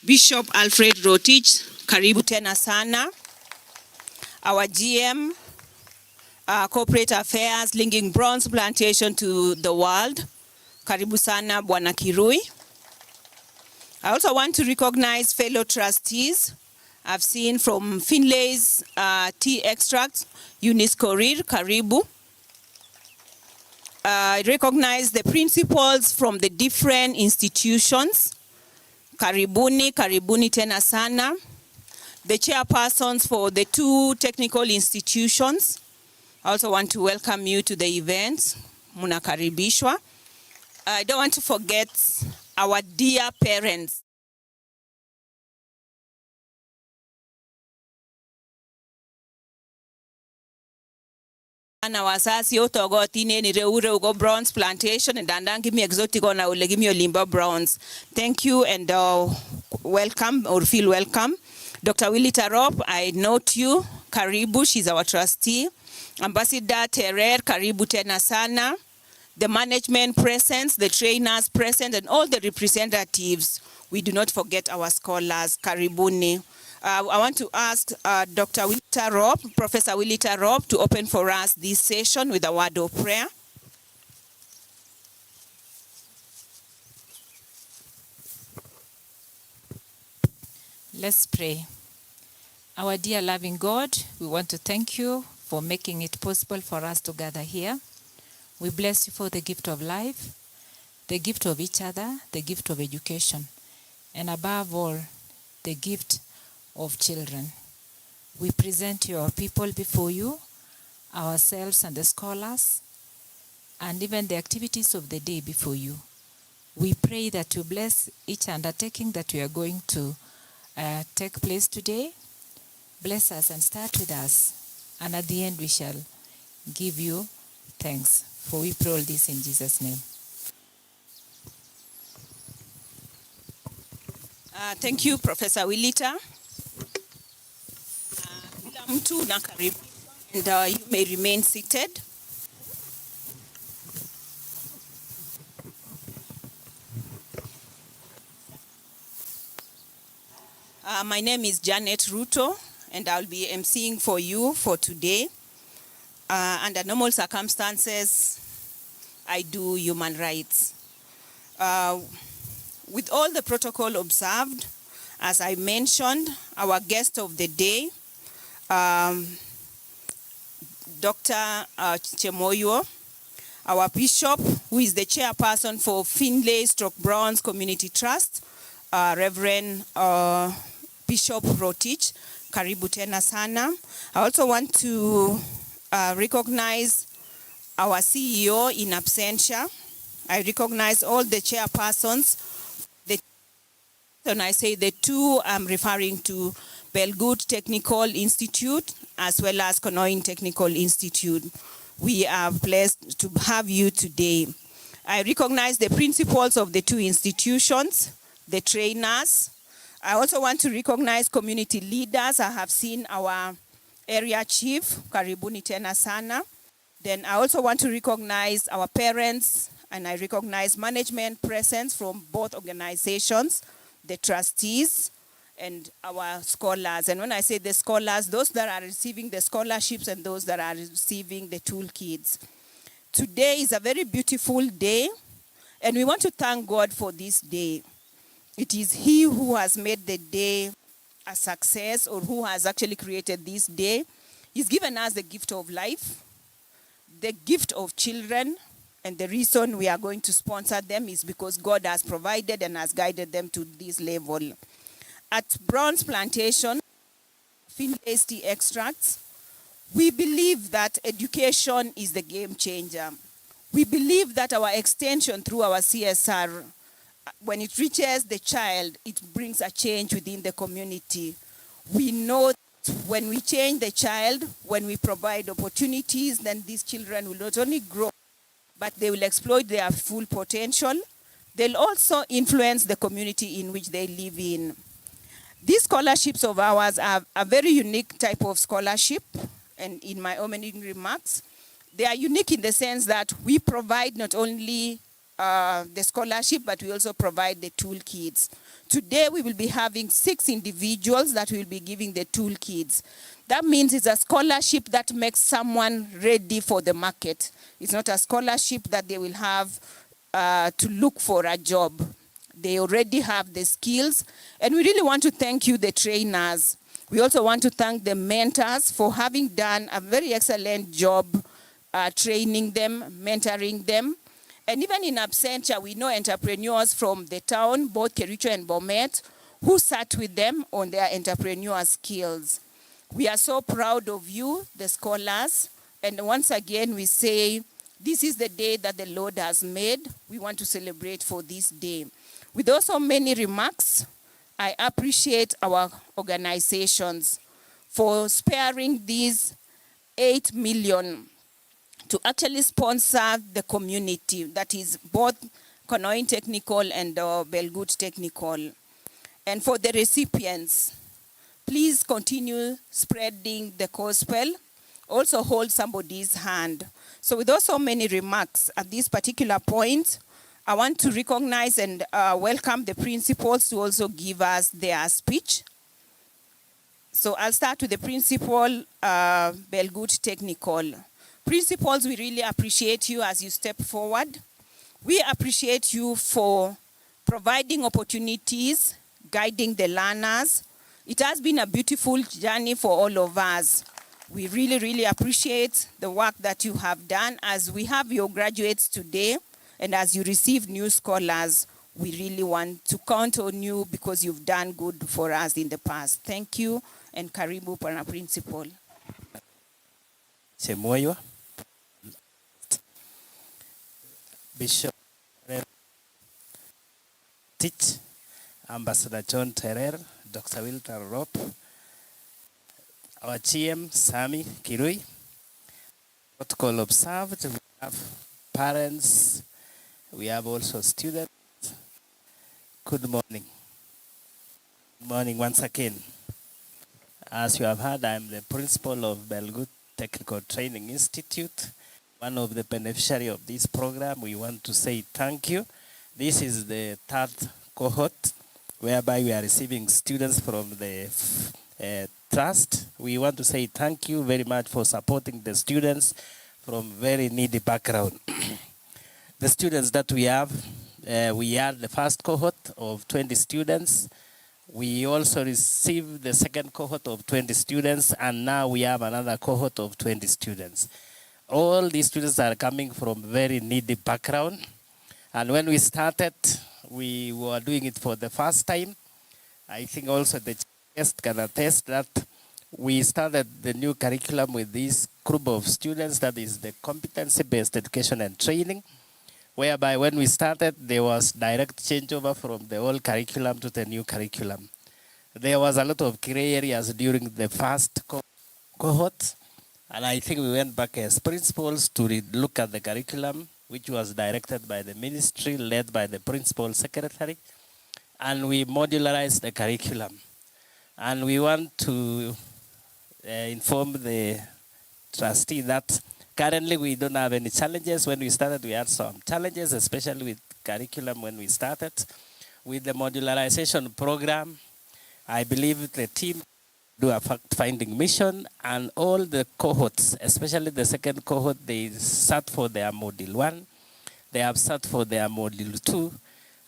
Bishop Alfred Rotich, karibu tena sana. Our GM, Corporate Affairs, linking bronze plantation to the world. Karibu sana, Bwana Kirui. I also want to recognize fellow trustees. I've seen from Finlay's tea extracts, Eunice Korir, karibu. I recognize the principals from the different institutions. Karibuni, karibuni tena sana. The chairpersons for the two technical institutions. I also want to welcome you to the event. Munakaribishwa. I don't want to forget our dear parents. Na wasasi otogotine ni reure ugo bronze plantation and then give me exotic on ule give me Olimba bronze. Thank you and welcome or feel welcome. Dr. Willie Tarop, I note you. Karibu, she's our trustee. Ambassador Terer, karibu tena sana. The management present, the trainers present, and all the representatives. We do not forget our scholars. Karibuni. I want to ask Dr. Willie Tarop, Professor Willie Tarop, to open for us this session with a word of prayer. Let's pray. Our dear loving God, we want to thank you for making it possible for us to gather here. We bless you for the gift of life, the gift of each other, the gift of education, and above all, the gift of children. We present your people before you, ourselves and the scholars, and even the activities of the day before you. We pray that you bless each undertaking that we are going to take place today. Bless us and start with us, and at the end we shall give you thanks. For we pray all this in Jesus' name. Thank you, Professor Willita. And you may remain seated. My name is Janet Ruto, and I'll be emceeing for you for today. Under normal circumstances, I do human rights. With all the protocol observed, as I mentioned, our guest of the day, Dr. Chemoyo, our bishop, who is the chairperson for Finlay/Bronze Community Trust, Reverend Bishop Rotich, karibu tena sana. I also want to recognize our CEO in absentia. I recognize all the chairpersons. When I say the two, I'm referring to Belgood Technical Institute as well as Konoin Technical Institute. We are blessed to have you today. I recognize the principals of the two institutions, the trainers. I also want to recognize community leaders. I have seen our area chief, karibuni tena sana. Then I also want to recognize our parents, and I recognize management presence from both organizations, the trustees, and our scholars. And when I say the scholars, those that are receiving the scholarships and those that are receiving the toolkits. Today is a very beautiful day, and we want to thank God for this day. It is He who has made the day a success, or who has actually created this day. He's given us the gift of life, the gift of children, and the reason we are going to sponsor them is because God has provided and has guided them to this level. At Bronze Plantation, Finlay's tea extracts, we believe that education is the game changer. We believe that our extension through our CSR, when it reaches the child, it brings a change within the community. We know that when we change the child, when we provide opportunities, then these children will not only grow, but they will exploit their full potential. They'll also influence the community in which they live in. These scholarships of ours are a very unique type of scholarship, and in my opening remarks, they are unique in the sense that we provide not only the scholarship, but we also provide the toolkits. Today, we will be having 6 individuals that will be giving the toolkits. That means it's a scholarship that makes someone ready for the market. It's not a scholarship that they will have to look for a job. They already have the skills. And we really want to thank you, the trainers. We also want to thank the mentors for having done a very excellent job training them, mentoring them. And even in absentia, we know entrepreneurs from the town, both Kericho and Bomet, who sat with them on their entrepreneurial skills. We are so proud of you, the scholars. And once again, we say, this is the day that the Lord has made. We want to celebrate for this day. With also many remarks, I appreciate our organizations for sparing these 8 million to actually sponsor the community, that is both Konoin Technical and Belgut Technical. And for the recipients, please continue spreading the gospel. Also hold somebody's hand. So with also many remarks at this particular point, I want to recognize and welcome the principals to also give us their speech. So I'll start with the principal, Belgut Technical. Principals, we really appreciate you as you step forward. We appreciate you for providing opportunities, guiding the learners. It has been a beautiful journey for all of us. We really, really appreciate the work that you have done. As we have your graduates today, and as you receive new scholars, we really want to count on you because you've done good for us in the past. Thank you, and karibu pana principal. Chemoyo, Bishop Teach, Ambassador John Terer, Dr. Wilton Rope, our GM, Sami Kirui. Protocol observed, we have parents, we have also students. Good morning. Good morning once again. As you have heard, I'm the principal of Belgut Technical Training Institute, one of the beneficiaries of this program. We want to say thank you. This is the 3rd cohort whereby we are receiving students from the trust. We want to say thank you very much for supporting the students from very needy background. The students that we have, we are the 1st cohort of 20 students. We also received the 2nd cohort of 20 students, and now we have another cohort of 20 students. All these students are coming from very needy background. And when we started, we were doing it for the first time. I think also the guest can attest that we started the new curriculum with this group of students, that is the competency-based education and training, whereby when we started, there was direct changeover from the old curriculum to the new curriculum. There was a lot of gray areas during the first cohort, and I think we went back as principals to look at the curriculum, which was directed by the ministry, led by the principal secretary, and we modularized the curriculum. And we want to inform the trustee that currently we don't have any challenges. When we started, we had some challenges, especially with curriculum when we started. With the modularization program, I believe the team do a fact-finding mission, and all the cohorts, especially the 2nd cohort, they sat for their module 1, they have sat for their module 2,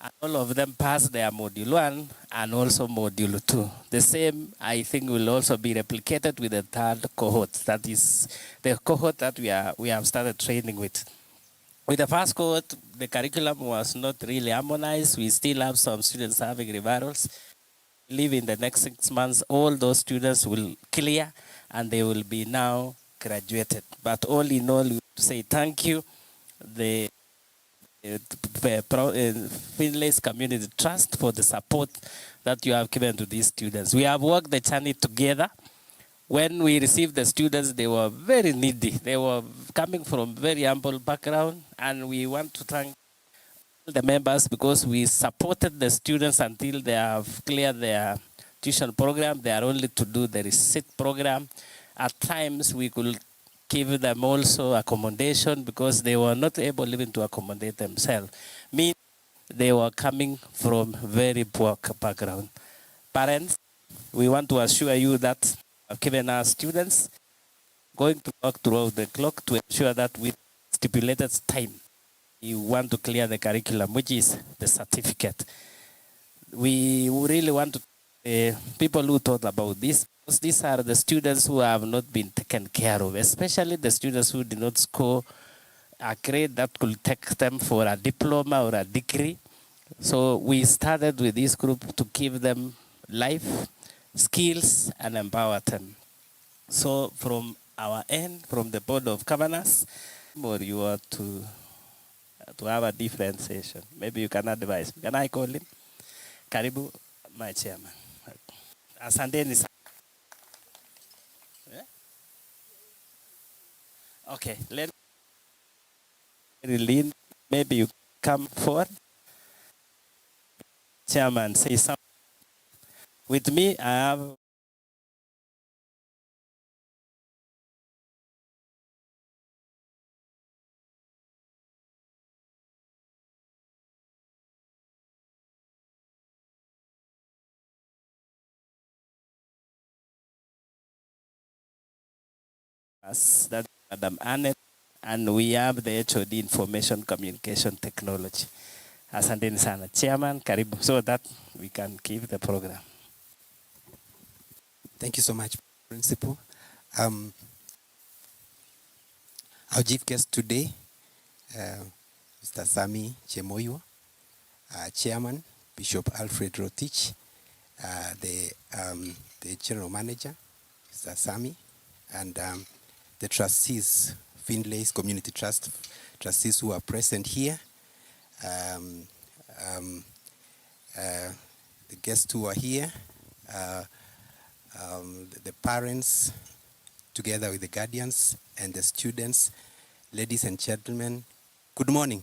and all of them passed their module 1 and also module 2. The same, I think, will also be replicated with the 3rd cohort. That is the cohort that we have started training with. With the 1st cohort, the curriculum was not really harmonized. We still have some students having revirals. I believe in the next 6 months, all those students will clear and they will be now graduated. But all in all, we say thank you, the Finlay's Community Trust, for the support that you have given to these students. We have worked the journey together. When we received the students, they were very needy. They were coming from very humble background, and we want to thank the members because we supported the students until they have cleared their tuition program. They are only to do the receipt program. At times, we could give them also accommodation because they were not able even to accommodate themselves. Mean they were coming from very poor background. Parents, we want to assure you that given our students going to work throughout the clock to ensure that with stipulated time, you want to clear the curriculum, which is the certificate. We really want to people who thought about this, because these are the students who have not been taken care of, especially the students who did not score a grade that could take them for a diploma or a degree. So we started with this group to give them life, skills, and empower them. So from our end, from the Board of Governors, or you are to have a different session. Maybe you can advise. Can I call him? Karibu, my chairman. Asanteni sana. Yeah? Okay, let me maybe you come forward. Chairman, say something. With me, I have us, that Madam Annette, and we have the HOD Information Communication Technology. Asanteni sana. Chairman, karibu, so that we can keep the program. Thank you so much, Principal. Our chief guest today, Mr. Sami Chemoyo, Chairman, Bishop Alfred Rotich, the General Manager, Mr. Sami, and the trustees, Finlay's Community Trust trustees who are present here, the guests who are here, the parents, together with the guardians and the students, ladies and gentlemen, good morning.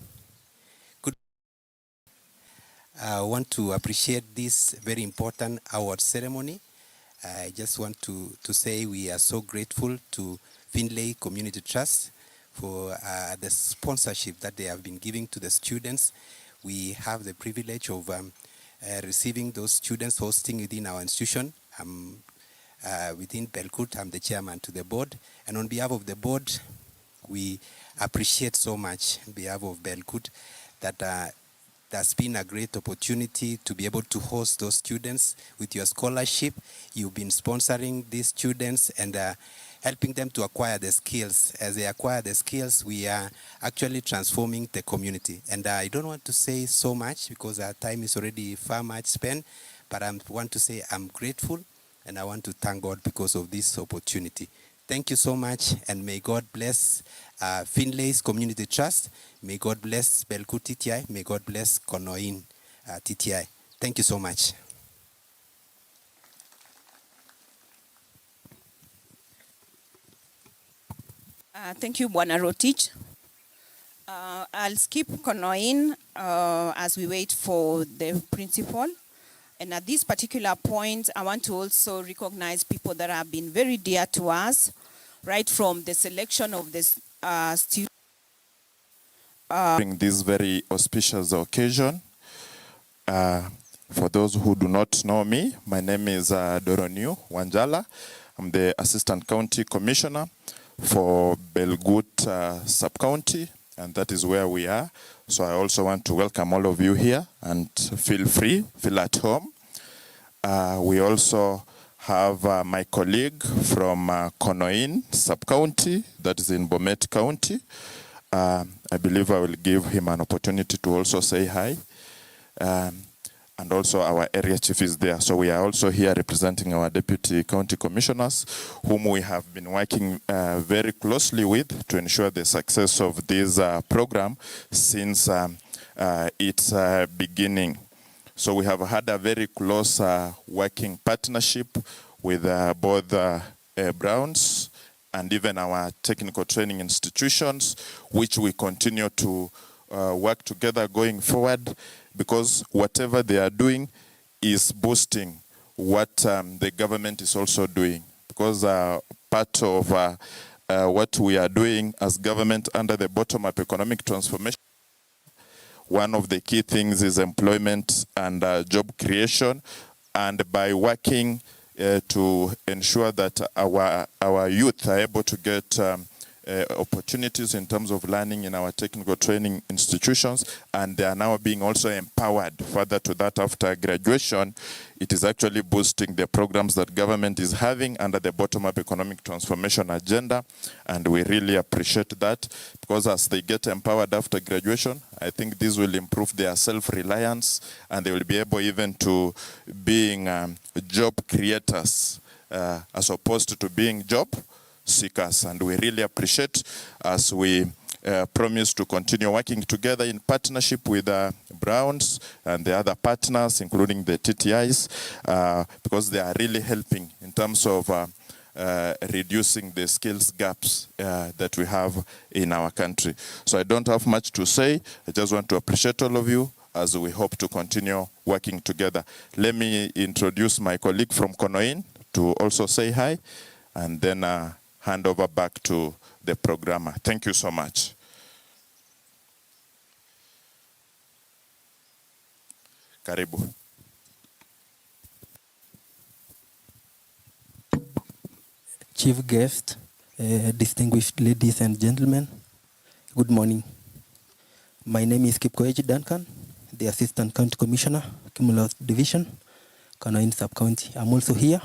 I want to appreciate this very important award ceremony. I just want to say we are so grateful to Finlay Community Trust for the sponsorship that they have been giving to the students. We have the privilege of receiving those students hosting within our institution. Within Belkut, I'm the chairman to the board. And on behalf of the board, we appreciate so much on behalf of Belkut that that's been a great opportunity to be able to host those students with your scholarship. You've been sponsoring these students and helping them to acquire the skills. As they acquire the skills, we are actually transforming the community. And I don't want to say so much because our time is already far much spent, but I want to say I'm grateful and I want to thank God because of this opportunity. Thank you so much, and may God bless Finlay's Community Trust. May God bless Belkut TTI. May God bless Konoin TTI. Thank you so much. Thank you, Bwana Rotich. I'll skip Konoin as we wait for the principal. And at this particular point, I want to also recognize people that have been very dear to us, right from the selection of this student. During this very auspicious occasion, for those who do not know me, my name is Doroniu Wanjala. I'm the Assistant County Commissioner for Belgut Sub-County, and that is where we are. So I also want to welcome all of you here, and feel free, feel at home. We also have my colleague from Konoin Sub-County, that is in Bomet County. I believe I will give him an opportunity to also say hi. And also our area chief is there. So we are also here representing our deputy county commissioners, whom we have been working very closely with to ensure the success of this program since its beginning. So we have had a very close working partnership with both Browns and even our technical training institutions, which we continue to work together going forward, because whatever they are doing is boosting what the government is also doing. Because part of what we are doing as government under the bottom-up economic transformation. One of the key things is employment and job creation, and by working to ensure that our youth are able to get opportunities in terms of learning in our technical training institutions, and they are now being also empowered further to that after graduation. It is actually boosting the programs that government is having under the bottom-up economic transformation agenda, and we really appreciate that, because as they get empowered after graduation, I think this will improve their self-reliance, and they will be able even to being job creators as opposed to being job seekers. And we really appreciate, as we promise to continue working together in partnership with Browns and the other partners, including the TTIs, because they are really helping in terms of reducing the skills gaps that we have in our country. So I don't have much to say. I just want to appreciate all of you as we hope to continue working together. Let me introduce my colleague from Konoin to also say hi, and then hand over back to the programmer. Thank you so much. Karibu. Chief guest, distinguished ladies and gentlemen, good morning. My name is Kipkoech Duncan, the Assistant County Commissioner, Cumulus Division, Konoin Sub-County. I'm also here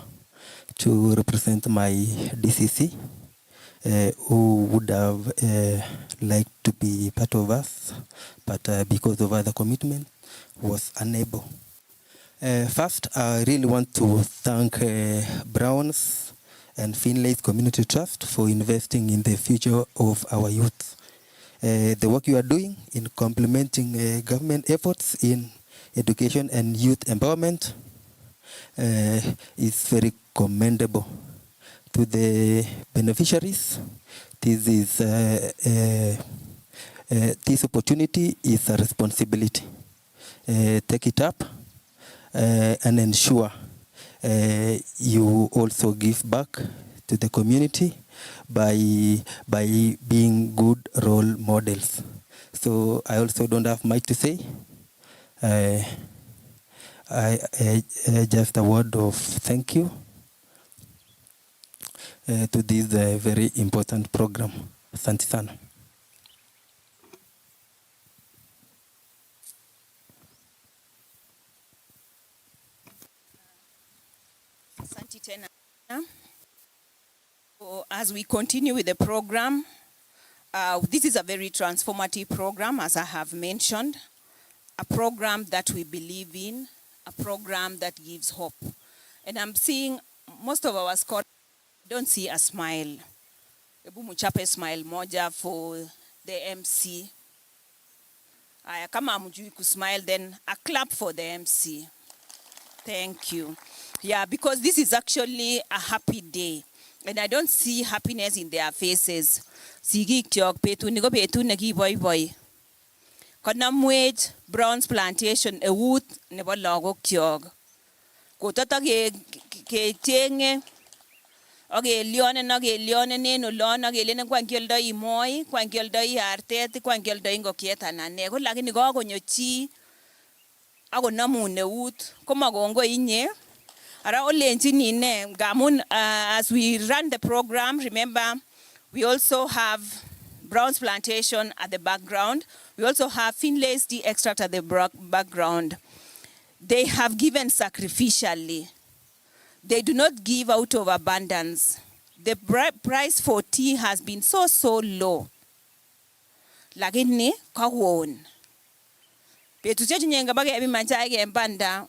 to represent my DCC, who would have liked to be part of us, but because of other commitment, was unable. First, I really want to thank Browns and Finlay's Community Trust for investing in the future of our youth. The work you are doing in complementing government efforts in education and youth empowerment is very commendable. To the beneficiaries, this opportunity is a responsibility. Take it up and ensure you also give back to the community by being good role models. So I also don't have much to say. Just a word of thank you to this very important program. Asante sana. Asante tena. So as we continue with the program, this is a very transformative program, as I have mentioned, a program that we believe in, a program that gives hope. And I'm seeing most of our scholars don't see a smile. Ebu muchape smile moja for the MC. Kama hamjui kusmile, then a clap for the MC. Thank you. Yeah, because this is actually a happy day. And I don't see happiness in their faces. Sigik tiok petu niko petu nagi boy boy. Konamwech Browns Plantation ewut nebo lagok tiok. Kotata ke chenge okay lione neno lon okay lene kwa nkioldo moi kwa nkioldo artet kwa nkioldo ngokiet anane ko lakini kakonyo chi akonamun eut komakongo inye ara olenjini ne ngamun as we run the program. Remember, we also have Browns Plantation at the background. We also have Finlay's tea extract at the background. They have given sacrificially. They do not give out of abundance. The price for tea has been so low. Lakini kawon. Petuche nyenga bage ebi manchai ge mbanda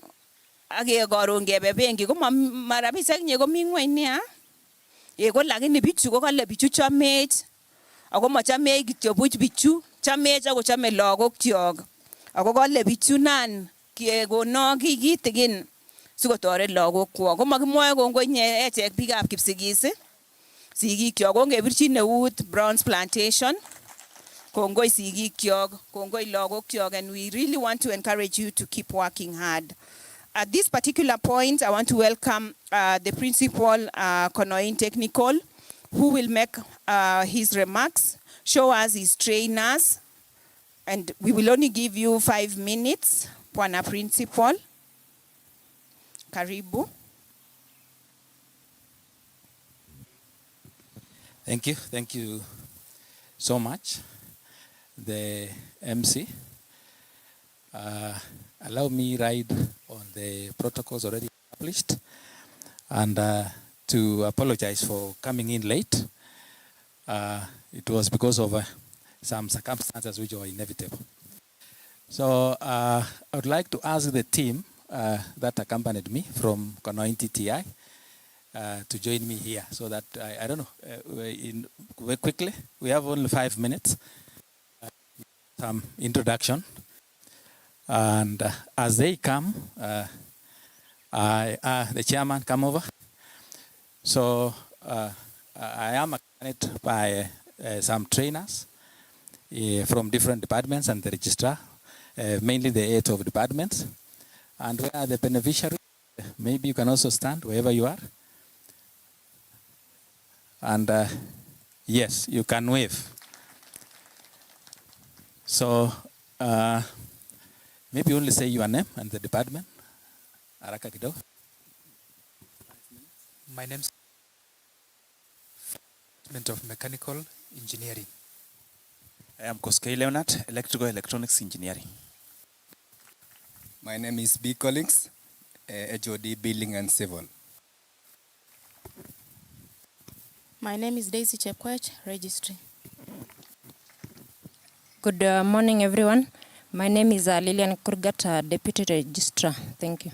age goron ge bebengi ko marabisa nye ko mingwe nia. Ye ko lakini bichu ko kale bichu chamech. Ako machame kityo buch bichu chamech ako chame lagok tiok. Ako kale bichu nan ke gono kitigin sikotore lagok kwak. Ko makimwoe kongoi nye echek biikab Kipsigis. Sigik kyok ko ngebirchin eut Browns Plantation. Kongoi sigik kyok, kongoi lagok kyok, and we really want to encourage you to keep working hard. At this particular point, I want to welcome the principal, Konoin Technical, who will make his remarks, show us his trainers, and we will only give you 5 minutes. Bwana Principal, karibu. Thank you so much, the MC. Allow me ride on the protocols already published and to apologize for coming in late. It was because of some circumstances which were inevitable. So I would like to ask the team that accompanied me from Konoin TTI to join me here so that, I don't know, quickly, we have only 5 minutes, some introduction. And as they come, the chairman come over. So I am accompanied by some trainers from different departments and the registrar, mainly the 8 of departments. And where are the beneficiaries? Maybe you can also stand wherever you are. And yes, you can wave. So maybe only say your name and the department. Haraka kidogo. My name is Department of Mechanical Engineering. I am Koskei Leonard, Electrical Electronics Engineering. My name is B. Collins, HOD Building and Civil. My name is Daisy Chepkwech, Registry. Good morning, everyone. My name is Lilian Kurgat, Deputy Registrar. Thank you.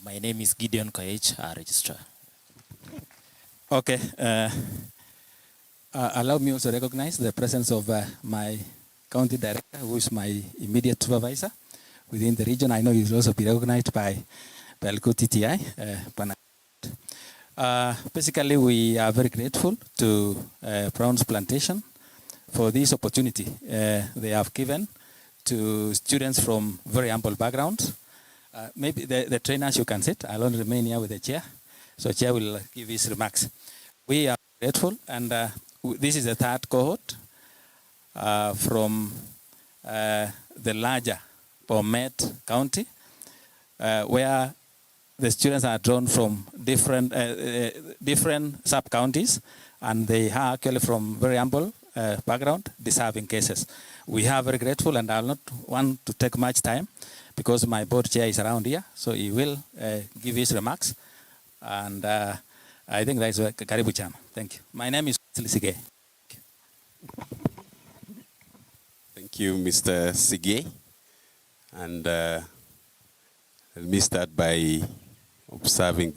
My name is Gideon Koech, Registrar. Okay. Allow me also to recognize the presence of my county director, who is my immediate supervisor within the region. I know he will also be recognized by Belco TTI. Basically, we are very grateful to Brown's Plantation for this opportunity they have given to students from very humble backgrounds. Maybe the trainers, you can sit. I'll only remain here with the chair. So chair will give his remarks. We are grateful, and this is the 3rd cohort from the larger Bomet County, where the students are drawn from different sub-counties, and they are actually from very humble background, deserving cases. We are very grateful, and I'll not want to take much time because my board chair is around here, so he will give his remarks. And I think that is Karibu Chama. Thank you. My name is Sige. Thank you, Mr. Sige. And let me start by observing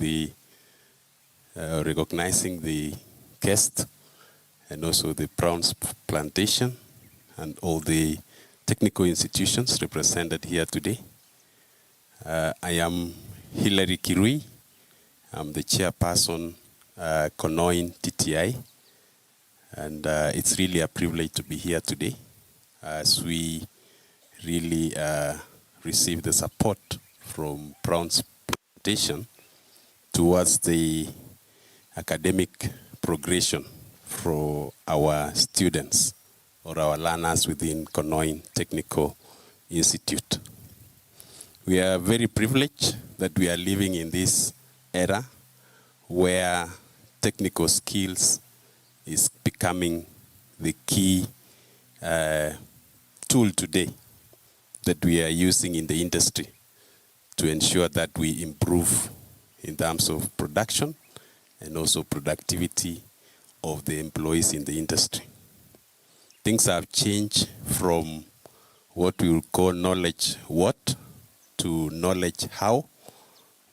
recognizing the guest and also the Brown's Plantation and all the technical institutions represented here today. I am Hilary Kirui. I'm the chairperson, Konoin TTI. And it's really a privilege to be here today as we really receive the support from Brown's Plantation towards the academic progression for our students or our learners within Konoin Technical Institute. We are very privileged that we are living in this era where technical skills is becoming the key tool today that we are using in the industry to ensure that we improve in terms of production and also productivity of the employees in the industry. Things have changed from what we would call knowledge what to knowledge how,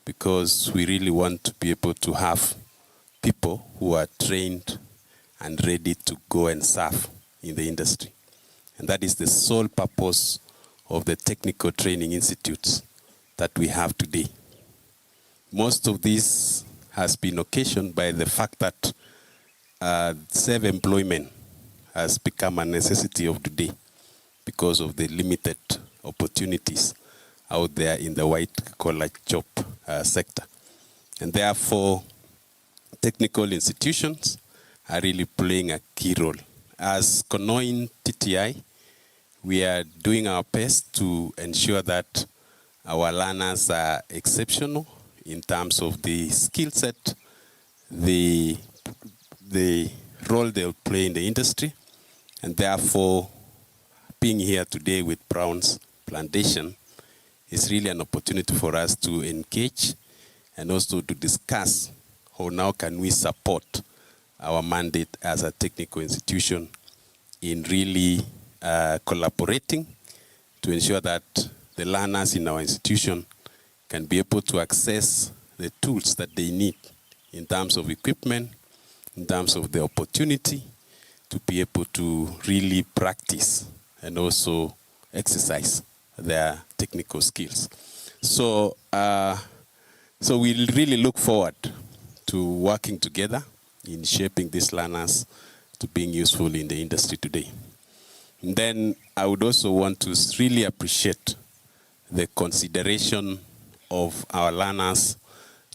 because we really want to be able to have people who are trained and ready to go and serve in the industry. And that is the sole purpose of the technical training institutes that we have today. Most of this has been occasioned by the fact that self-employment has become a necessity of today because of the limited opportunities out there in the white-collar job sector. And therefore, technical institutions are really playing a key role. As Konoin TTI, we are doing our best to ensure that our learners are exceptional in terms of the skill set, the role they'll play in the industry, and therefore being here today with Brown's Plantation is really an opportunity for us to engage and also to discuss how now can we support our mandate as a technical institution in really collaborating to ensure that the learners in our institution can be able to access the tools that they need in terms of equipment, in terms of the opportunity to be able to really practice and also exercise their technical skills. So, so we really look forward to working together in shaping these learners to being useful in the industry today. And then I would also want to really appreciate the consideration of our learners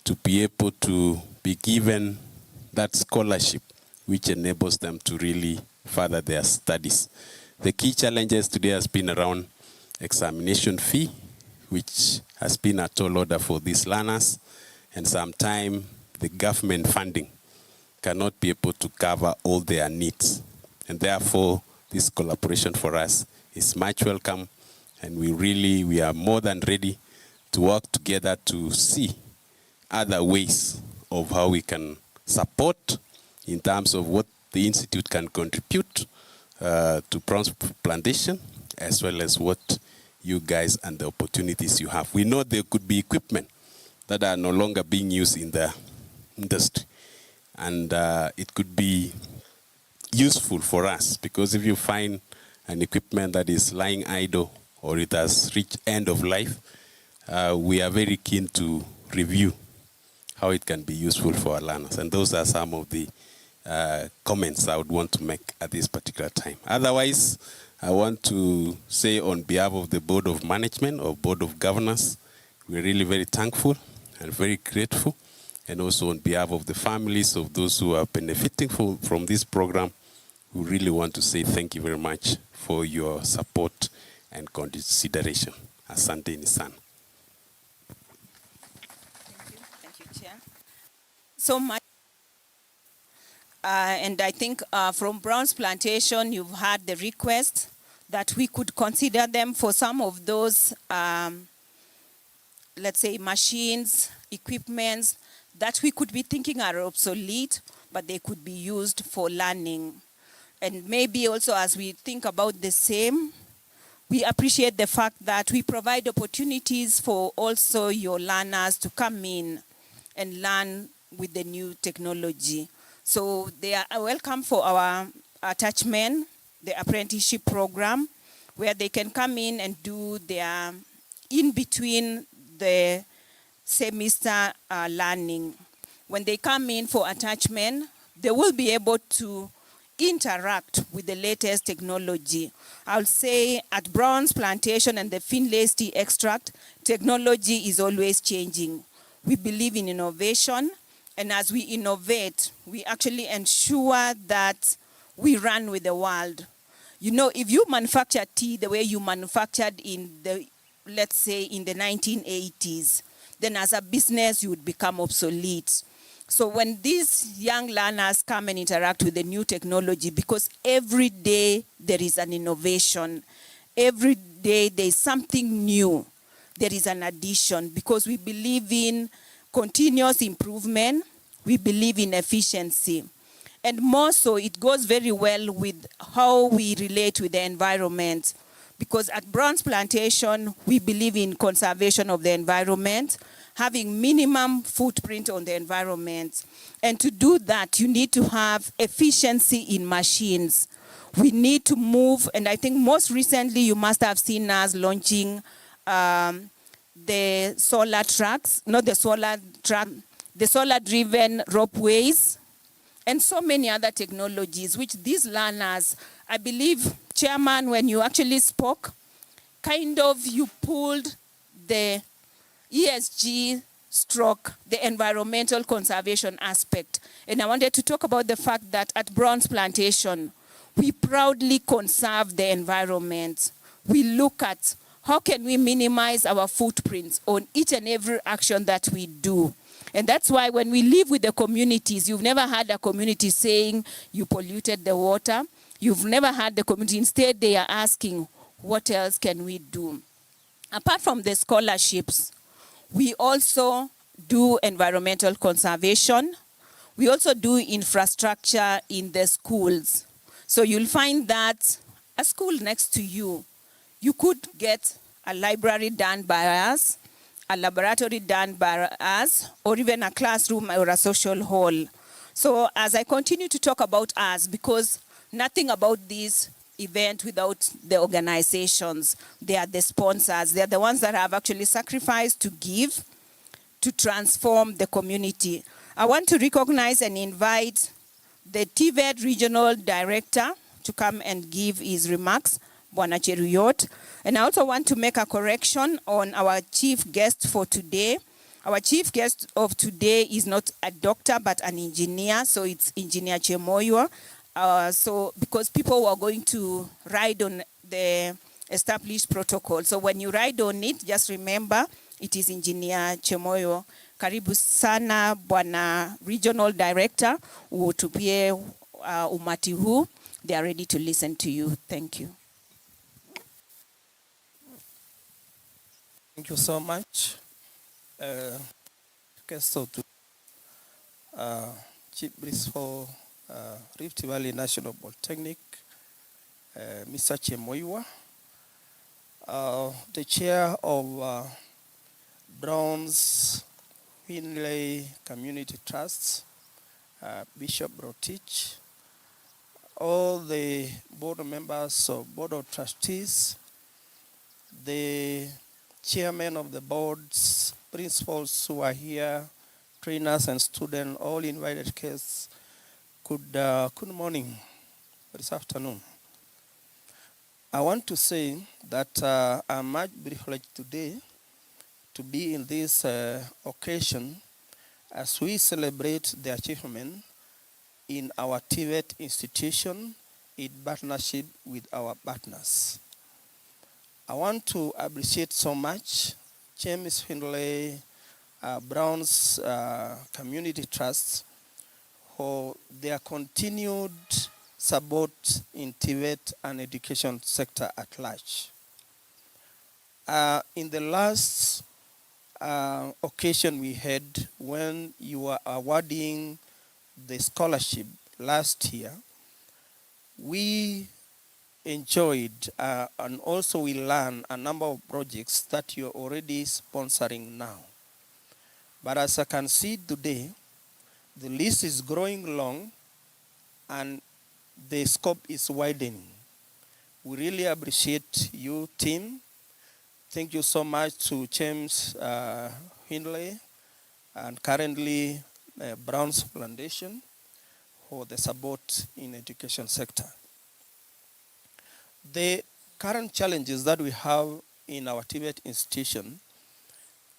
to be able to be given that scholarship which enables them to really further their studies. The key challenges today has been around examination fee, which has been a tall order for these learners, and sometimes the government funding cannot be able to cover all their needs. And therefore, this collaboration for us is much welcome, and we are more than ready to work together to see other ways of how we can support in terms of what the Institute can contribute to Brown's Plantation, as well as what you guys and the opportunities you have. We know there could be equipment that are no longer being used in the industry, and it could be useful for us, because if you find an equipment that is lying idle or it has reached end of life, we are very keen to review how it can be useful for our learners. And those are some of the comments I would want to make at this particular time. Otherwise, I want to say on behalf of the Board of Management or Board of Governors, we're really very thankful and very grateful. And also on behalf of the families of those who are benefiting from this program, we really want to say thank you very much for your support and consideration. Asante ni sana. Thank you, Chair. So much. And I think from Brown's Plantation, you've had the request that we could consider them for some of those, let's say, machines, equipments that we could be thinking are obsolete, but they could be used for learning. And maybe also as we think about the same, we appreciate the fact that we provide opportunities for also your learners to come in and learn with the new technology. So they are welcome for our attachment, the apprenticeship program, where they can come in and do their in between the semester learning. When they come in for attachment, they will be able to interact with the latest technology. I'll say at Brown's Plantation and the Finlay's tea extract, technology is always changing. We believe in innovation, and as we innovate, we actually ensure that we run with the world. You know, if you manufacture tea the way you manufactured in the, let's say, in the 1980s, then as a business, you would become obsolete. So when these young learners come and interact with the new technology, because every day there is an innovation, every day there is something new, there is an addition, because we believe in continuous improvement, we believe in efficiency. And more so, it goes very well with how we relate with the environment. Because at Brown's Plantation, we believe in conservation of the environment, having minimum footprint on the environment. And to do that, you need to have efficiency in machines. We need to move, and I think most recently you must have seen us launching the solar trucks, not the solar truck, the solar-driven ropeways, and so many other technologies, which these learners, I believe, Chairman, when you actually spoke, kind of you pulled the ESG stroke the environmental conservation aspect. And I wanted to talk about the fact that at Bronze Plantation, we proudly conserve the environment. We look at how can we minimize our footprints on each and every action that we do. And that's why when we live with the communities, you've never had a community saying you polluted the water. You've never had the community. Instead, they are asking, what else can we do? Apart from the scholarships, we also do environmental conservation. We also do infrastructure in the schools. So you'll find that a school next to you, you could get a library done by us, a laboratory done by us, or even a classroom or a social hall. So as I continue to talk about us, because nothing about this event without the organizations. They are the sponsors. They are the ones that have actually sacrificed to give, to transform the community. I want to recognize and invite the TVET Regional Director to come and give his remarks, Bwana Cheruyot. And I also want to make a correction on our chief guest for today. Our chief guest of today is not a doctor, but an engineer, so it's Engineer Chemoyo. So because people were going to ride on the established protocol. So when you ride on it, just remember it is Engineer Chemoyo. Karibu sana Bwana Regional Director, utupie umati huu. They are ready to listen to you. Thank you. Thank you so much. Chief Principal Rift Valley National Polytechnic, Mr. Chemoiwa, the Chair of Bronze Finlay Community Trust, Bishop Rotich, all the board members of Board of Trustees, the chairmen of the boards, principals who are here, trainers and students, all invited guests. Good morning, this afternoon. I want to say that I'm much privileged today to be in this occasion as we celebrate the achievement in our TVET institution in partnership with our partners. I want to appreciate so much James Finlay Brown's Community Trust for their continued support in TVET and education sector at large. In the last occasion we had when you were awarding the scholarship last year, we enjoyed and also we learned a number of projects that you're already sponsoring now. But as I can see today, the list is growing long and the scope is widening. We really appreciate you, team. Thank you so much to James Hindley and currently Brown's Plantation for the support in education sector. The current challenges that we have in our TVET institution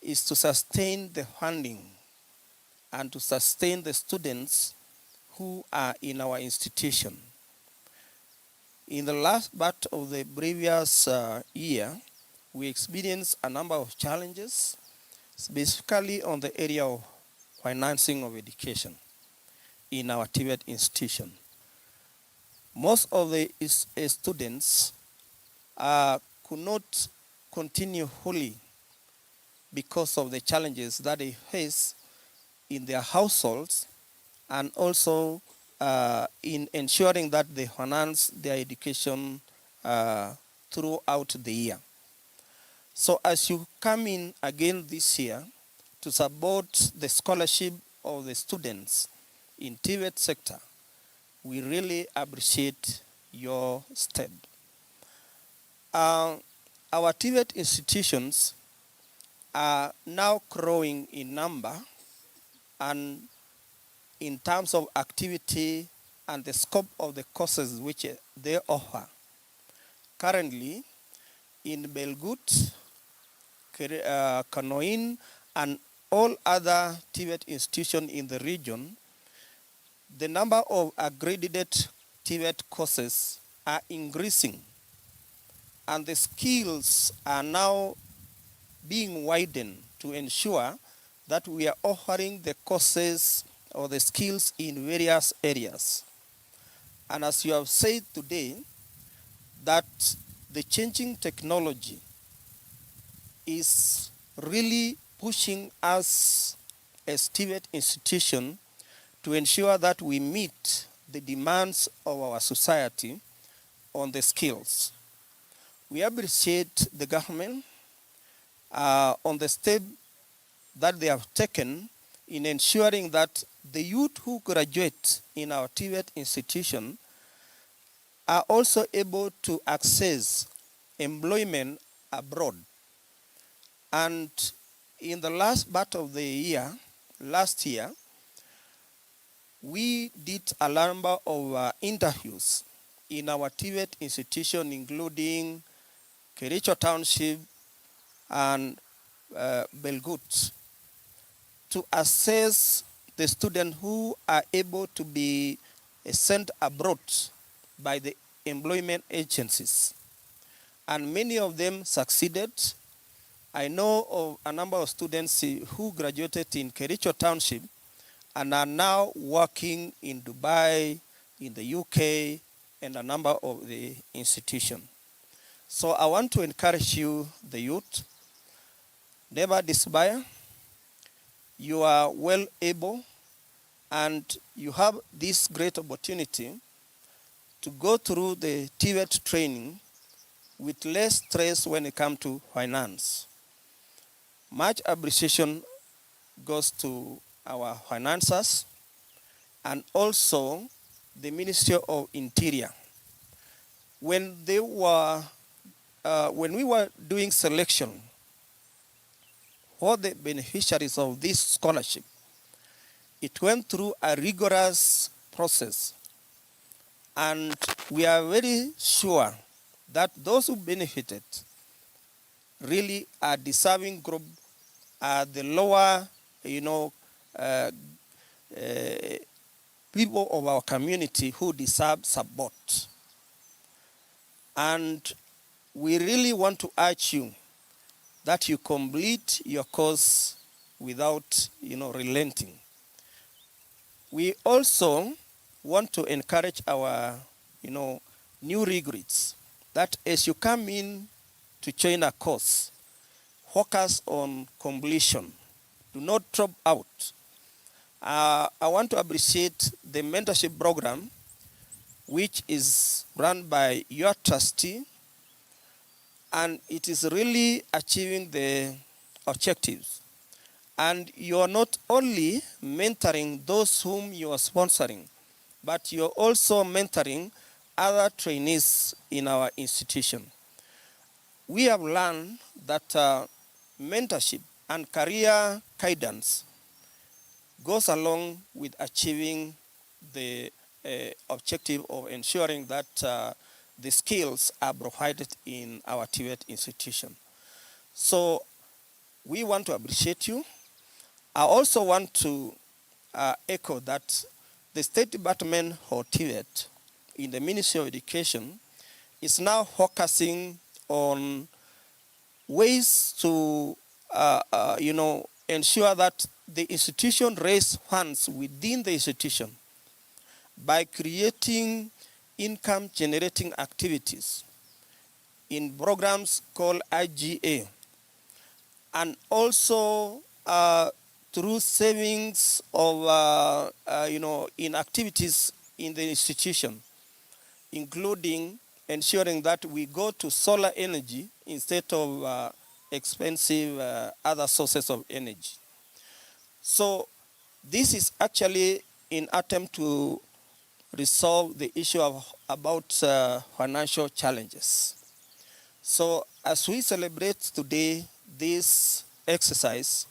is to sustain the funding and to sustain the students who are in our institution. In the last part of the previous year, we experienced a number of challenges, specifically on the area of financing of education in our TVET institution. Most of the students could not continue fully because of the challenges that they face in their households and also in ensuring that they finance their education throughout the year. So as you come in again this year to support the scholarship of the students in TVET sector, we really appreciate your step. Our TVET institutions are now growing in number and in terms of activity and the scope of the courses which they offer. Currently, in Belgut, Kanoin, and all other TVET institutions in the region, the number of accredited TVET courses are increasing, and the skills are now being widened to ensure that we are offering the courses or the skills in various areas. And as you have said today, that the changing technology is really pushing us as TVET institution to ensure that we meet the demands of our society on the skills. We appreciate the government on the step that they have taken in ensuring that the youth who graduate in our TVET institution are also able to access employment abroad. And in the last part of the year, last year, we did a number of interviews in our TVET institution, including Kericho Township and Belgut, to assess the students who are able to be sent abroad by the employment agencies. And many of them succeeded. I know of a number of students who graduated in Kericho Township and are now working in Dubai, in the UK, and a number of the institutions. So I want to encourage you, the youth, never despair. You are well able, and you have this great opportunity to go through the TVET training with less stress when it comes to finance. Much appreciation goes to our financiers and also the Ministry of Interior. When we were doing selection for the beneficiaries of this scholarship, it went through a rigorous process, and we are very sure that those who benefited really are deserving group, are the lower, people of our community who deserve support. And we really want to urge you that you complete your course without, relenting. We also want to encourage our, new recruits that as you come in to join a course, focus on completion. Do not drop out. I want to appreciate the mentorship program, which is run by your trustee, and it is really achieving the objectives. And you are not only mentoring those whom you are sponsoring, but you're also mentoring other trainees in our institution. We have learned that mentorship and career guidance goes along with achieving the objective of ensuring that the skills are provided in our TVET institution. So we want to appreciate you. I also want to echo that the State Department for TVET in the Ministry of Education is now focusing on ways to ensure that the institution raise funds within the institution by creating income generating activities in programs called IGA, and also through savings of in activities in the institution, including ensuring that we go to solar energy instead of expensive other sources of energy. So this is actually in attempt to resolve the issue about financial challenges. So as we celebrate today this exercise,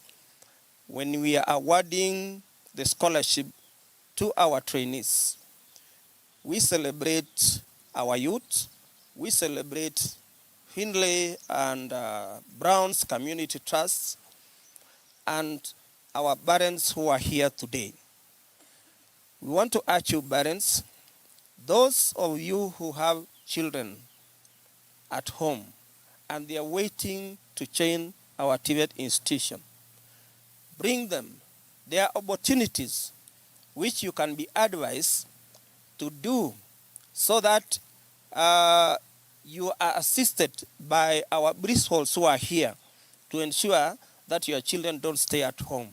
when we are awarding the scholarship to our trainees, we celebrate our youth, we celebrate Finlay and Brown's Community Trusts, and our parents who are here today. We want to urge you, parents, those of you who have children at home and they are waiting to join our TVET institution, bring them. There are opportunities which you can be advised to do so that you are assisted by our principals who are here to ensure that your children don't stay at home.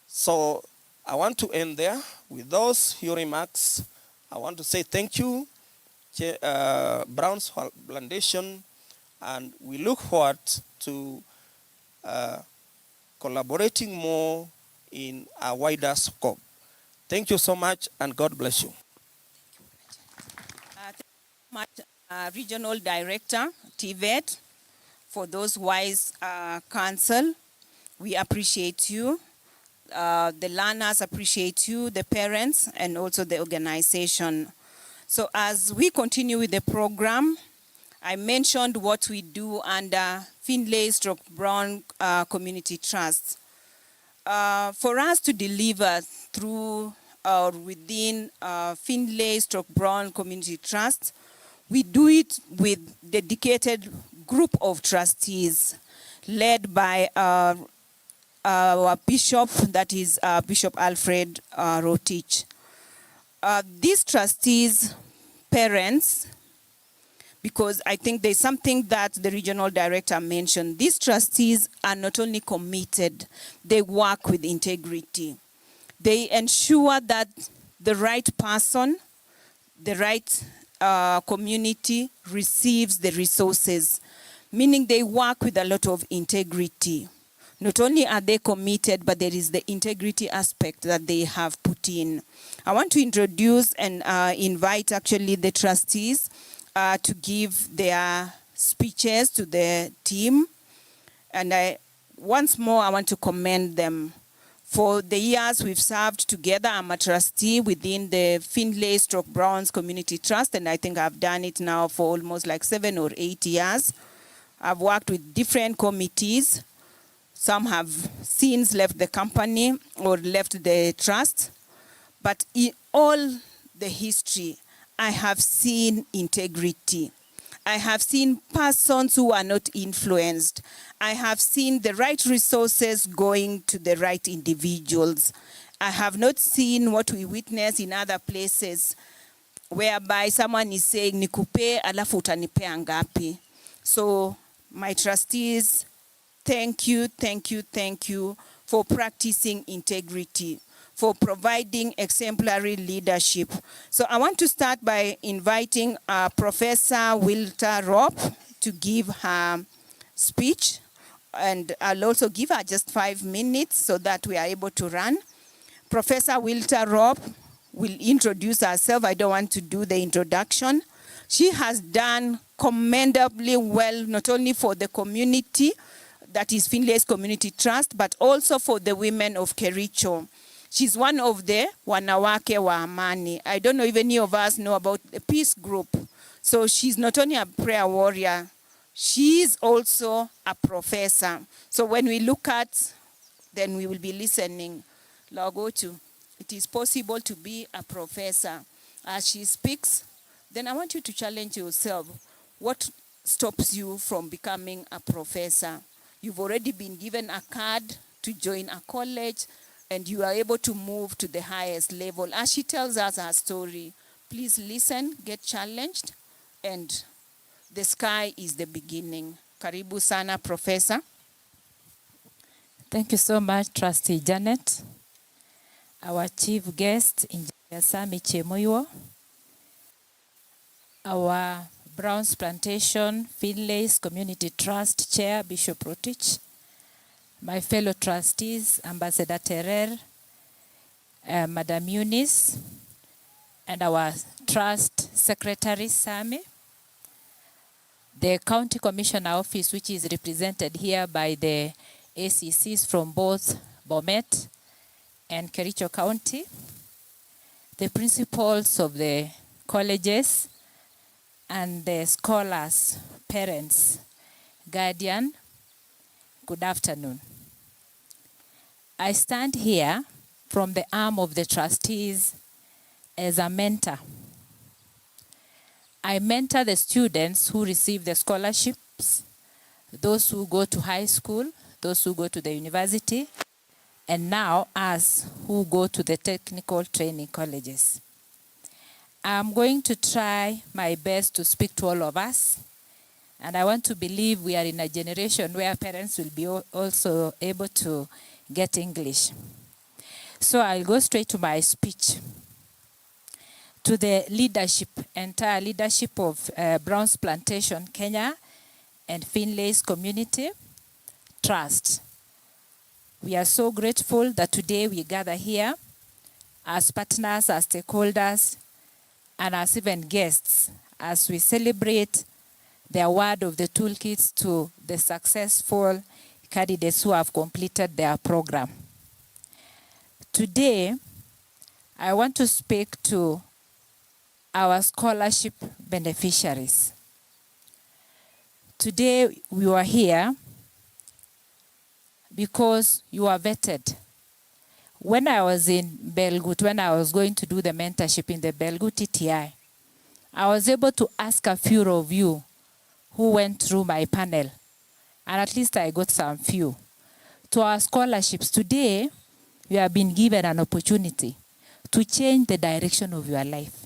So I want to end there with those few remarks. I want to say thank you, Brown's Plantation, and we look forward to collaborating more in a wider scope. Thank you so much, and God bless you. Thank you so much, Regional Director, TVET, for those wise counsel. We appreciate you. The learners appreciate you, the parents, and also the organization. So as we continue with the program, I mentioned what we do under Finlay/Brown Community Trust. For us to deliver through or within Finlay/Brown Community Trust, we do it with dedicated group of trustees led by our bishop, that is Bishop Alfred Rotich. These trustees, parents, because I think there's something that the regional director mentioned. These trustees are not only committed, they work with integrity. They ensure that the right person, the right community receives the resources, meaning they work with a lot of integrity. Not only are they committed, but there is the integrity aspect that they have put in. I want to introduce and invite actually the trustees to give their speeches to the team. And once more, I want to commend them. For the years we've served together, I'm a trustee within the Finlay/Browns Community Trust, and I think I've done it now for almost like 7 or 8 years. I've worked with different committees. Some have since left the company or left the trust. But in all the history, I have seen integrity. I have seen persons who are not influenced. I have seen the right resources going to the right individuals. I have not seen what we witness in other places, whereby someone is saying, nikupe alafu utanipea ngapi. So my trustees, thank you, thank you, thank you for practicing integrity, for providing exemplary leadership. So I want to start by inviting Professor Wilter Ropp to give her speech. And I'll also give her just 5 minutes so that we are able to run. Professor Wilter Ropp will introduce herself. I don't want to do the introduction. She has done commendably well, not only for the community, that is Finlay's Community Trust, but also for the women of Kericho. She's one of the Wanawake wa Amani. I don't know if any of us know about the peace group. So she's not only a prayer warrior, she is also a professor. So when we look at, then we will be listening. Lagochu, it is possible to be a professor. As she speaks, then I want you to challenge yourself. What stops you from becoming a professor? You've already been given a card to join a college, and you are able to move to the highest level. As she tells us her story, please listen, get challenged, and the sky is the beginning. Karibu sana, Professor. Thank you so much, Trustee Janet. Our chief guest, Engineer Sami Chemoiwo. Our Browns Plantation, Finlay's Community Trust Chair, Bishop Rotich. My fellow trustees, Ambassador Terer, Madam Eunice, and our trust secretary, Sami. The County Commissioner Office, which is represented here by the ACCs from both Bomet and Kericho County. The principals of the colleges and the scholars, parents, guardian, good afternoon. I stand here from the arm of the trustees as a mentor. I mentor the students who receive the scholarships, those who go to high school, those who go to the university, and now us who go to the technical training colleges. I'm going to try my best to speak to all of us, and I want to believe we are in a generation where parents will be also able to get English. So I'll go straight to my speech. To the leadership, entire leadership of Brown's Plantation, Kenya, and Finlay's Community Trust. We are so grateful that today we gather here as partners, as stakeholders, and as even guests as we celebrate the award of the toolkits to the successful candidates who have completed their program. Today, I want to speak to our scholarship beneficiaries. Today, we are here because you are vetted. When I was in Belgut, when I was going to do the mentorship in the Belgut TTI, I was able to ask a few of you who went through my panel, and at least I got some few. To our scholarships, today, you have been given an opportunity to change the direction of your life.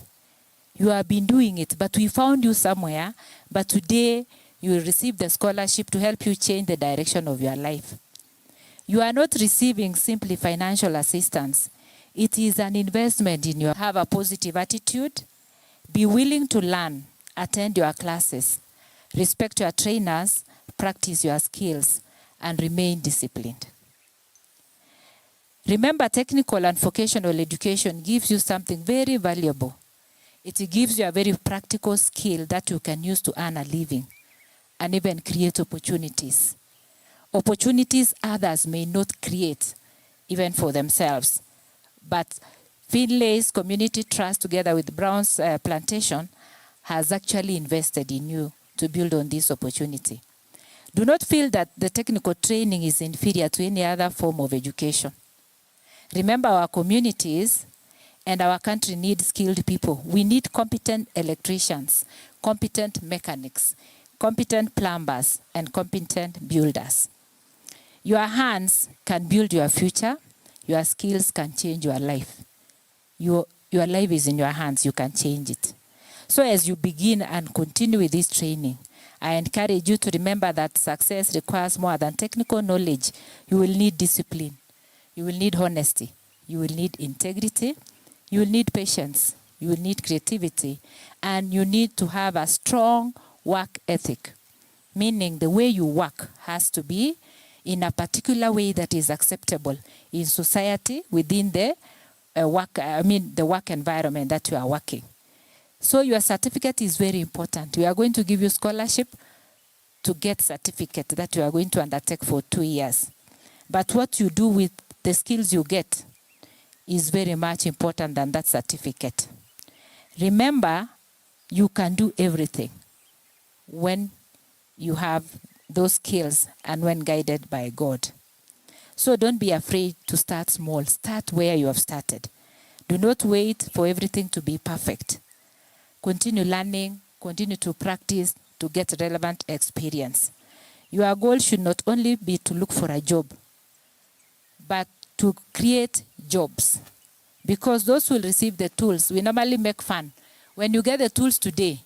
You have been doing it, but we found you somewhere, but today you will receive the scholarship to help you change the direction of your life. You are not receiving simply financial assistance. It is an investment in you. Have a positive attitude, be willing to learn, attend your classes, respect your trainers, practice your skills, and remain disciplined. Remember, technical and vocational education gives you something very valuable. It gives you a very practical skill that you can use to earn a living and even create opportunities. Opportunities others may not create even for themselves. But Finlay's Community Trust together with Brown's Plantation has actually invested in you to build on this opportunity. Do not feel that the technical training is inferior to any other form of education. Remember, our communities and our country need skilled people. We need competent electricians, competent mechanics, competent plumbers, and competent builders. Your hands can build your future. Your skills can change your life. Your life is in your hands. You can change it. So as you begin and continue with this training, I encourage you to remember that success requires more than technical knowledge. You will need discipline. You will need honesty. You will need integrity. You will need patience. You will need creativity. And you need to have a strong work ethic, meaning the way you work has to be in a particular way that is acceptable in society within the work environment that you are working. So your certificate is very important. We are going to give you scholarship to get certificate that you are going to undertake for 2 years. But what you do with the skills you get is very much important than that certificate. Remember, you can do everything when you have those skills and when guided by God. So don't be afraid to start small. Start where you have started. Do not wait for everything to be perfect. Continue learning, continue to practice to get relevant experience. Your goal should not only be to look for a job, but to create jobs. Because those who will receive the tools, we normally make fun. When you get the tools today,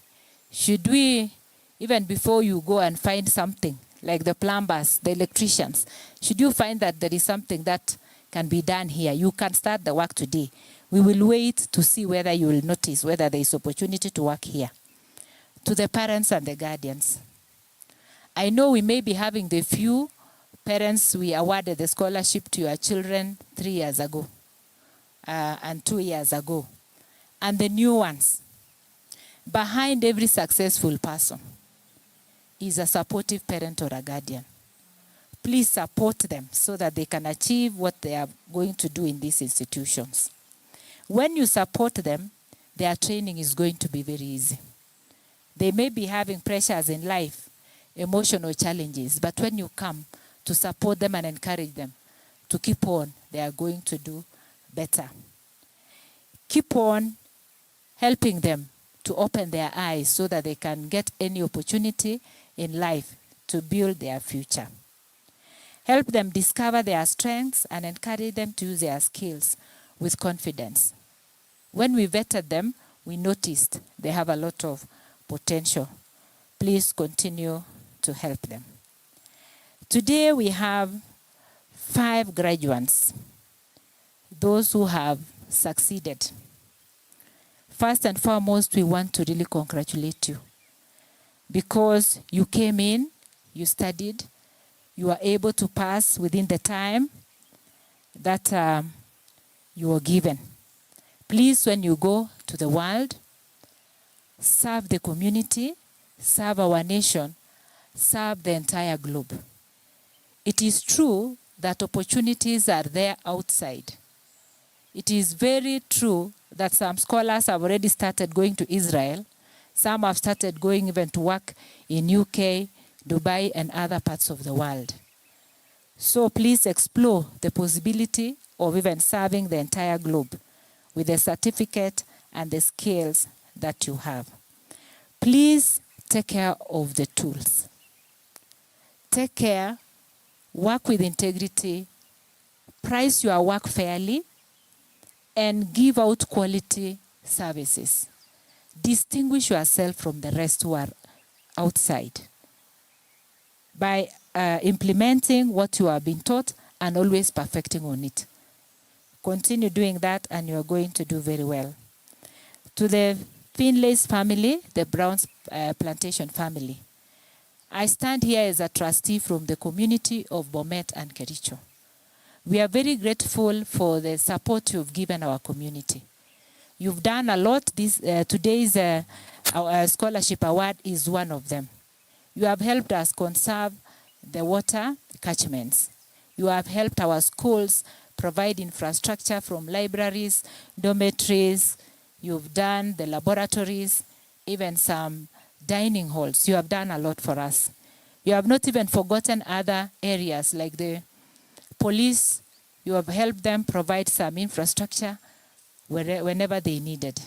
should we, even before you go and find something, like the plumbers, the electricians, should you find that there is something that can be done here, you can start the work today. We will wait to see whether you will notice whether there is opportunity to work here. To the parents and the guardians, I know we may be having the few parents we awarded the scholarship to your children 3 years ago and 2 years ago, and the new ones. Behind every successful person is a supportive parent or a guardian. Please support them so that they can achieve what they are going to do in these institutions. When you support them, their training is going to be very easy. They may be having pressures in life, emotional challenges, but when you come to support them and encourage them to keep on, they are going to do better. Keep on helping them to open their eyes so that they can get any opportunity in life to build their future. Help them discover their strengths and encourage them to use their skills with confidence. When we vetted them, we noticed they have a lot of potential. Please continue to help them. Today we have 5 graduates, those who have succeeded. First and foremost, we want to really congratulate you because you came in, you studied, you were able to pass within the time that you were given. Please, when you go to the world, serve the community, serve our nation, serve the entire globe. It is true that opportunities are there outside. It is very true that some scholars have already started going to Israel. Some have started going even to work in UK, Dubai, and other parts of the world. So please explore the possibility of even serving the entire globe with the certificate and the skills that you have. Please take care of the tools. Take care, work with integrity, price your work fairly, and give out quality services. Distinguish yourself from the rest who are outside by implementing what you have been taught and always perfecting on it. Continue doing that and you are going to do very well. To the Finlay's family, the Brown's Plantation family, I stand here as a trustee from the community of Bomet and Kericho. We are very grateful for the support you've given our community. You've done a lot. Today's our scholarship award is one of them. You have helped us conserve the water catchments. You have helped our schools provide infrastructure from libraries, dormitories. You've done the laboratories, even some dining halls. You have done a lot for us. You have not even forgotten other areas like the police. You have helped them provide some infrastructure whenever they needed.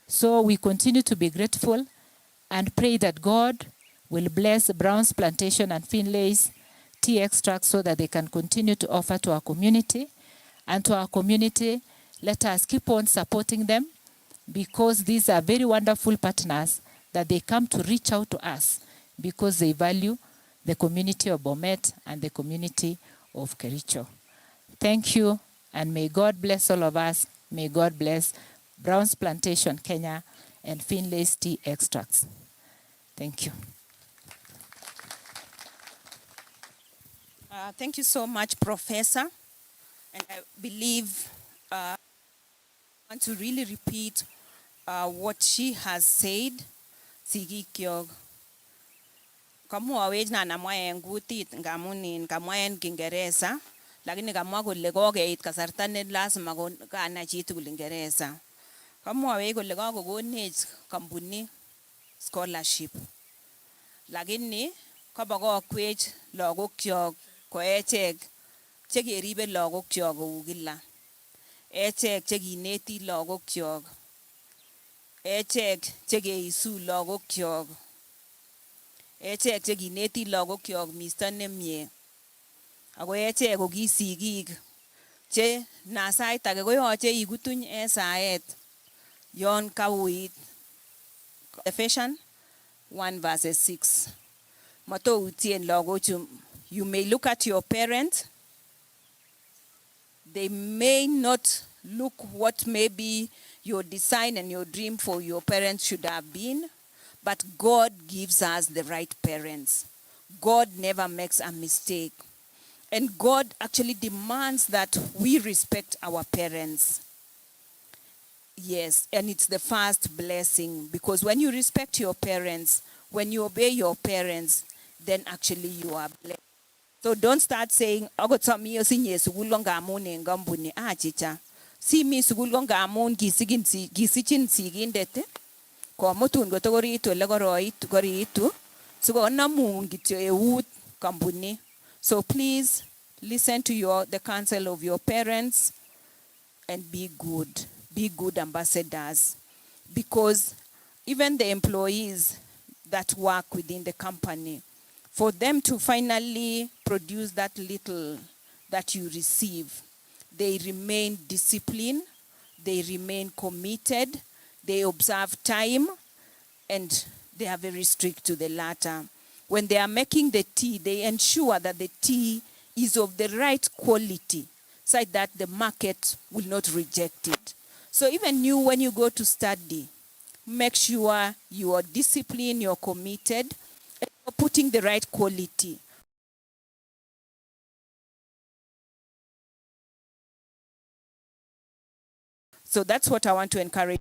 So we continue to be grateful and pray that God will bless Brown's Plantation and Finlay's tea extracts so that they can continue to offer to our community. And to our community, let us keep on supporting them because these are very wonderful partners that they come to reach out to us because they value the community of Bomet and the community of Kericho. Thank you, and may God bless all of us. May God bless Brown's Plantation, Kenya, and Finlay's tea extracts. Thank you. Thank you so much, Professor. And I believe I want to really repeat what she has said. Sigikyog. Kamwawech na namwa en kutit ngamun kamwa en Kiingereza lakini kamwa kole kokeit kasarta ne lazima kanai chitugul Kiingereza. Kamwawech kole kakokonech kampuni scholarship. Lakini kabokokwech lagokyok ko echek chekeribe lagokyok kou kila. Echek chekineti lagokyok. Echek chekeisu lagokyok. Echek chekineti lagokyok misto nemie. Ako echek ko ki sigik che nasait age koyoche ikutuny en saet yon kauit. Ephesians 1:6. Matoutien lagochu. You may look at your parents. They may not look what maybe your design and your dream for your parents should have been, but God gives us the right parents. God never makes a mistake. And God actually demands that we respect our parents. Yes, and it's the first blessing because when you respect your parents, when you obey your parents, then actually you are blessed. So don't start saying, "Agot samiyo sinye sukul ko ngamun en kampuni." Chicha. Si mi sukul ko ngamun kisichin sigindet komutun kotokoritu ole koriitu sikonamun kityo eut kampuni. So please Listen to the counsel of your parents and be good. Be good ambassadors. Because even the employees that work within the company, for them to finally produce that little that you receive, they remain disciplined, they remain committed, they observe time, and they are very strict to the latter. When they are making the tea, they ensure that the tea is of the right quality, so that the market will not reject it. So even you, when you go to study, make sure you are disciplined, you're committed, and you're putting the right quality. So that's what I want to encourage.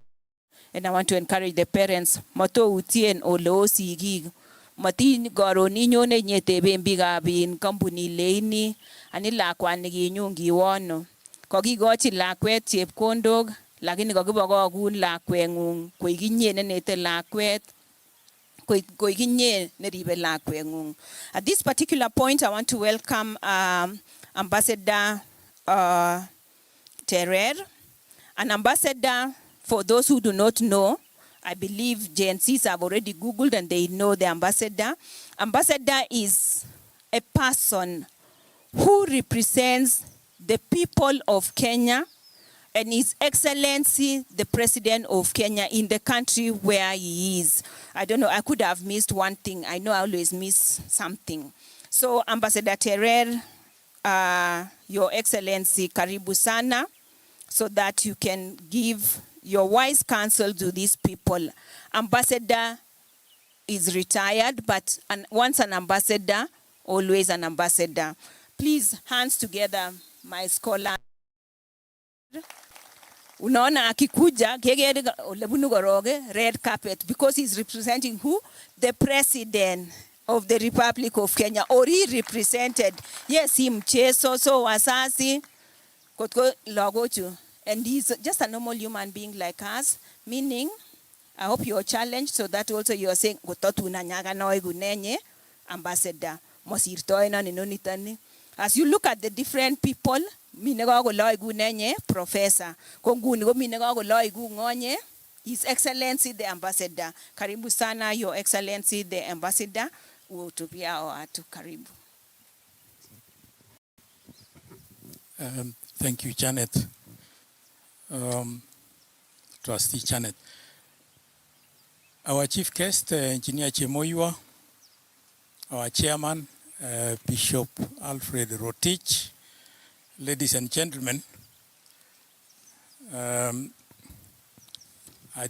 And I want to encourage the parents, mato utien olo sigig. Mati garoni nyone nyetebe mbigabin company leini ani lakwan ginyungi wono. Kokigochi lakwet chepkondok lakini kokibokokun lakwengung koikinye nenete lakwet koikinye neribe lakwengung. At this particular point, I want to welcome Ambassador Terer. An ambassador, for those who do not know, I believe Gen Zs have already Googled and they know the ambassador. Ambassador is a person who represents the people of Kenya and His Excellency, the President of Kenya, in the country where he is. I don't know, I could have missed one thing. I know I always miss something. So, Ambassador Terer, Your Excellency, karibu sana, so that you can give your wise counsel to these people. Ambassador is retired, but once an ambassador, always an ambassador. Please, hands together, my scholar. Unaona akikuja kegere olebunu goroge red carpet, because he's representing who? The President of the Republic of Kenya, or he represented. Yes, he mcheso so wasasi kotko logochu, and he's just a normal human being like us, meaning I hope you're challenged so that also you're saying gototu na nyaga noi gunenye ambassador mosirtoi na ninonitani. As you look at the different people, minego loi gunenye professor konguni go minego loi ngonye His Excellency the Ambassador. Karibu sana, Your Excellency the Ambassador. Utupia watu karibu. Thank you, Janet. Trustee Janet. Our chief guest, Engineer Chemoyua, our chairman, Bishop Alfred Rotich, ladies and gentlemen, I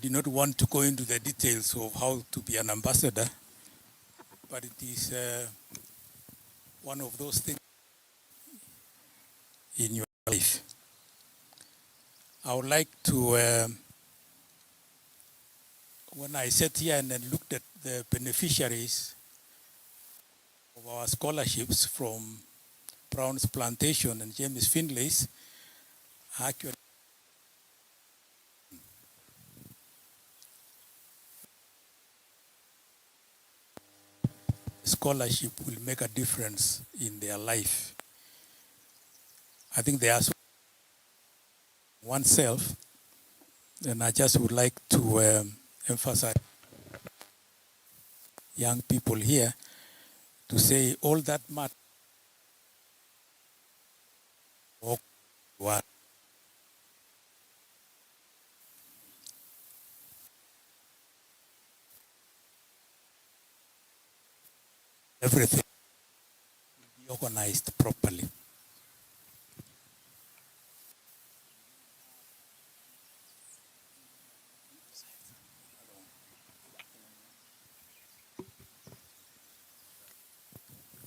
do not want to go into the details of how to be an ambassador, but it is one of those things in your life. I would like to, when I sat here and then looked at the beneficiaries of our scholarships from Brown's Plantation and James Finlay's, actually scholarship will make a difference in their life. I think they are oneself, and I just would like to emphasize young people here to say all that matters. Everything will be organized properly.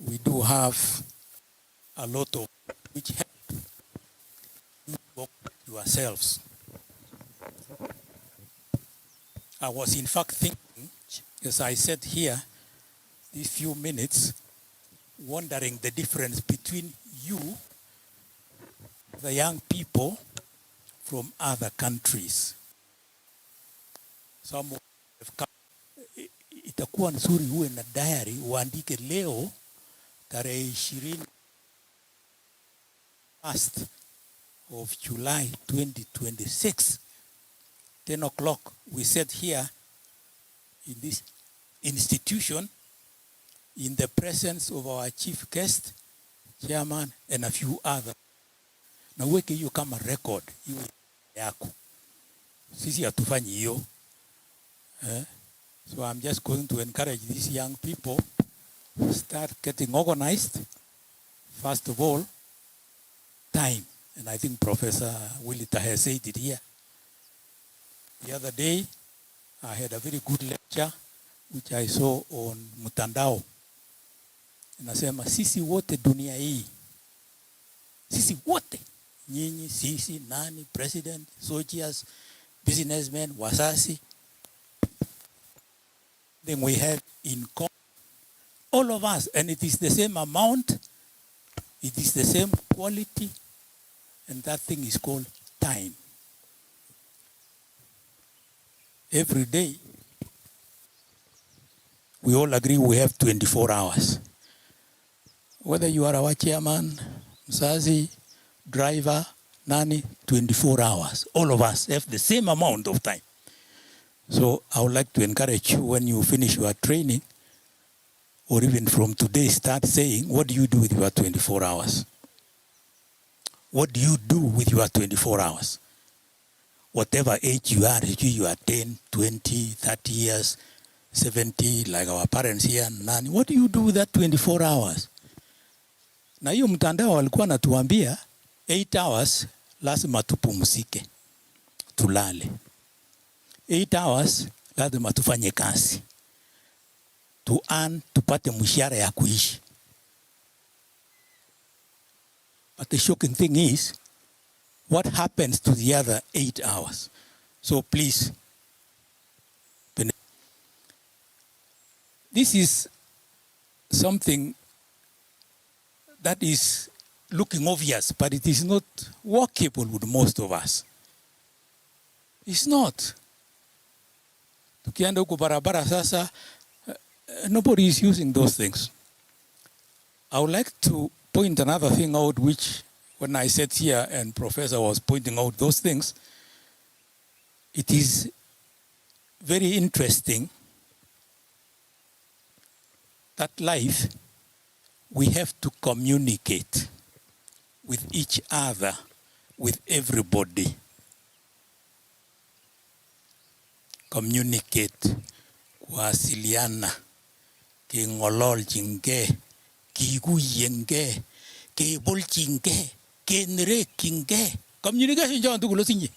We do have a lot of which help you work yourselves. I was in fact thinking, as I sat here these few minutes, wondering the difference between you, the young people from other countries. Some have come. Itakuwa nzuri uwe na diary uandike leo tarehe 20 1st of July 2026, 10 o'clock, we sat here in this institution in the presence of our chief guest, chairman, and a few others. Na uweke hiyo kama record iwe yako. Sisi hatufanyi hiyo. So I'm just going to encourage these young people to start getting organized. First of all, time. And I think Professor Willita has said it here. The other day, I had a very good lecture which I saw on Mutandao. Inasema sisi wote dunia hii. Sisi wote. Nyinyi, sisi, nani, president, soldiers, businessmen, wasasi. Then we have in common, all of us, and it is the same amount, it is the same quality, and that thing is called time. Every day, we all agree we have 24 hours. Whether you are our chairman, mzazi, driver, nani, 24 hours. All of us have the same amount of time. So I would like to encourage you when you finish your training, or even from today, start saying, what do you do with your 24 hours? What do you do with your 24 hours? Whatever age you are 10, 20, 30 years, 70, like our parents here, nani, what do you do with that 24 hours? Na hiyo mtandao walikuwa natuambia 8 hours lazima tupumzike, tulale. 8 hours lazima tufanye kazi. To earn, tupate mshahara ya kuishi. But the shocking thing is, what happens to the other 8 hours? So please, this is something that is looking obvious, but it is not workable with most of us. It's not. Tukienda huko barabara sasa, nobody is using those things. I would like to point another thing out, which when I sat here and Professor was pointing out those things, it is very interesting that life, we have to communicate with each other, with everybody. Communicate, kuwasiliana, keng'ololchinge, kikuyenge, kebolchinge, kenerekchinge. Communication chon tugul osinye.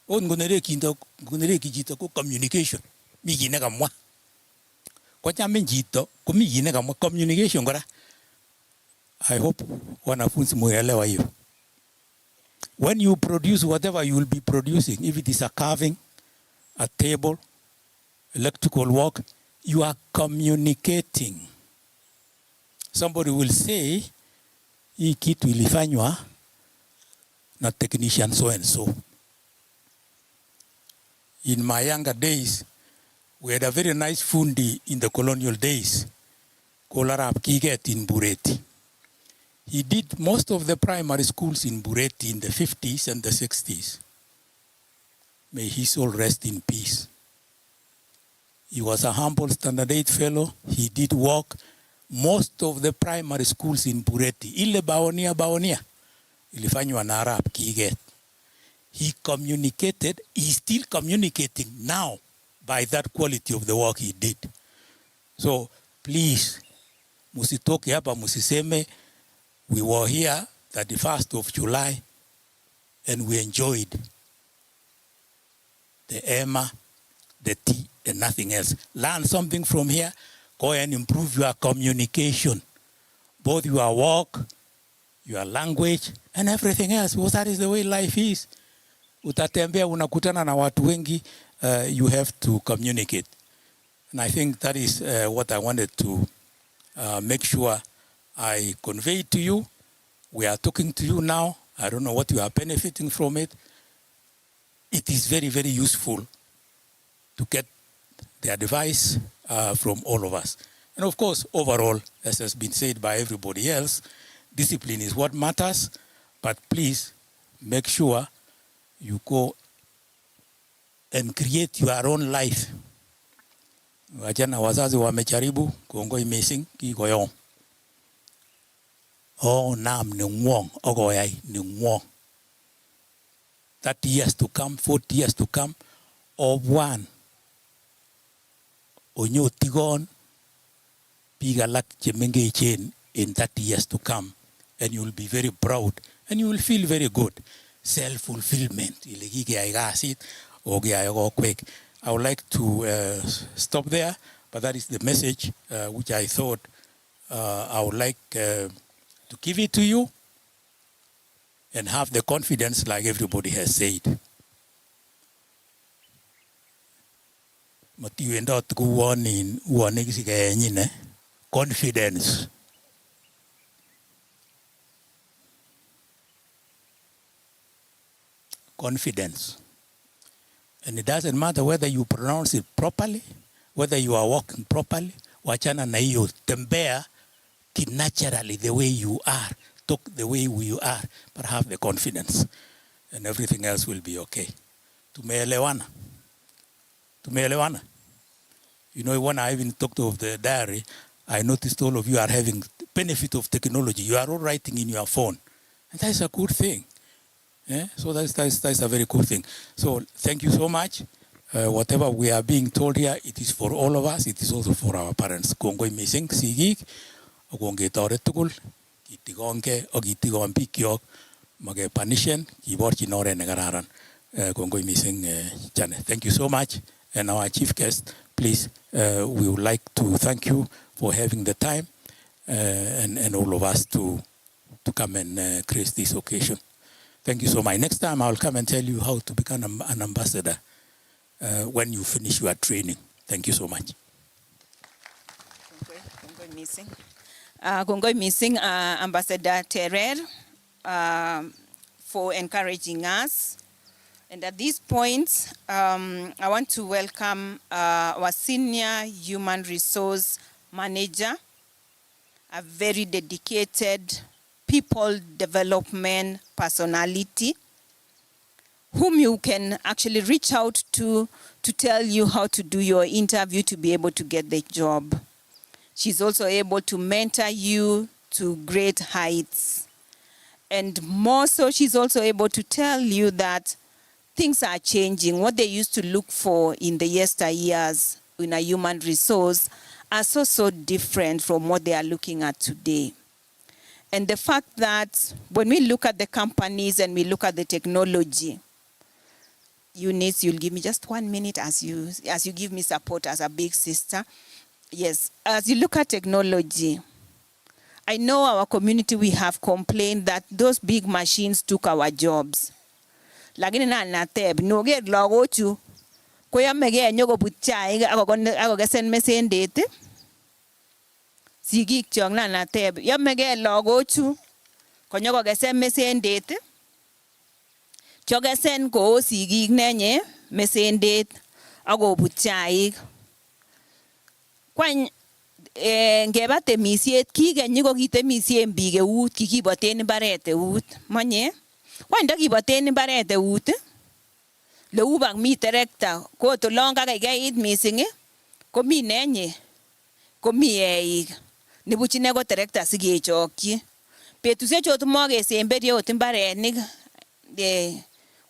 Ot ngonerekyi chito ko communication. Mi kit nekamwa. Kochamin chito komi kit nekamwa, communication kora. I hope wanafunzi muelewa hiyo. When you produce whatever you will be producing, if it is a carving, a table, electrical work, you are communicating. Somebody will say, hii kitu ilifanywa na technician so and so. In my younger days, we had a very nice fundi in the colonial days, called Arab Kiget in Bureti. He did most of the primary schools in Bureti in the 50s and the 60s. May his soul rest in peace. He was a humble standard 8 fellow. He did work most of the primary schools in Bureti. Ile baonia. Ilifanywa na Arab Kiget. He communicated, he's still communicating now by that quality of the work he did. So please, musitoke hapa musiseme, we were here 31st of July and we enjoyed the Emma, the tea, and nothing else. Learn something from here. Go and improve your communication, both your work, your language, and everything else. Because that is the way life is. Utatembea unakutana na watu wengi, you have to communicate. And I think that is what I wanted to make sure I convey to you. We are talking to you now. I don't know what you are benefiting from it. It is very, very useful to get the advice from all of us. And of course, overall, as has been said by everybody else, discipline is what matters. But please make sure you go and create your own life. Wajana wazazi wamejaribu kuongoi missing kikoyong. Oh nam ni ngwong ogoyai ni ngwong. 30 years to come, 40 years to come, of one. Onyo tigon pigalak chemengechen in 30 years to come, and you will be very proud and you will feel very good. Self-fulfillment. I would like to stop there, but that is the message which I thought I would like to give it to you and have the confidence like everybody has said. Confidence. Confidence. And it doesn't matter whether you pronounce it properly, whether you are walking properly, wachana na hiyo, tembea naturally the way you are, talk the way you are, but have the confidence, and everything else will be okay. Tumeelewana? Tumeelewana? You know, when I even talked of the diary, I noticed all of you are having the benefit of technology. You are all writing in your phone, and that is a good thing. Yeah? So that's a very good thing. So thank you so much. Whatever we are being told here, it is for all of us. It is also for our parents. Kongoi mising sigik, ogonge tore tukul, kitigonge, ogitigon bikyok, mage panishen, kiborchi nore negararan. Kongoi mising chane. Thank you so much. And our chief guest, please, we would like to thank you for having the time and all of us to come and grace this occasion. Thank you so much. Next time I'll come and tell you how to become an ambassador when you finish your training. Thank you so much. Gongoi missing Ambassador Terer for encouraging us. And at this point, I want to welcome our Senior Human Resource Manager, a very dedicated people development personality, whom you can actually reach out to tell you how to do your interview to be able to get the job. She's also able to mentor you to great heights. And more so, she's also able to tell you that things are changing. What they used to look for in the yesteryears in a human resource are so different from what they are looking at today. And the fact that when we look at the companies and we look at the technology, Eunice, you'll give me just 1 minute as you give me support as a big sister. Yes, as you look at technology, I know our community, we have complained that those big machines took our jobs. Lakini na nateb no get logochu ko yamege nyogo butchai ako gesen mesendete sigik chong na nateb yamege logochu ko nyogo gesen mesendete chogesen ko sigik nenye mesendet ako butchai kwany ngeba temisiet kigenyi ko kitemisien biik eut kikiboten mbaret eut manye wanda kiboten mbaret eut leu bak mi terekta ko to long kakaikeit missing komi nenye komi eik nibuchine ko terekta sikechokyi betusiek chot mogesemberi ot mbarenik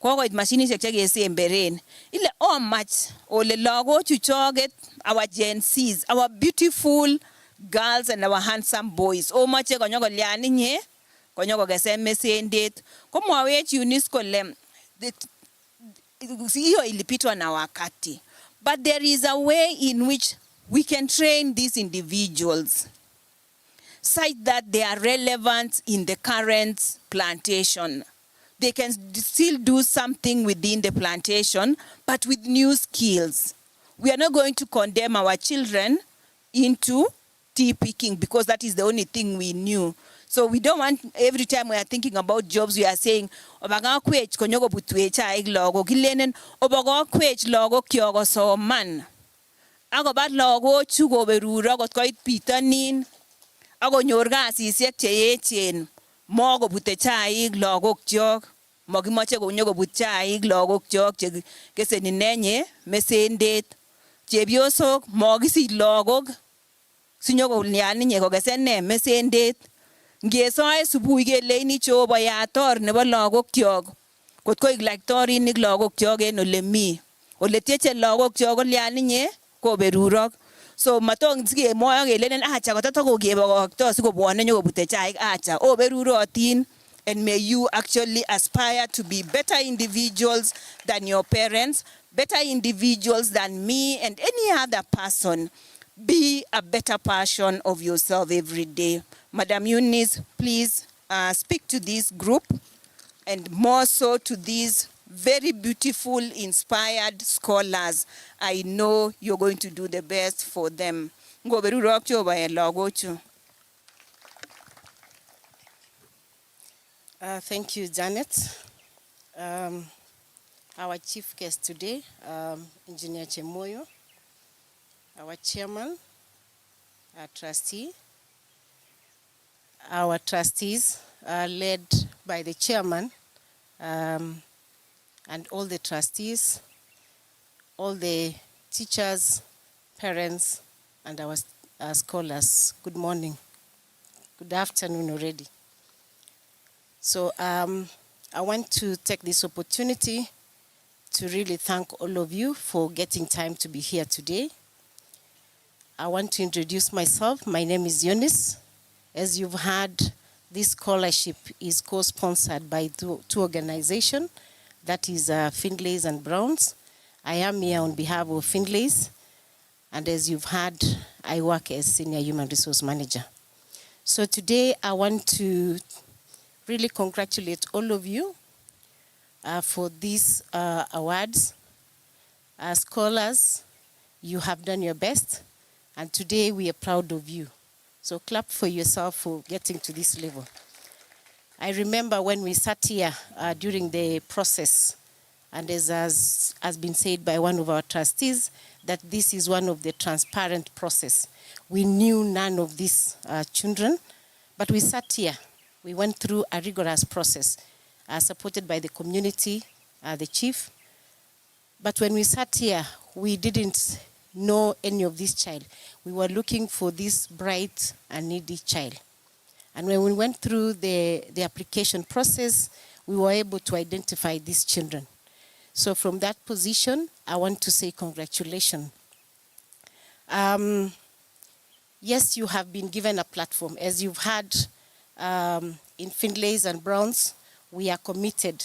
kokoit mashinisiek chekesemberen ile omach ole lagochu choget our Gen Zs, our beautiful girls and our handsome boys omache konyoko lianinye konyoko gesen mesendet komwawech Eunice kole hiyo ilipitwa na wakati, but there is a way in which we can train these individuals such that they are relevant in the current plantation. They can still do something within the plantation, but with new skills. We are not going to condemn our children into tea picking because that is the only thing we knew. So we don't want every time we are thinking about jobs, we are saying, obaga kwech konyogo butwecha iglogo kilenen obaga kwech logo kyogo soman. Ako bat logo chugo beruro got koit pitanin. Ako nyor kasisiek che echen Mokobute chaik lagokyok, mokimoche konyokobut chaik lagokyok chekeseni nenye mesendet. Chepyosok mokisich lagok sinyokolyan inye kokesen ne mesendet. Ngesoe subui keleini Jehova yator nebo lagokyok kot koik laitorinik lagokyok en ole mi. Ole tieche lagokyok kolyan inye koberurok. So matong sikemwoe kelenen acha kototakokebokokto sikobwone nyokobute chaik acha oberurotin. And may you actually aspire to be better individuals than your parents, better individuals than me and any other person. Be a better version of yourself every day. Madam Eunice, please speak to this group and more so to these very beautiful, inspired scholars. I know you're going to do the best for them. Ngoberurok Jehova en lagochu. Thank you, Janet. Our chief guest today, Engineer Chemoyo, our chairman, our trustee. Our trustees are led by the chairman and all the trustees, all the teachers, parents, and our scholars. Good morning. Good afternoon already. So I want to take this opportunity to really thank all of you for getting time to be here today. I want to introduce myself. My name is Eunice. As you've heard, this scholarship is co-sponsored by two organizations, that is Findlays and Browns. I am here on behalf of Findlays, and as you've heard, I work as Senior Human Resource Manager. So today I want to really congratulate all of you for these awards. As scholars, you have done your best, and today we are proud of you. So clap for yourself for getting to this level. I remember when we sat here during the process, and as has been said by one of our trustees, that this is one of the transparent process. We knew none of these children, but we sat here. We went through a rigorous process supported by the community, the chief. But when we sat here, we didn't know any of this child. We were looking for this bright and needy child. And when we went through the application process, we were able to identify these children. So from that position, I want to say congratulations. Yes, you have been given a platform. As you've heard, in Findlays and Browns, we are committed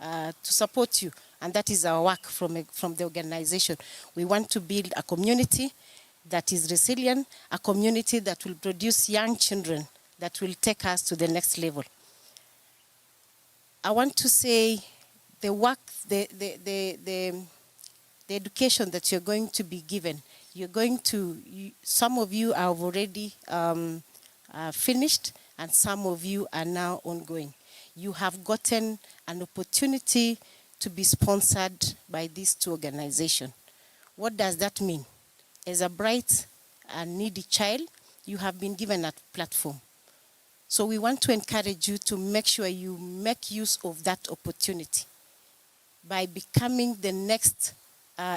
to support you, and that is our work from the organization. We want to build a community that is resilient, a community that will produce young children that will take us to the next level. I want to say the work, the education that you're going to be given, some of you have already finished, and some of you are now ongoing. You have gotten an opportunity to be sponsored by these two organizations. What does that mean? As a bright and needy child, you have been given a platform. So we want to encourage you to make sure you make use of that opportunity by becoming the next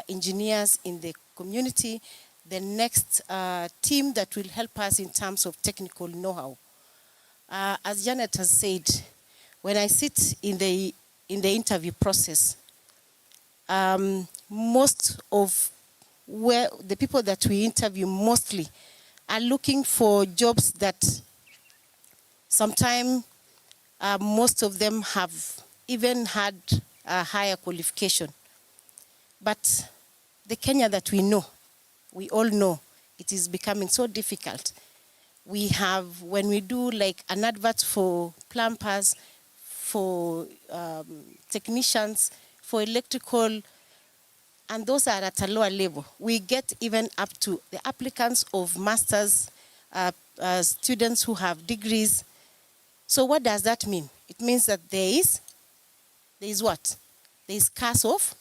engineers in the community, the next team that will help us in terms of technical know-how. As Janet has said, when I sit in the interview process, most of the people that we interview mostly are looking for jobs that sometimes most of them have even had a higher qualification. But the Kenya that we know, we all know, it is becoming so difficult. We have, when we do like an advert for plumbers, for technicians, for electrical, and those are at a lower level. We get even up to the applicants of masters, students who have degrees. So what does that mean? It means that there is what? There is scarce of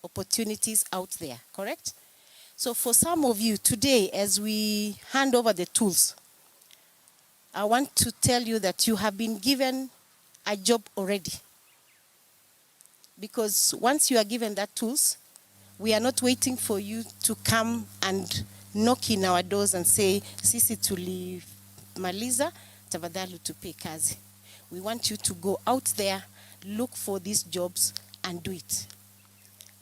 opportunities out there, correct? So for some of you today, as we hand over the tools, I want to tell you that you have been given a job already. Because once you are given that tools, we are not waiting for you to come and knock in our doors and say, sisi tulimaliza, tafadhali tupe kazi. We want you to go out there, look for these jobs and do it.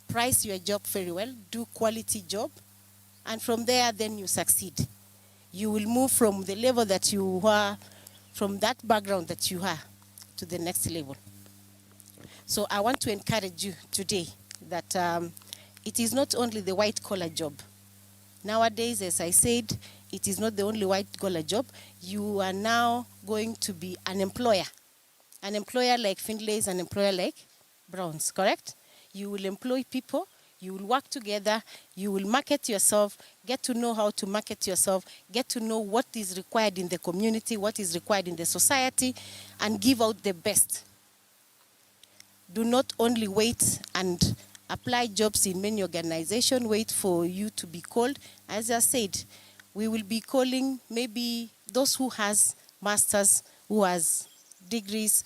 Price your job very well, do quality job, and from there then you succeed. You will move from the level that you were, from that background that you are, to the next level. So I want to encourage you today that it is not only the white collar job. Nowadays, as I said, it is not the only white collar job. You are now going to be an employer. An employer like Findlay is an employer like Browns, correct? You will employ people, you will work together, you will market yourself, get to know how to market yourself, get to know what is required in the community, what is required in the society, and give out the best. Do not only wait and apply jobs in many organizations, wait for you to be called. As I said, we will be calling maybe those who has masters, who has degrees,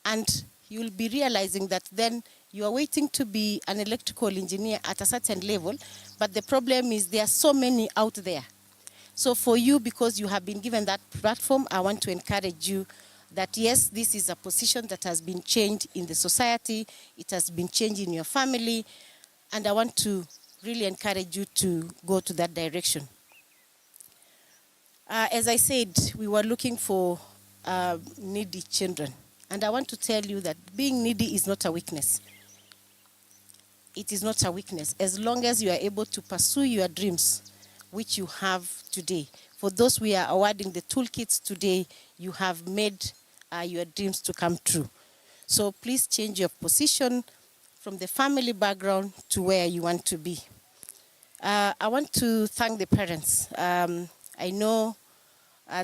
and you'll be realizing that then you are waiting to be an electrical engineer at a certain level, but the problem is there are so many out there. So for you, because you have been given that platform, I want to encourage you that yes, this is a position that has been changed in the society, it has been changed in your family, and I want to really encourage you to go to that direction. As I said, we were looking for needy children, and I want to tell you that being needy is not a weakness. It is not a weakness, as long as you are able to pursue your dreams, which you have today. For those we are awarding the toolkits today, you have made your dreams to come true. So please change your position from the family background to where you want to be. I want to thank the parents. I know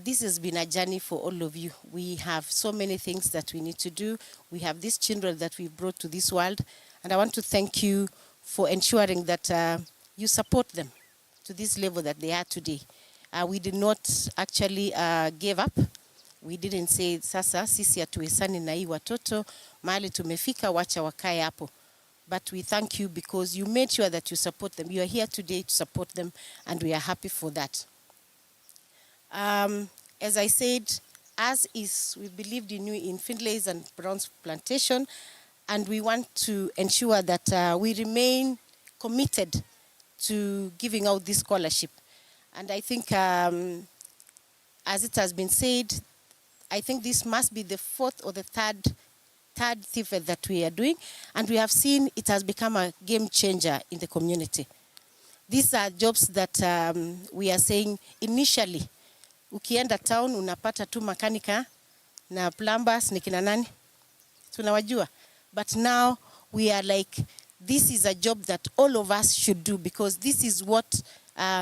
this has been a journey for all of you. We have so many things that we need to do. We have these children that we've brought to this world, and I want to thank you for ensuring that you support them to this level that they are today. We did not actually give up. We didn't say, sasa, sisi hatuwezani na hii watoto, mahali tumefika, wacha wakae hapo. But we thank you because you made sure that you support them. You are here today to support them, and we are happy for that. As I said, as is, we believed in you in Findlay's and Brown's Plantation, and we want to ensure that we remain committed to giving out this scholarship. And I think, as it has been said, I think this must be the fourth or the third TVET that we are doing, and we have seen it has become a game changer in the community. These are jobs that we are saying initially, ukienda town unapata tu makanika na plumbers ni kina nani? Tunawajua. But now we are like, this is a job that all of us should do, because this is what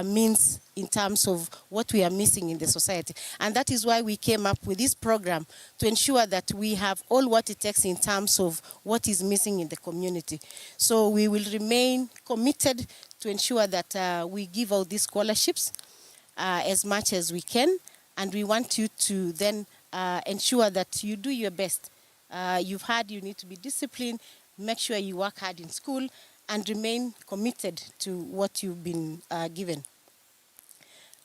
means in terms of what we are missing in the society. And that is why we came up with this program, to ensure that we have all what it takes in terms of what is missing in the community. So we will remain committed to ensure that we give out these scholarships as much as we can. And we want you to then ensure that you do your best. You've heard you need to be disciplined, make sure you work hard in school, and remain committed to what you've been given.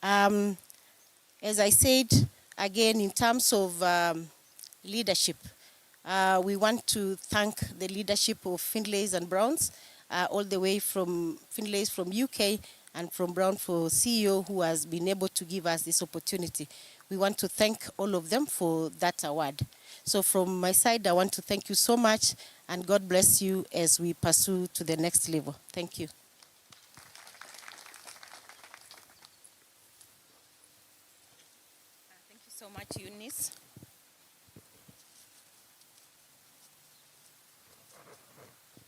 As I said, again, in terms of leadership, we want to thank the leadership of Findlay's and Browns, all the way from Findlay's from UK and from Brown for CEO, who has been able to give us this opportunity. We want to thank all of them for that award. So from my side, I want to thank you so much, and God bless you as we pursue to the next level. Thank you. Thank you so much, Eunice.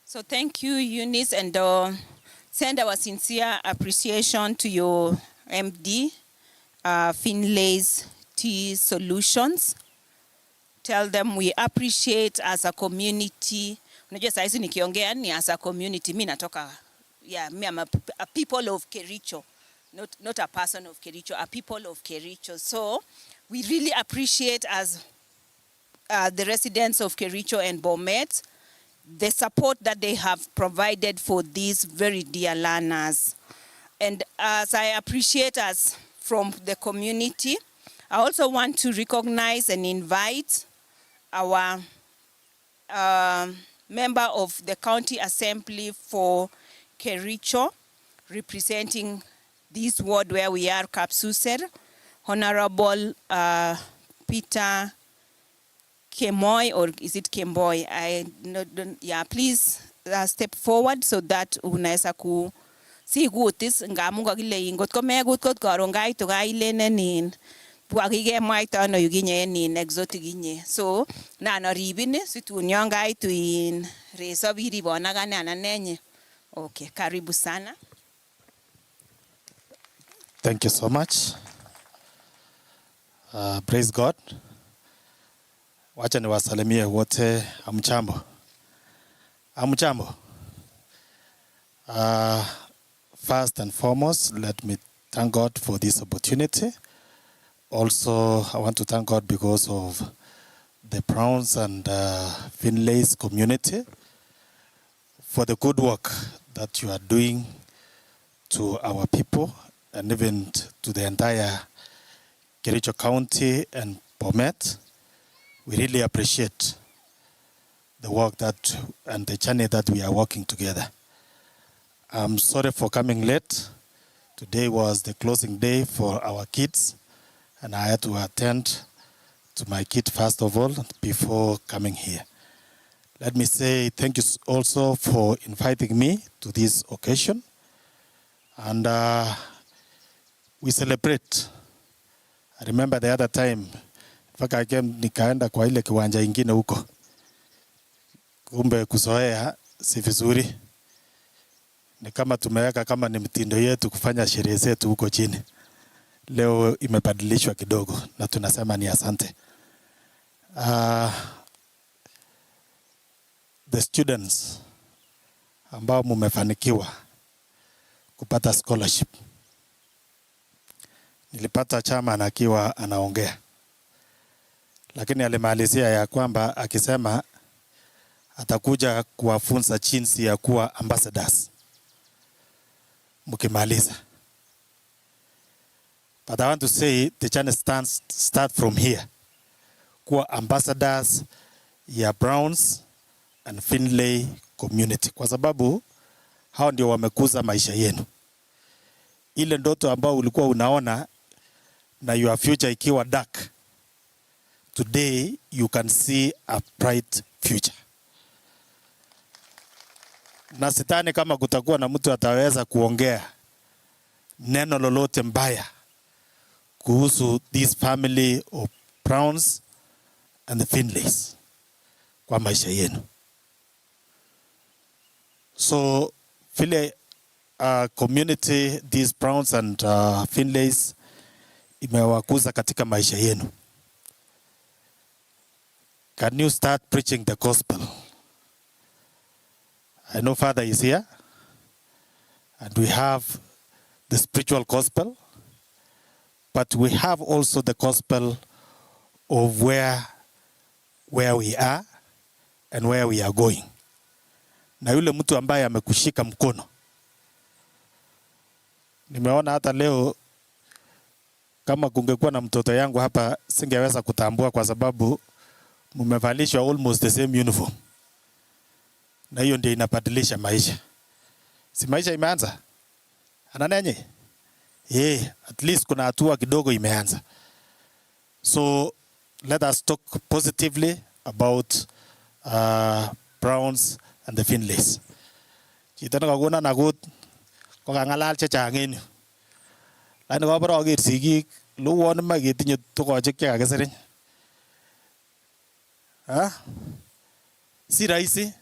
So thank you, Eunice, and send our sincere appreciation to your MD, Findlay's T Solutions. Tell them we appreciate as a community. Unajua saizi nikiongea ni as a community. Mi natoka, yeah, me I'm a people of Kericho, not a person of Kericho, a people of Kericho. So We really appreciate as the residents of Kericho and Bomet, the support that they have provided for these very dear learners. And as I appreciate us from the community, I also want to recognize and invite our member of the County Assembly for Kericho, representing this ward where we are, Kapsuser, Honorable Peter Kemoy, or is it Kemboy? Yeah, please step forward so that unaweza ku si gutis ngamu kakile ingot ko megut kot karon kaitu kailenen bwakikemwaita ano yukinye en exotic inye. So na naribin situn yon kaitu in reso biribon ak ane anan nenye. Okay, karibu sana. Thank you so much. Praise God. Wacha niwasalimie wote. Amchambo. Amchambo. First and foremost, let me thank God for this opportunity. Also, I want to thank God because of the Browns and Finlay's community for the good work that you are doing to our people and even to the entire Kericho County and Bomet. We really appreciate the work that and the journey that we are working together. I'm sorry for coming late. Today was the closing day for our kids, and I had to attend to my kid first of all before coming here. Let me say thank you also for inviting me to this occasion. And we celebrate. I remember the other time, mpaka I came nikaenda kwa ile kiwanja ingine huko. Kumbe kuzoea si vizuri. Ni kama tumeweka kama ni mtindo yetu kufanya sherehe zetu huko chini. Leo imebadilishwa kidogo na tunasema ni asante. The students ambao mumefanikiwa kupata scholarship. Nilipata chama akiwa anaongea. Lakini alimalizia ya kwamba akisema atakuja kuwafunza jinsi ya kuwa ambassadors. Mukimaliza. But I want to say the journey start from here. Kuwa ambassadors ya Browns and Finlay community. Kwa sababu hao ndio wamekuza maisha yenu. Ile ndoto ambao ulikuwa unaona na your future ikiwa dark. Today you can see a bright future. Na sidhani kama kutakuwa na mtu ataweza kuongea neno lolote mbaya kuhusu this family of Browns and the Finlays kwa maisha yenu. So vile community, these Browns and Finlays imewakuza katika maisha yenu. Can you start preaching the gospel? I know Father is here, and we have the spiritual gospel, but we have also the gospel of where we are and where we are going. Na yule mtu ambaye amekushika mkono. Nimeona hata leo kama kungekuwa na mtoto yangu hapa singeweza kutambua kwa sababu mumevalishwa almost the same uniform. Na hiyo ndio inabadilisha maisha. Si maisha imeanza? Ananenye? At least kuna hatua kidogo imeanza. So let us talk positively about Browns and the Finlays. Chito nakakuna nagut ko kangalal chechang en yu. Lakini kabara aker sigik luwon ma ketinye tokochik chekakisir. Si rahisi.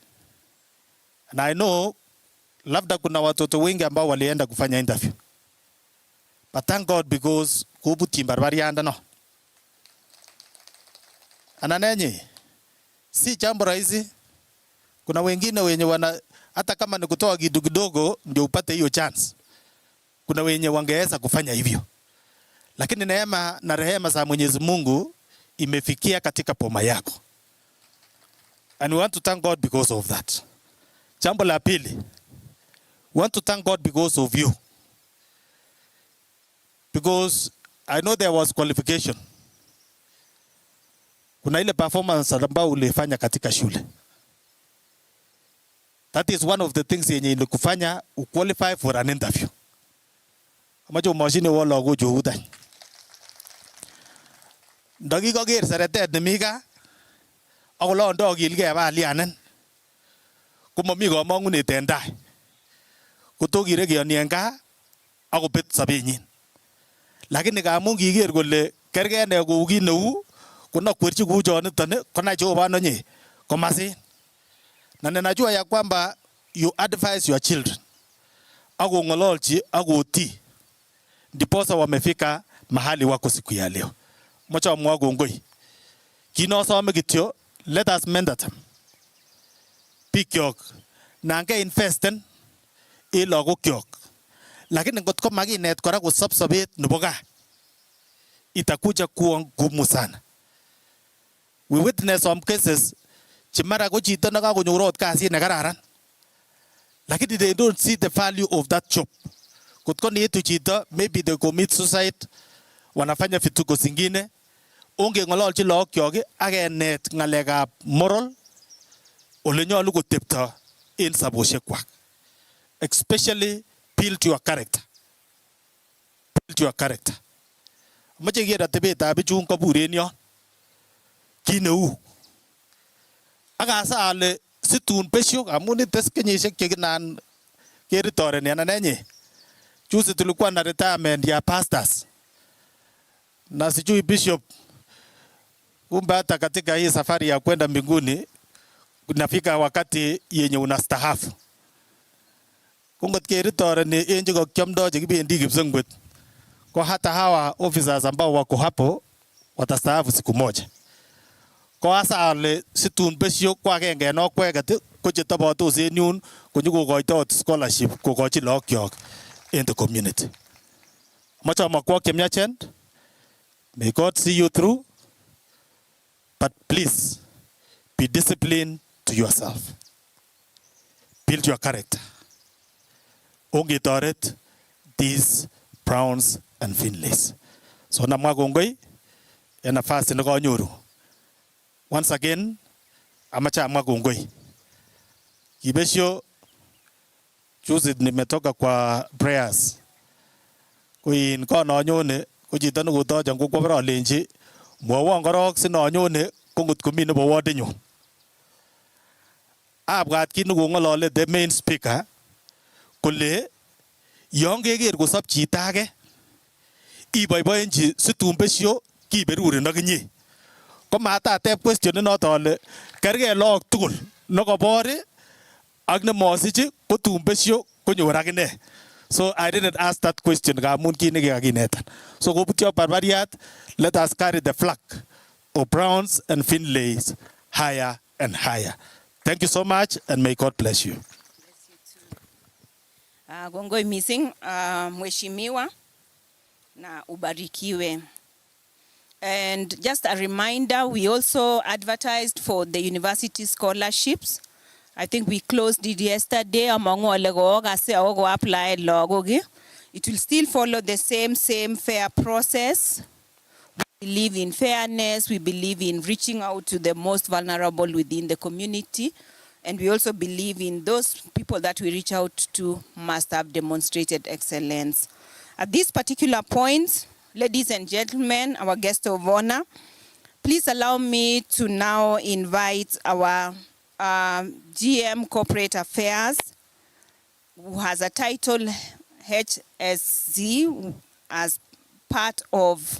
And I know labda kuna watoto wengi ambao walienda kufanya interview. But thank God because kubuti barbarianda no. Ananenye, si jambo rahisi. Kuna wengine wenye wana hata kama ni kutoa kitu kidogo ndio upate hiyo chance. Kuna wenye wangeweza kufanya hivyo. lakini neema na rehema za Mwenyezi Mungu imefikia katika poma yako. And we want to thank God because of that. Jambo la pili, we want to thank God because of you. Because I know there was qualification. Kuna ile performance ambayo ulifanya katika shule. That is one of the things yenye ilikufanya qualify for an interview. Amacho machine wala go juhudan. Ndagi ko ger seretet nemiga akola ndo gilge ba lianen. Kumomi komongunet en tai. Kotokire kiyonyenga akobet sobenyin. Lakini kamun kiker kole kerge ne kou kit neu konakwerchi kou choniton konai Jehova nonye komasin. Na ninajua ya kwamba you advise your children. Ako ngololchi ako ti. Ndiposa wamefika mahali wako siku ya leo. Mocha mwa kongoi. Kinosome kityo, let us mentor them. Pikyok nange investen lagokyok. Lakini ngotko makinet kora kusop sobet nebo gaa itakuja kuwa ngumu sana. We witness some cases chimara ko chito nakakonyor ot kasit nekararan, lakini they don't see the value of that job. Kotko niitu chito maybe they commit suicide, wanafanya vituko zingine. Onge ngololchi lagokyok akenet ngalekab moral ole nyolu kotepto en saboshekwak. Especially build your character. Build your character. Moche kera tebetab bichun kaburen yon. Kineu. Akasa ale situn besyo amun ites kenyisiek chekinan keritoreni anan enye. Juzi tulikuwa na retirement ya pastors. Na sijui bishop kumbe hata katika hii safari ya kwenda mbinguni unafika wakati yenye unastahafu. Kungot keritoreni enje ko kiamdo chekibendi Kipsengwet. Kwa hata hawa officers ambao wako hapo watastaafu siku moja. Kwa asa ale situn besyo kwa agenge en okweket ko chetobotos en yun konyokokoito scholarship kokochi lagokyok in the community. Moche amakwok chemiachen. May God see you through. But please be disciplined to yourself. Build your character. Ongetoret these Browns and Finlays. So namwa kongoi en nafasi nekonyoru. Once again, amacha amwa kongoi. Kibesyo juzi nimetoka kwa prayers. Kuin kono anyone ko chito nekotochon ko kwabra alenji mwawon korok sinonyone ko ngot komi nebo wardinyu. Abwat kit nekong'olole the main speaker kole yon keker kosop chito age iboiboenchi situn besyo kiberurin akinye. Ko matateb question inoto ale kerge lagok tugul nekobor ak nemosich ko tun besyo konyor akine. So I didn't ask that question ngamun kit nekikakinetan. So kobutyo barbariat, let us carry the flag of Browns and Finlays higher and higher. Thank you so much and may God bless you. Gongoi missing mheshimiwa na ubarikiwe. And just a reminder, we also advertised for the university scholarships. I think we closed it yesterday among all the applied logogi. It will still follow the same fair process. We believe in fairness. We believe in reaching out to the most vulnerable within the community. And we also believe in those people that we reach out to must have demonstrated excellence. At this particular point, ladies and gentlemen, our guest of honor, please allow me to now invite our GM Corporate Affairs, who has a title HSZ as part of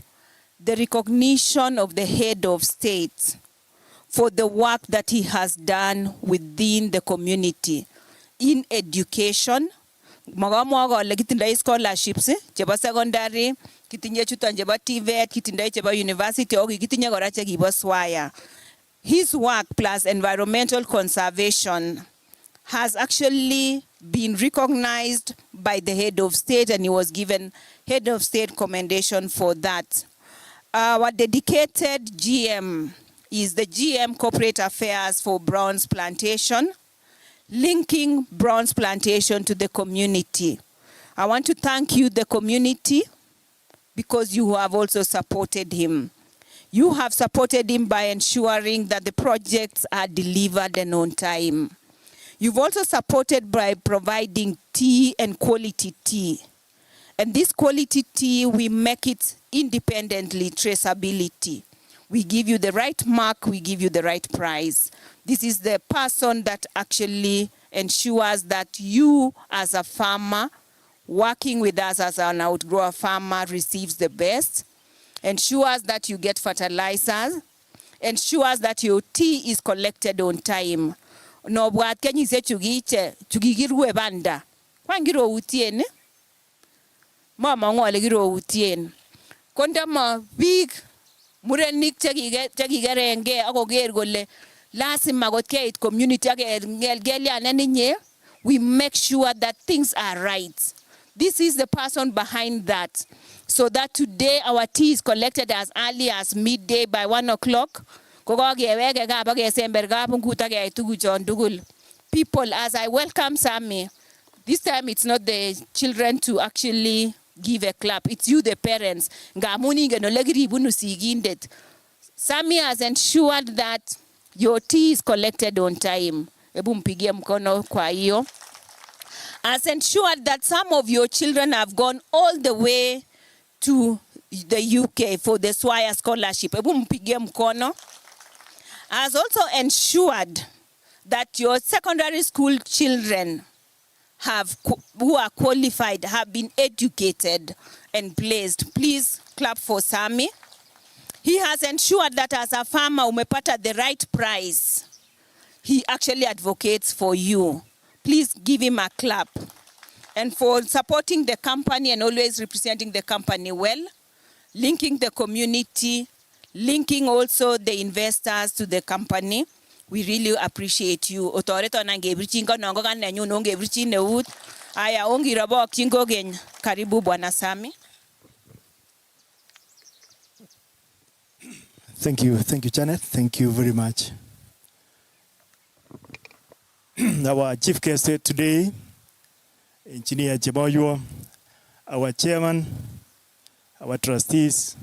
the recognition of the head of state for the work that he has done within the community in education. Magamwa kole kitindoi scholarships chebo secondary, kitinye chuton chebo TVET, kitindoi chebo university, o kitinye kora chekibo Swaya. His work plus environmental conservation has actually been recognized by the head of state, and he was given head of state commendation for that. Our dedicated GM is the GM Corporate Affairs for Bronze Plantation, linking Bronze Plantation to the community. I want to thank you, the community, because you have also supported him. You have supported him by ensuring that the projects are delivered and on time. You've also supported by providing tea and quality tea. And this quality tea, we make it independently, traceability. We give you the right mark, we give you the right price. This is the person that actually ensures that you as a farmer, working with us as an outgrower farmer, receives the best, ensures that you get fertilizers, ensures that your tea is collected on time. No bwat kenyise chugigirwe banda. Kwangiro utien, mama ngole giro utien. Konda ma big murenik chekigerenge akoger kole lazima keit community agelia we make sure that things are right. This is the person behind that. So that today our tea is collected as early as midday by 1 o'clock. People, as I welcome Sammy, this time it's not the children to actually give a clap. It's you, the parents. Sammy has ensured that your tea is collected on time. Has ensured that some of your children have gone all the way to the UK for the Swire Scholarship. Has also ensured that your secondary school children who are qualified have been educated and placed. Please clap for Sammy. He has ensured that as a farmer, umepata the right price. He actually advocates for you. Please give him a clap. And for supporting the company and always representing the company well, linking the community, linking also the investors to the company. We really appreciate you. Otoreto nangebirichingo nongoga nenyu nongebirichi neut. Aya ongi rabo kingo gen. Karibu Bwana Sammy. Thank you, Janet. Thank you very much. Our chief guest today, Engineer Chemoywo, our chairman, our trustees,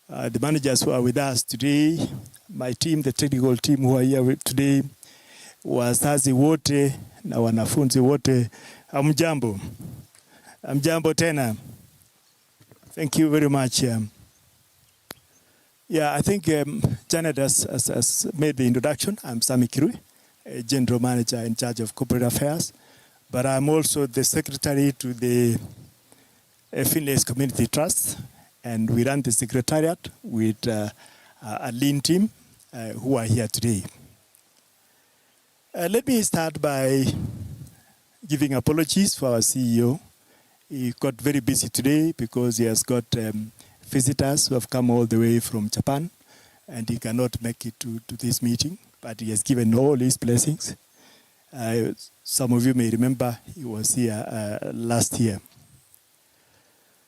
the managers who are with us today, my team, the technical team who are here today, wazazi wote na wanafunzi wote, amjambo. Amjambo tena. Thank you very much. Yeah, I think Janet has made the introduction. I'm Sami Kirui, a general manager in charge of corporate affairs, but I'm also the secretary to the Finlay's Community Trust, and we run the secretariat with a lean team who are here today. Let me start by giving apologies for our CEO. He got very busy today because he has got visitors who have come all the way from Japan, and he cannot make it to this meeting, but he has given all his blessings. Some of you may remember he was here last year.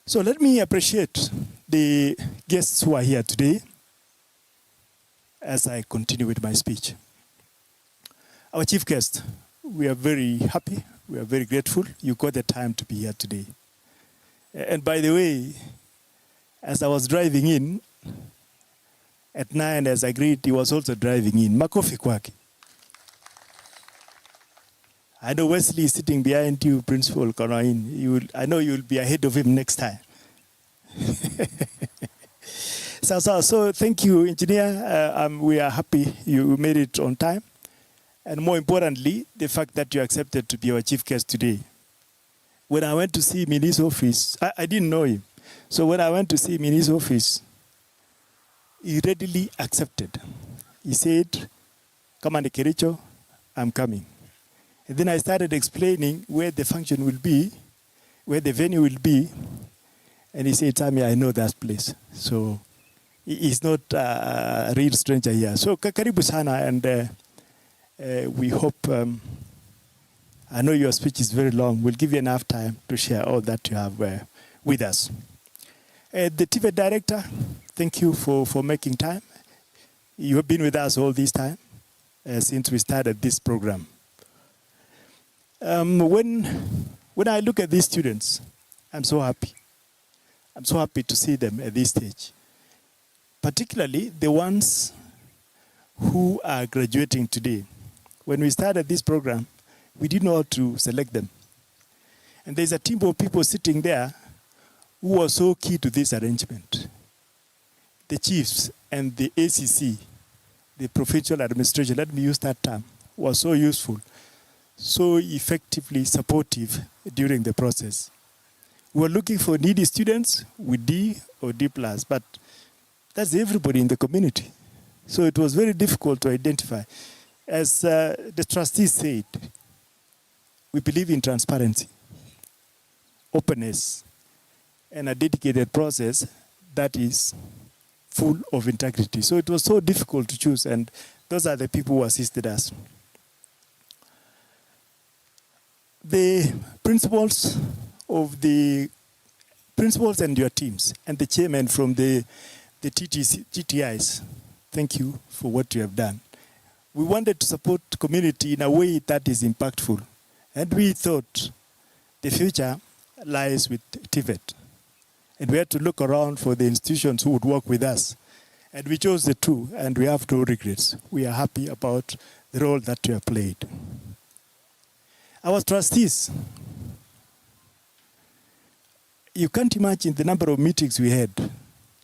So let me appreciate the guests who are here today as I continue with my speech. Our chief guest, we are very happy, we are very grateful you got the time to be here today. And by the way, as I was driving in at 9, as agreed, he was also driving in. Makofi kwake. I know Wesley is sitting behind you, Principal Konoin. I know you'll be ahead of him next time. So thank you, Engineer. We are happy you made it on time. And more importantly, the fact that you accepted to be our chief guest today. When I went to see him in his office, I didn't know him. So when I went to see him in his office, he readily accepted. He said, "Come on, Kericho, I'm coming." And then I started explaining where the function will be, where the venue will be. And he said, "Tammy, I know that place." So he's not a real stranger here. So karibu sana, and we hope I know your speech is very long. We'll give you enough time to share all that you have with us. The TVET director, thank you for making time. You have been with us all this time since we started this program. When I look at these students, I'm so happy. I'm so happy to see them at this stage, particularly the ones who are graduating today. When we started this program, we didn't know how to select them. And there's a team of people sitting there who were so key to this arrangement. The chiefs and the ACC, the provincial administration, let me use that term, was so useful, so effectively supportive during the process. We were looking for needy students with D or D+, but that's everybody in the community. So it was very difficult to identify. As the trustees said, we believe in transparency, openness, and a dedicated process that is full of integrity. So it was so difficult to choose, and those are the people who assisted us. The principals and your teams, and the chairman from the TTIs, thank you for what you have done. We wanted to support community in a way that is impactful, and we thought the future lies with TVET. And we had to look around for the institutions who would work with us. And we chose the two, and we have no regrets. We are happy about the role that we have played. Our trustees, you can't imagine the number of meetings we had,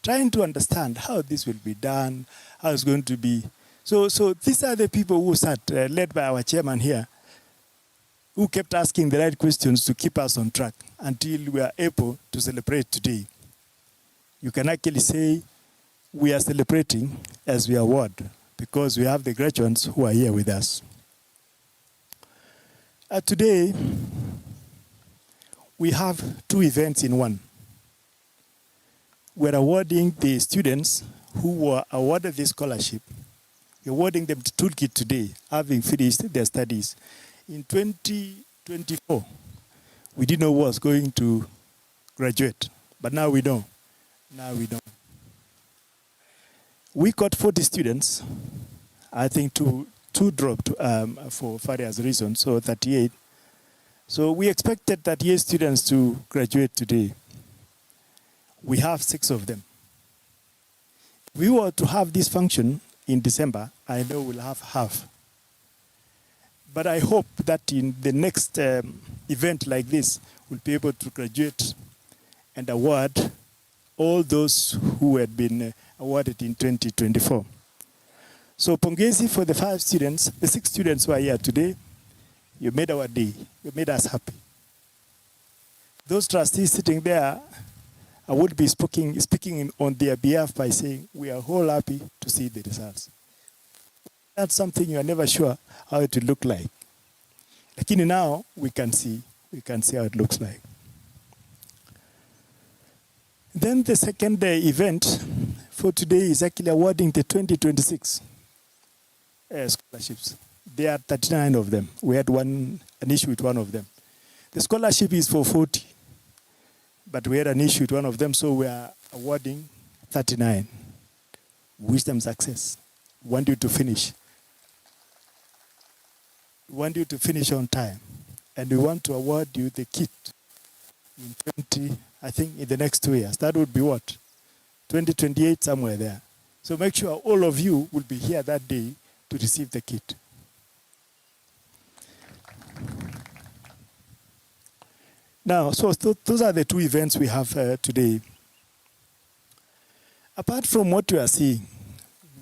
trying to understand how this will be done, how it's going to be. So these are the people who sat, led by our chairman here, who kept asking the right questions to keep us on track until we are able to celebrate today. You can actually say we are celebrating as we award, because we have the graduates who are here with us. Today, we have two events in one. We're awarding the students who were awarded this scholarship. We're awarding them the toolkit today, having finished their studies. In 2024, we didn't know who was going to graduate, but now we know. Now we know. We got 40 students. I think two dropped for various reasons, so 38. So we expected 38 students to graduate today. We have 6 of them. If we were to have this function in December, I know we'll have half. But I hope that in the next event like this, we'll be able to graduate and award all those who had been awarded in 2024. So pongezi for the 5 students, the 6 students who are here today. You made our day. You made us happy. Those trustees sitting there, I would be speaking on their behalf by saying we are all happy to see the results. That's something you are never sure how it will look like. Lakini now we can see how it looks like. Then the second event for today is actually awarding the 2026 scholarships. There are 39 of them. We had an issue with one of them. The scholarship is for 40, but we had an issue with one of them, so we are awarding 39. Wish them success. Want you to finish. We want you to finish on time. And we want to award you the kit in in the next 2 years. That would be what? 2028, somewhere there. So make sure all of you will be here that day to receive the kit. Now, so those are the 2 events we have today. Apart from what you are seeing,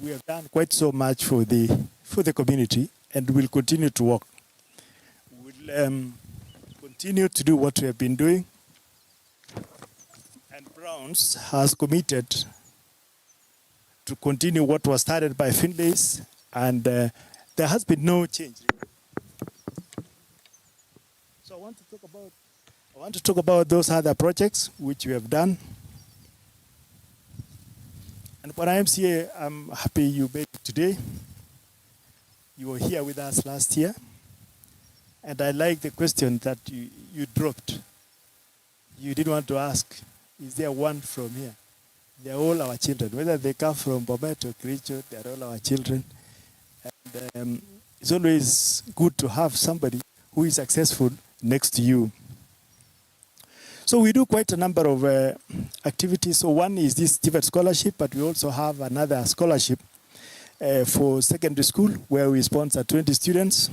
we have done quite so much for the community, and we'll continue to work. We'll continue to do what we have been doing. And Browns has committed to continue what was started by Finlays, and there has been no change. So I want to talk about those other projects which we have done. And for IMCA, I'm happy you made it today. You were here with us last year. And I like the question that you dropped. You didn't want to ask, is there one from here? They're all our children. Whether they come from Bomet or Kericho, they're all our children. And it's always good to have somebody who is successful next to you. So we do quite a number of activities. So one is this TVET scholarship, but we also have another scholarship for secondary school where we sponsor 20 students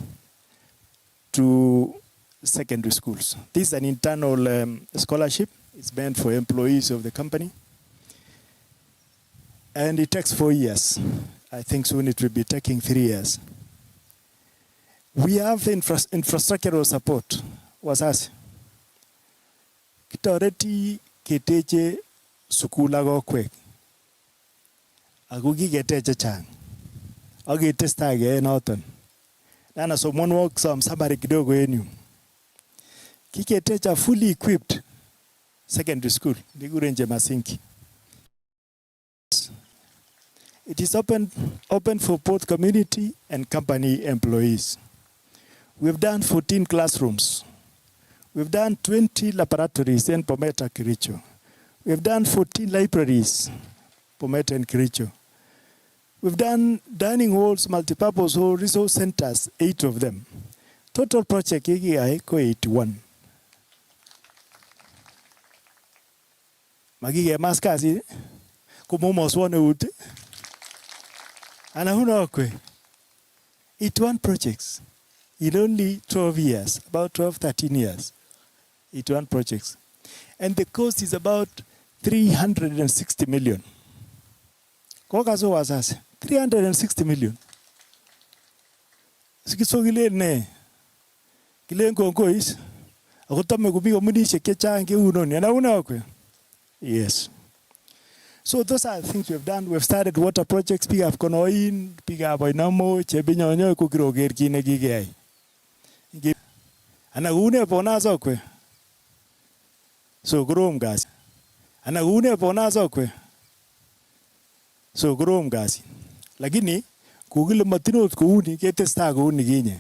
to secondary schools. This is an internal scholarship. It's meant for employees of the company. And it takes 4 years. I think soon it will be taking 3 years. We have infrastructural support. Wasasi. Kitoreti keteche sukula gokwek. Ako kiketeche chang. Ako kitestage noton. Nana somonwok some summary kidogo yenu. Kiketecha fully equipped secondary school. Nigurenje Masinki. It is open for both community and company employees. We've done 14 classrooms. We've done 20 laboratories in Pometa, Kericho. We've done 14 libraries, Pometa and Kericho. We've done dining halls, multipurpose hall, resource centers, 8 of them. Total project AGI ko 81. Magige maskasi kumomos one ut. And Ahunokwe, 81 projects in only 12 years, about 12, 13 years. 81 projects. And the cost is about 360 million. Kokazo was us, 360 million. So gile ne, gile ngongo is, akotame kubigo munishe kechange unoni, and Ahunokwe. Yes. So those are the things we've done. We've started water projects, big up Konoin, big up Inamo, Chebinyo, Kukiroger, Kinegigay. And a une ponazokwe. So groom gas. And a une ponazokwe. So groom gas. Lagini, Kugil Matino Kuni, get a star Kunigine.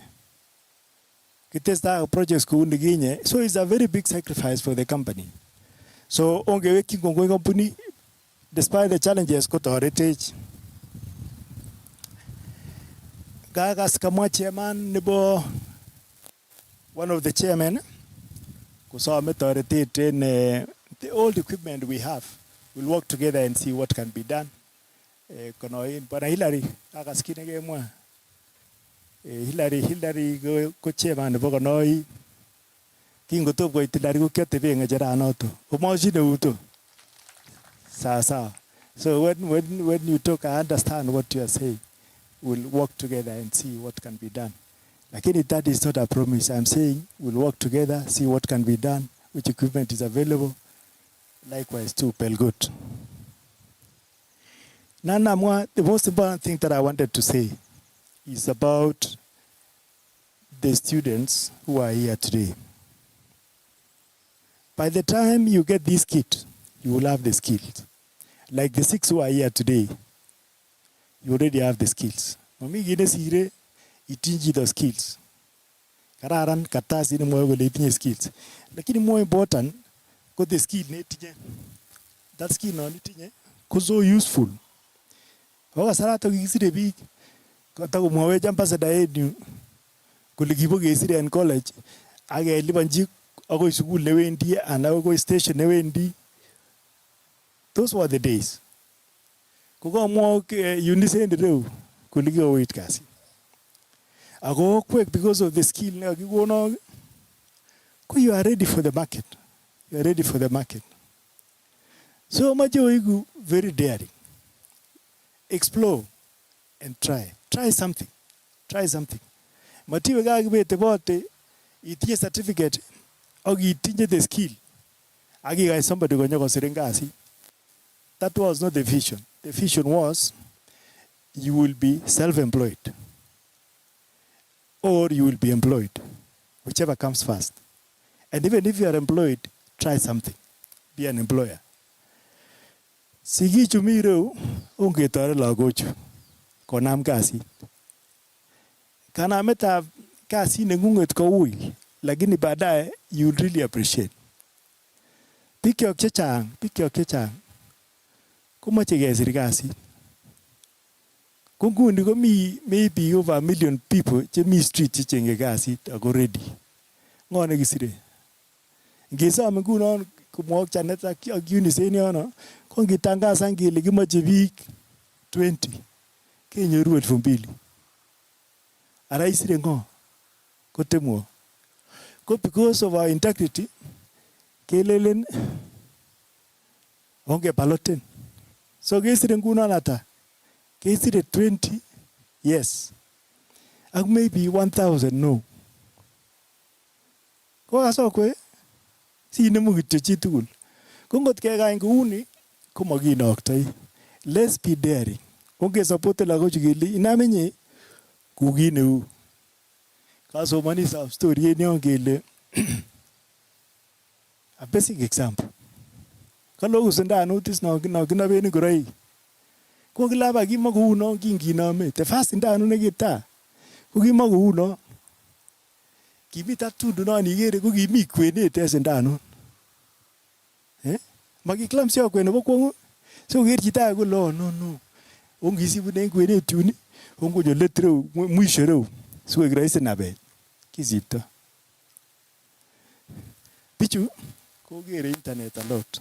Get a star projects Kunigine. So it's a very big sacrifice for the company. So, on Geweki company. Despite the challenges, got heritage. Gagas Kamwa chairman, Nibo, one of the chairmen, Kusawa heritage in the old equipment we have. We'll work together and see what can be done. Konoin, but Hillary, Gagas Kinegema. Hillary go chairman of Konoin. King go to go to Larigo Ketting a Jaranoto. Omojino Uto. So when you talk, I understand what you are saying. We'll work together and see what can be done. Lakini that is not a promise. I'm saying we'll work together, see what can be done, which equipment is available. Likewise to Pelgut. Nana, the most important thing that I wanted to say is about the students who are here today. By the time you get this kit, you will have the skills. Like the 6 who are here today, you already have the skills. Mami gine sire, itinji the skills. Kararan katas in mo itinji skills. Lakini more important, ko the skill ne tinye. That skill no tinye, ko so useful. Oga sarata gisire bi, kata ko mo ambassador edu, kuligibo gisire in college, age libanji ago school lewendi and ago station lewendi. Those were the days. Kuko mo unison do kuligo wait kasi. Ago quick because of the skill na giwono. You are ready for the market. You are ready for the market. So majo igu very daring. Explore and try. Try something. Try something. Matiwe gagbe tebote itinye certificate ogi itinye the skill. Agi guys somebody go nyoko serengasi. That was not the vision. The vision was you will be self-employed or you will be employed, whichever comes first. And even if you are employed, try something. Be an employer. Sigi chumiro ungetore lagochu konam kasi. Kana meta kasit neng'ung'et koui, lakini baadaye you'll really appreciate. Bikyok chechang komoche kesir kasit. Ko nguni komi maybe over a million people chemi street chechenge kasit ako ready. Ng'o nekisire? Ngesom ngunon komwok Janet ak Eunice en yono, ko ngitangasan kele kimoche biik 20 kenyoru 2,000. Ara isire ng'o? Kotemwo. Ko because of our integrity kelelen ongebaloten. So kesire ngunon ata? Kesire 20 yes. Ak maybe 1,000 no. Ko kasokwe sinemu kityo chitugul. Ko ngot kekany kouni komokinoktoi. Let's be daring. Ongesopote lagochu kele inamenye kou kit neu. Kasomani sab story en yon kele a basic example. Kaloku sindanut is no kinoben ngoroik. Ko kilaba kimakouno kinginome. The first sindanut nekitaa ko kimakouno. Kimi tatundu non ikere ko kimi kwenet en sindanut. Makiklamsio kwenet nebo kwong'u. So ker chito age kole oh no. Ongisibu en kwenet yun ongonyo let reu mwisho reu. Sikoik rahisi nabet. Kisipto. Bichu kokere internet a lot.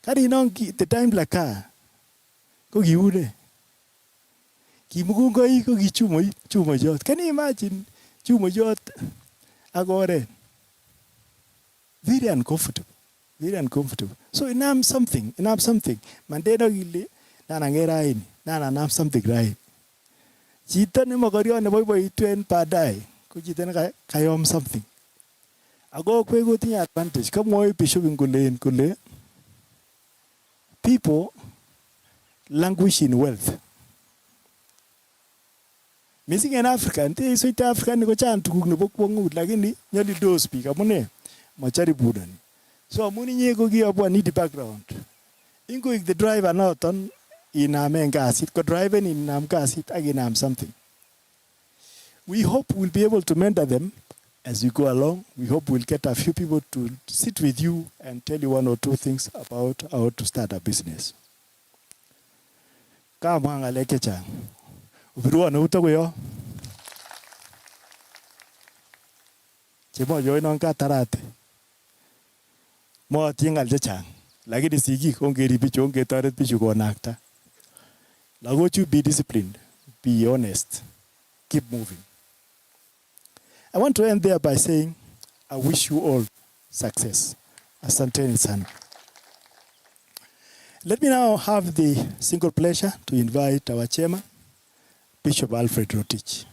Karinon the time laka ko kiune. Kimukungoik ko kichumoyot. Can you imagine chumoyot ak oret? Very uncomfortable. Very uncomfortable. So inam something. Mandeno kile nanang'e raini. Nanam something raini. Chito nemokoriot neboiboitu en baadaye ko chito nekayom something. Ako kwe kotinye advantage. Kamwoe Bishop Ngulen kole people languish in wealth. Missing in Africa, nte soite Africa ni kochang tuguk nebo kwong'ut lakini nyolildos biik amune macharibunani. So amun inye ko kiyobu a needy background. Ingoik the driver noton inamen kasit, ko driven inam kasit ak inam something. We hope we'll be able to mentor them as we go along. We hope we'll get a few people to sit with you and tell you one or two things about how to start a business. Kamwa ng'alek chechang. Ubirwon eut akoi yo. Chemoyoe non katarate. Motinye ng'al chechang. Lakini sigik ongerib bichu, ongetoret bichu konakta. Lagochu be disciplined. Be honest. Keep moving. I want to end there by saying, I wish you all success. Asanteni sana. Let me now have the single pleasure to invite our chairman, Bishop Alfred Rotich.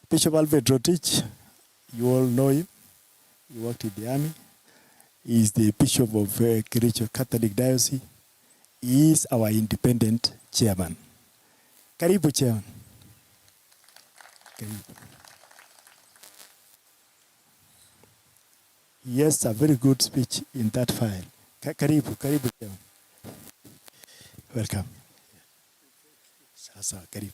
Bishop Alfred Rotich, you all know him. He worked in the army. He is the Bishop of Kericho Catholic Diocese. He is our independent chairman. Karibu, chairman. Karibu. Yes, a very good speech in that file. Karibu, chairman. Welcome. Sasa, karibu.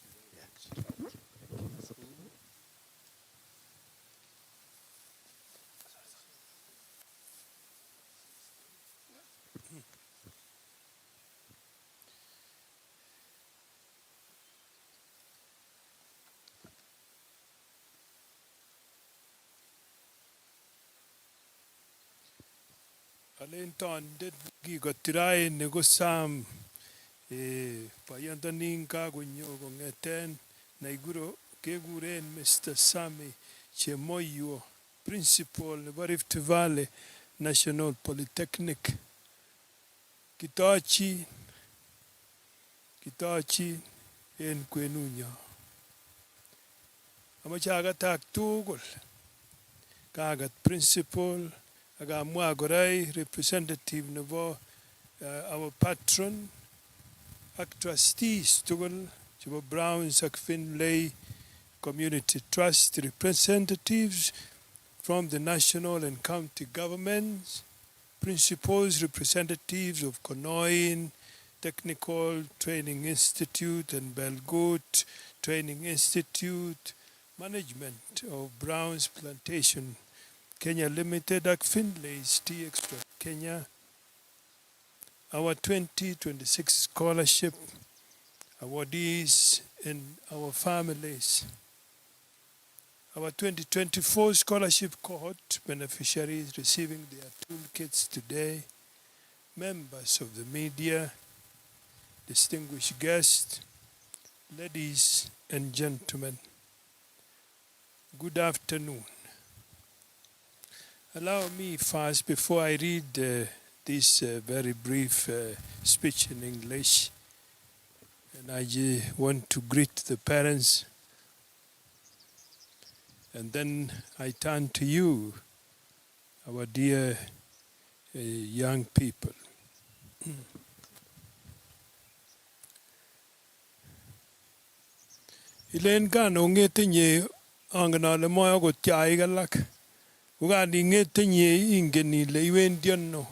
Alen tondet kikotiraen neko Sam boyondonin kakonyo kong'eten Naikuro kekuren Mr. Sami Chemoiwo, principal nebo Rift Valley National Polytechnic. Kitochin en kwenunyo. Amoche akatak tugul. Kakat principal akamwa korai representative nebo our patron ak trustees tugul chebo Browns ak Finlay Community Trust, representatives from the national and county governments, principals, representatives of Konoin Technical Training Institute and Belgut Training Institute, management of Brown's Plantation Kenya Limited ak Finlay's Tea Extract Kenya, our 2026 scholarship awardees and our families, our 2024 scholarship cohort beneficiaries receiving their toolkits today, members of the media, distinguished guests, ladies and gentlemen, good afternoon. Allow me first, before I read this very brief speech in English, and I want to greet the parents, and then I turn to you, our dear young people. Ilen kan ongete nye angenale moyo ko chai galak. Ugan ingete nye ingeni le iwendi no.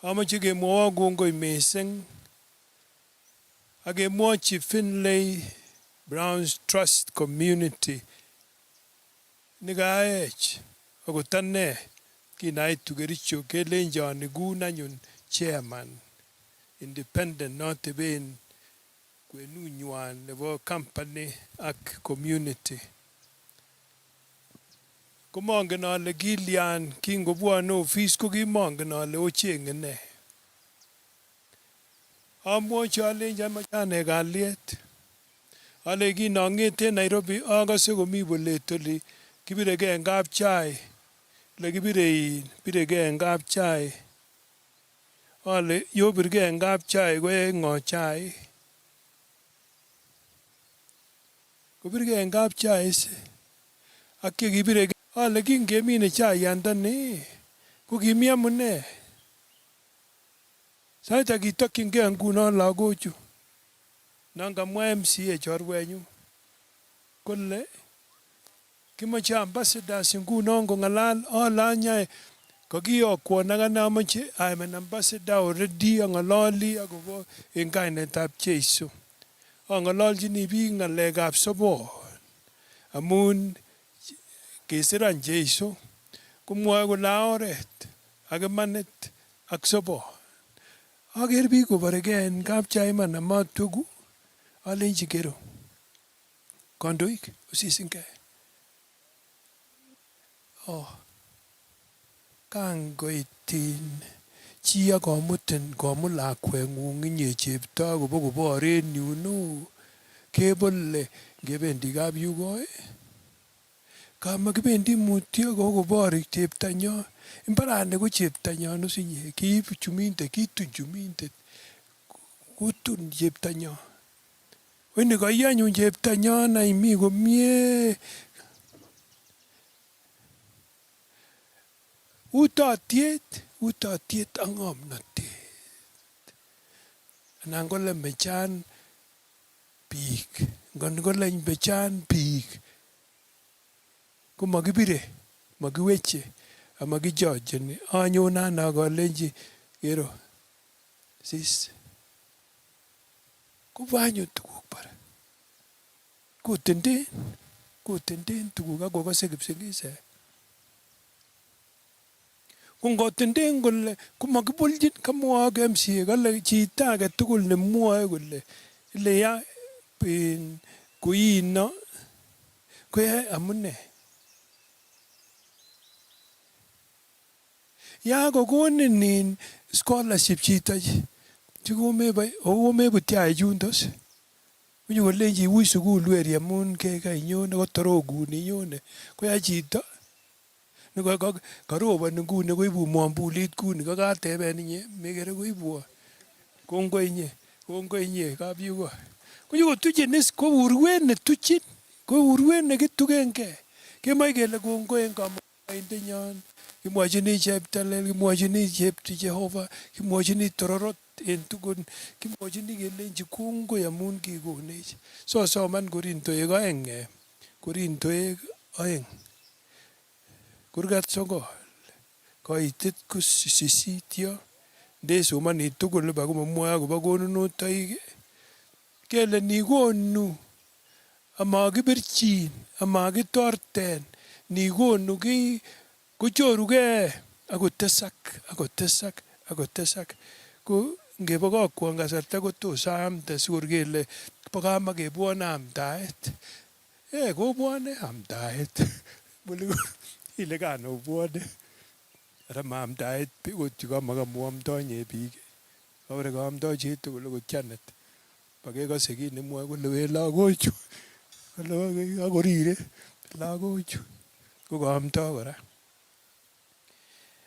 Amache ke mo gongo imeseng. Age mo chi Finlay Browns Trust Community. Nigaech ako tanne kinai tugericho ke lenja ni guna nyun chairman independent not ben kwenu nywan nebo company ak community. Komangen ale Gillian kingobwane office ko kimangen ale ochenge ne. Amwochi alenji amachane kalyet. Ale kinangete Nairobi akase komi bolet oli kibirege en kapchai. Le birege en kapchai. Ale yo birge en kapchai ko ngo chai. Ko birge en kapchai se. Akke kibirege ale kingemine chai andane. Ko kimi amune. Saita kitokyingei ngunon lagochu. Nangamwa MCA chorwenyu kole kimoche ambassadors ngunon kong'alal alanye kakiyokwon akane amoche I'm an ambassador already ang'ololi akobo en kainetab Jeiso. Ang'ololjini biik ng'alekab sobon amun kisiran Jeiso komwoe kole oret ak imanit ak sobon. Aker biik koborege en kapchai iman amatwegu alenji kero kandoik osisingei. Kangoitin chi akomutin komut lakweng'ung inye chepto kobokobor en yun kebole ngebendi kapyugoi. Kamakibendi mutyo kokobor cheptonyo. Imbarani ko cheptonyon osinye. Kiib chumindet, kitun chumindet. Kutun cheptonyo. Weni kaiyanyun cheptonyon imi komie. Utotiet ak ng'omnotet. Anan ko lembechan biik. Ngon ko lembechan biik. Ko makibire, makiweche, amakichojeni. Anyone ane akalenji kero sis. Kobwanyu tuguk bara. Kotenden tuguk akokase kipsigis. Kongotenden kole komakibolchin kamwoe ak MCA kale chito age tugul nemwoe kole ile ya kuino koyae amune. Ya kokonin scholarship chito chekomebut yai chundos. Kunyo kolenji ui sukul weri amun kainyone kotorokuni inyone koyai chito. Karoboni nguni koibu mwambulit kuni kakateben inye mekere koibwo. Kongoi inye kapyugoi. Kunyo kotuchin is ko urwet netuchin. Ko urwet nekitugengei. Kemoe kele kongoi en kamuktaindenyon. Kimwochini cheptalel, kimwochini Jehova, kimwochini tororot en tugun, kimwochini kelenji kongoi amun kikonech. Sosoman Korintoek 2. Korintoek 2. Kurgat sogol. Koitet ko 8 yo. Ndesomani tugul ba komamwoe akobo konunotoik. Kele nikonu amakibirchin, amakitorten, ni konu kiy kochorugei akotesak akotesak akotesak. Ko ngebokokwan kasarta kotos aamte sikor kele bo kamakebwone amtaet. Kobwone amtaet. Ile kan obwone. Ara maamtaet kot chukamakamwamdonye biik. Kabare kaamdo chitugul akot Janet. Bakekose kit nemwoe kole we lagochu. Kole akorire lagochu. Ko kaamdo kora.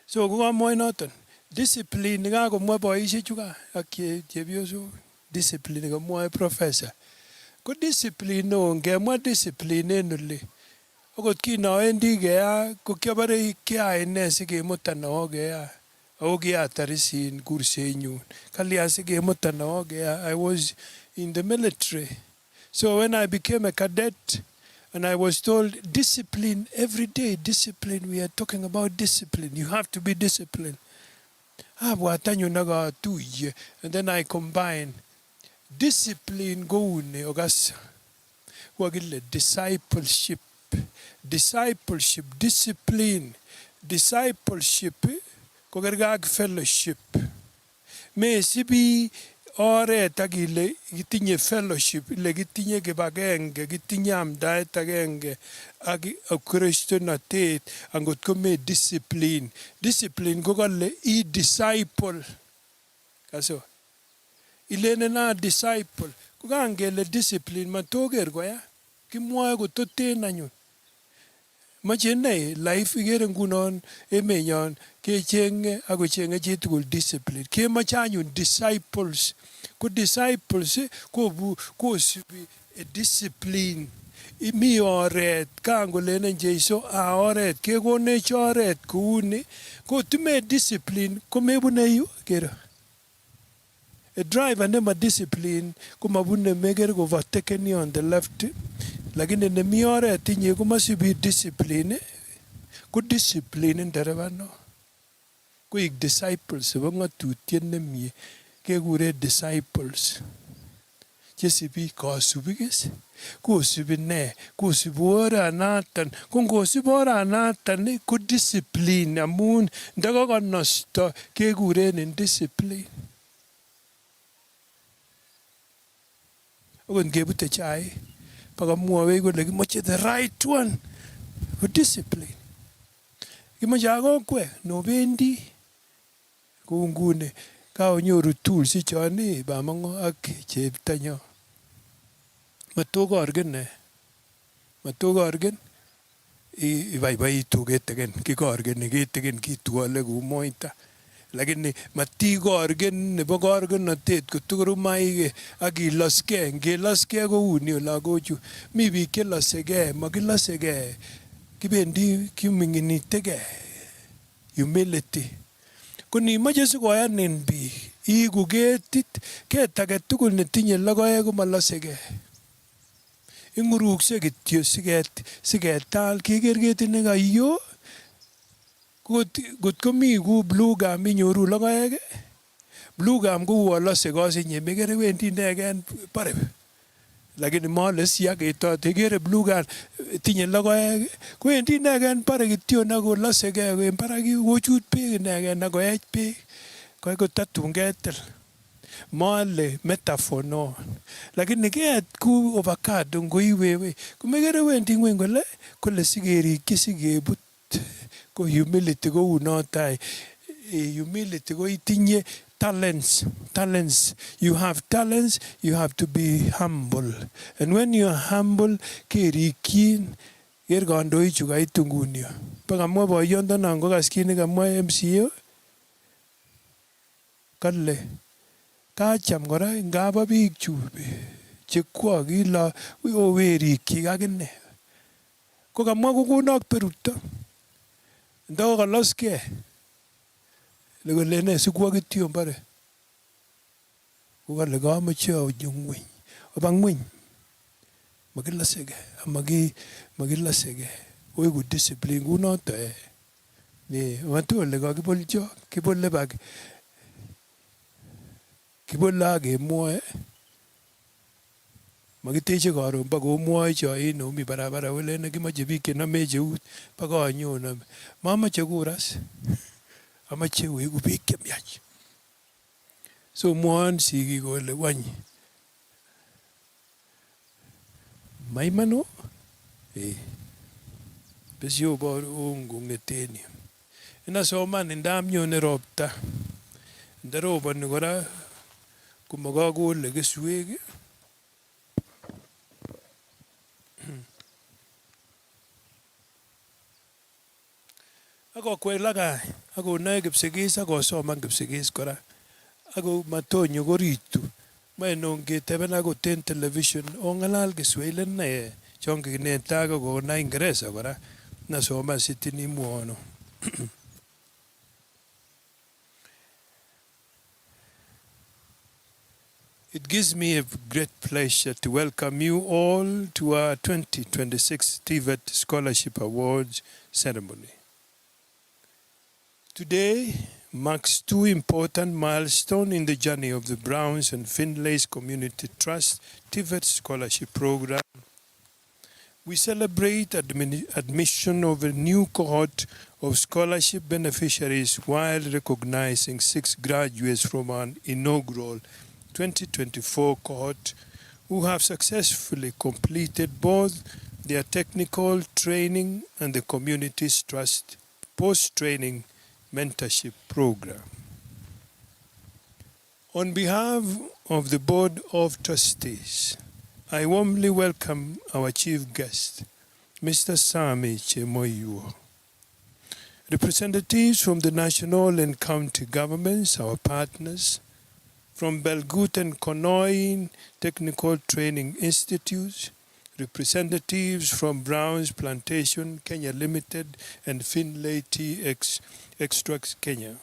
So ko kamwoe noton. Discipline kakomwa boisiek chukan ak chepyosok. Discipline kamwoe professor. Ko discipline ngemwa discipline en oli. Akot kinawendi keya ko kiabore kiayai ne sikemutan awo keya. Ako kiatar isin kursenyun. Kalyan sikemutan awo keya. I was in the military. So when I became a cadet and I was told discipline every day, discipline, we are talking about discipline. You have to be disciplined. Abwatanyun akatuye. And then I combine discipline kouni ogas. Wakile discipleship. Discipleship, discipline. Discipleship kokergei ak fellowship. Mesibi oret ak ile kitinye fellowship, ile kitinye kibagenge, kitinye amdaet agenge ak kristonotet angot komi discipline. Discipline ko kale disciple. Kaso ilenena disciple ko kangele discipline matoker koya. Kimwoe kototen anyun. Mache ne life ikere ngunon emenyon kechenge akochenge chitugul discipline. Kemoche anyun disciples. Ko disciples kosubi a discipline. Mi oret kangolenen Jeiso oret kekonech oret kouni. Kotume discipline komebune yu kero. A driver nema discipline komabune meger overtaken on the left. Lakini nemi oret tinye komasibi discipline. Ko discipline ndereba no. Koik disciples chebo ngatutiet nemie kekure disciples. Chesibi kasubikis. Kosubi ne? Kosubi oranaton. Ko ngosib oranaton ko discipline amun ndakakonosto kekuren indiscipline. Akot ngebute chaik pakamwowech kole kimoche the right one for discipline. Kimoche akokwe nobendi kou nguni kaonyoru tools chon bamongo ak cheptonyo. Matokorgen matokorgen ibaibaitu ketegen kikorgeni ketegen kitwole kou moita. Lakini matikorgen nebo korgenotet kotukurumaike ak iloskei. Ngeloskei kouni lagochu. Mi biik chelosegei, makilosegei. Kibendi kiminginitegei. Humility. Ko nimache sikoyanin biik, iigu ketit, ket age tugul netinye logoek komalosegei. Ingurukse kityo siketal keker ketit nekaiyo. Kot komi ku blue gum inyoru logoek. Blue gum ko uolose kosinye mekere wendi inegen pare. Lakini male siaketote kere blue gum tinye logoek. Kwendi inegen pare kityo nakolosegei en barak kochut beek inegen akoech beek. Koi tatun ketil. Male metaphor no. Lakini ket ku avocado ngoiwewe. Komekere wendi ngweny kole sikerikyi sikebut. Ko humility ko unotai. Humility ko itinye talents. Talents. You have talents, you have to be humble. And when you are humble, kerikyin. Ker kandoichu kaitu nguni. Pakamwa boyondonon kokas kit nekamwa MCA. Kale kacham kora ngaba biik chu chekwok ilo werikyi akine. Ko kamwa kokonok berurto. Ndo koloskei. Lekole sikwo kityo mbare. Ko kale kamoche aonyo ngweny. Oba ngweny. Makilosegei. Makilosegei. Oiku discipline kunoto matole kakibolcho. Kibole bak. Kibole akemwoe. Makiteche karon pa komwoe choin omi barabara welen kimoche biik chenome eut pa konyon. Mamache kuras, amache wegu biik chemiach. So mwowon sigik kole wany maiman o? Besyo bor kong'eten yu. Inasoman ndam nyone ropta. Ndaroboni kora komakakole keswek akokwelakai akonoe Kipsigis akosoman Kipsigis kora ako matonyo koritu moe nongeteben akot en television ong'alal Kiswahili ine chon kikineta akonai Ingeresa kora nasoman sitini mwoono. It gives me a great pleasure to welcome you all to our 2026 TVET Scholarship Awards ceremony. Today marks two important milestones in the journey of the Browns and Finlays Community Trust TVET Scholarship Program. We celebrate admission of a new cohort of scholarship beneficiaries while recognizing 6 graduates from our inaugural 2024 cohort who have successfully completed both their technical training and the Community's Trust post-training mentorship program. On behalf of the Board of Trustees, I warmly welcome our chief guest, Mr. Sami Chemoyuo. Representatives from the national and county governments, our partners, from Belgut and Konoin Technical Training Institutes, representatives from Brown's Plantation Kenya Limited and Finlay TX Extracts Kenya.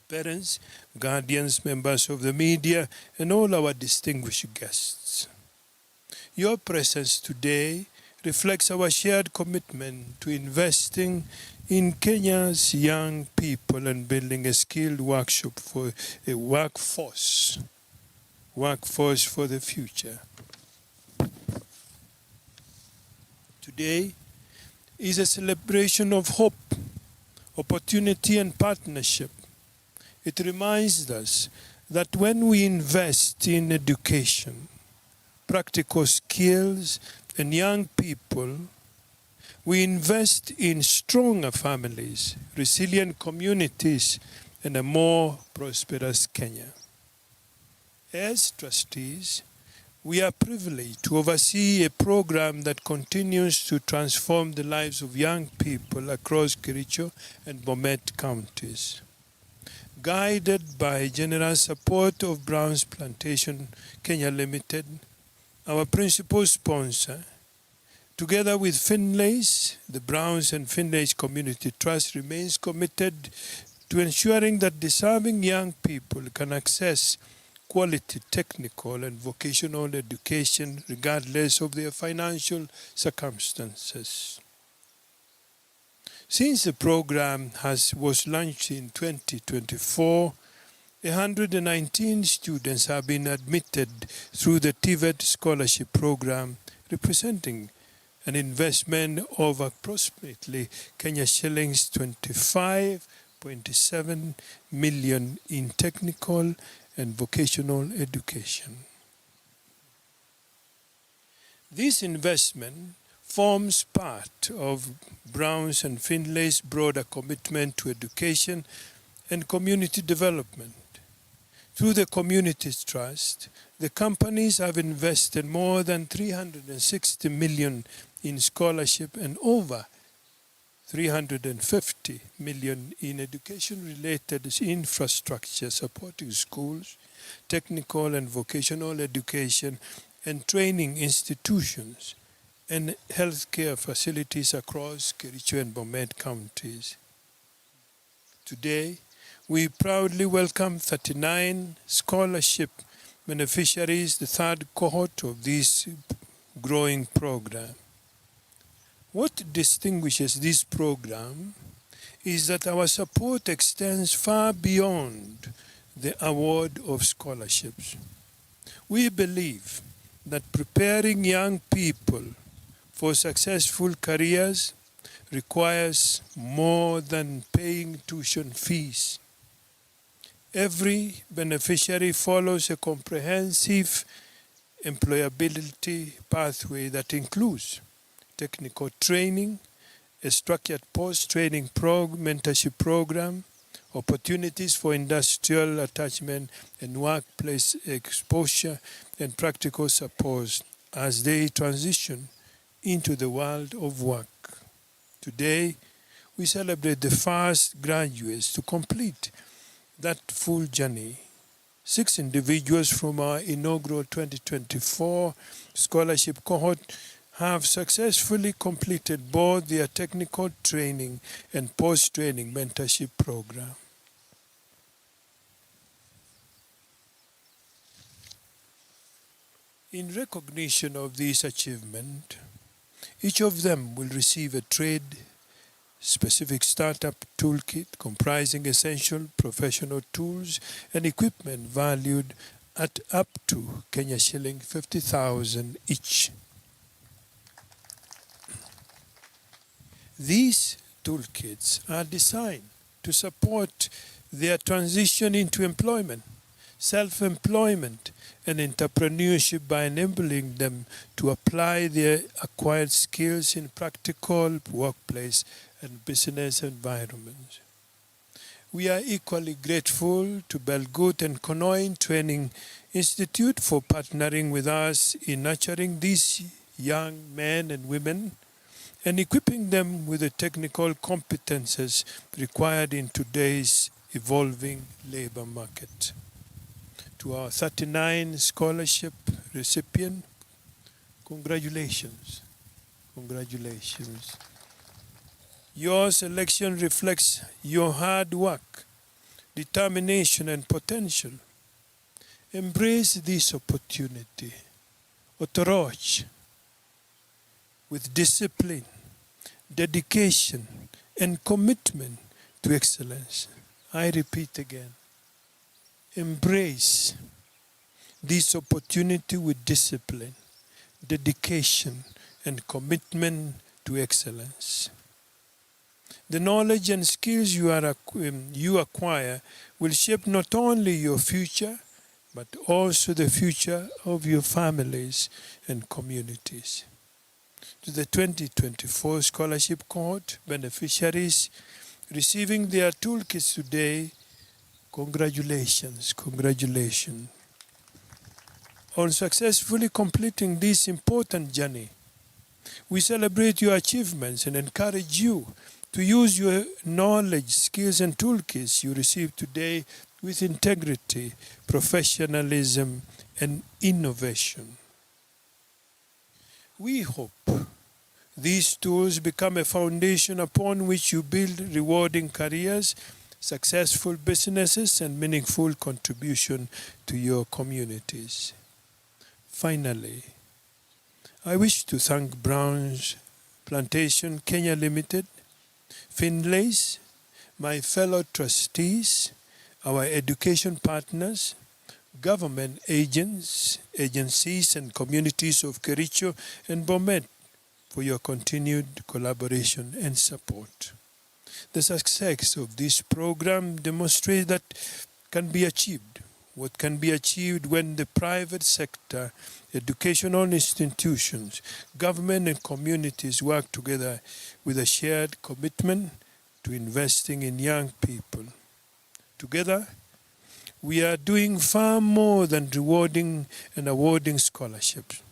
Parents, guardians, members of the media, and all our distinguished guests. Your presence today reflects our shared commitment to investing in Kenya's young people and building a skilled workshop for a workforce for the future. Today is a celebration of hope, opportunity, and partnership. It reminds us that when we invest in education, practical skills, and young people, we invest in stronger families, resilient communities, and a more prosperous Kenya. As trustees, we are privileged to oversee a program that continues to transform the lives of young people across Kericho and Bomet counties. Guided by generous support of Brown's Plantation Kenya Limited, our principal sponsor, together with Finlays, the Browns and Finlays Community Trust remains committed to ensuring that deserving young people can access quality technical and vocational education regardless of their financial circumstances. Since the program was launched in 2024, 119 students have been admitted through the TVET scholarship program, representing an investment of approximately Kenya shillings 25.7 million in technical and vocational education. This investment forms part of Brown's and Finlay's broader commitment to education and community development. Through the Community's Trust, the companies have invested more than 360 million in scholarship and over 350 million in education-related infrastructure supporting schools, technical and vocational education, and training institutions, and healthcare facilities across Kericho and Bomet counties. Today, we proudly welcome 39 scholarship beneficiaries, the third cohort of this growing program. What distinguishes this program is that our support extends far beyond the award of scholarships. We believe that preparing young people for successful careers requires more than paying tuition fees. Every beneficiary follows a comprehensive employability pathway that includes technical training, a structured post-training mentorship program, opportunities for industrial attachment and workplace exposure, and practical support as they transition into the world of work. Today, we celebrate the first graduates to complete that full journey. 6 individuals from our inaugural 2024 scholarship cohort have successfully completed both their technical training and post-training mentorship program. In recognition of this achievement, each of them will receive a trade-specific startup toolkit comprising essential professional tools and equipment valued at up to Kenya shilling 50,000 each. These toolkits are designed to support their transition into employment, self-employment, and entrepreneurship by enabling them to apply their acquired skills in practical workplace and business environments. We are equally grateful to Belgut and Konoin Training Institute for partnering with us in nurturing these young men and women and equipping them with the technical competences required in today's evolving labor market. To our 39 scholarship recipient, congratulations. Congratulations. Your selection reflects your hard work, determination, and potential. Embrace this opportunity. Otoroch, with discipline, dedication, and commitment to excellence. I repeat again. Embrace this opportunity with discipline, dedication, and commitment to excellence. The knowledge and skills you acquire will shape not only your future, but also the future of your families and communities. To the 2024 scholarship cohort beneficiaries receiving their toolkits today, congratulations, congratulations. On successfully completing this important journey, we celebrate your achievements and encourage you to use your knowledge, skills, and toolkits you receive today with integrity, professionalism, and innovation. We hope these tools become a foundation upon which you build rewarding careers, successful businesses, and meaningful contribution to your communities. Finally, I wish to thank Brown's Plantation Kenya Limited, Finlays, my fellow trustees, our education partners, government agencies and communities of Kericho and Bomet for your continued collaboration and support. The success of this program demonstrates that can be achieved. What can be achieved when the private sector, educational institutions, government and communities work together with a shared commitment to investing in young people. Together, we are doing far more than rewarding and awarding scholarships.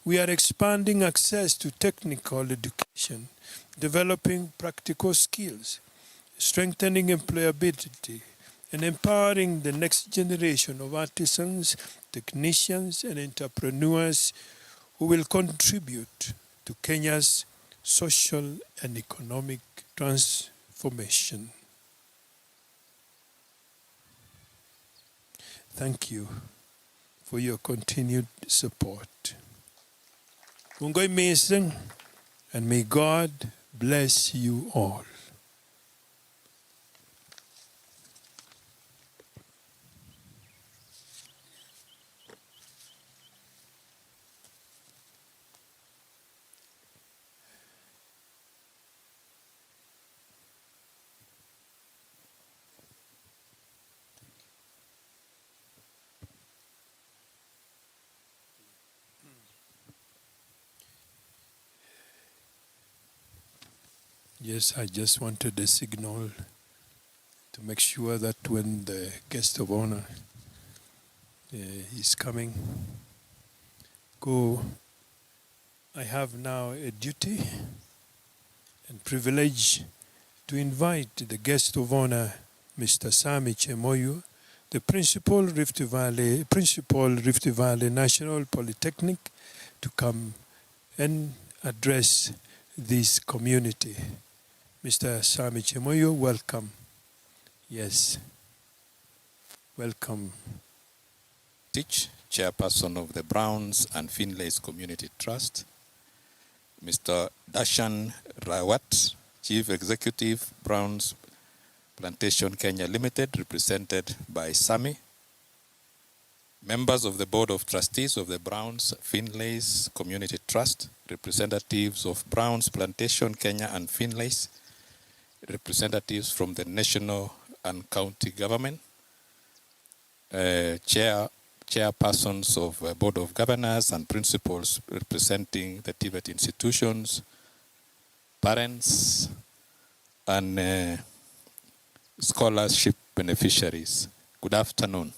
We are expanding access to technical education, developing practical skills, strengthening employability, and empowering the next generation of artisans, technicians, and entrepreneurs who will contribute to Kenya's social and economic transformation. Thank you for your continued support. Kongoi mising, and may God bless you all. Yes, I just wanted a signal to make sure that when the guest of honor is coming, go. I have now a duty and privilege to invite the guest of honor, Mr. Sami Chemoyo, the principal Rift Valley National Polytechnic, to come and address this community. Mr. Sami Chemoyo, welcome. Yes, welcome. Chairperson of the Browns and Finlays Community Trust, Mr. Dashan Rawat, Chief Executive, Browns Plantation Kenya Limited, represented by Sami, members of the Board of Trustees of the Browns Finlays Community Trust, representatives of Browns Plantation Kenya and Finlays, representatives from the national and county government, chairpersons of Board of Governors and principals representing the TVET institutions, parents, and scholarship beneficiaries. Good afternoon.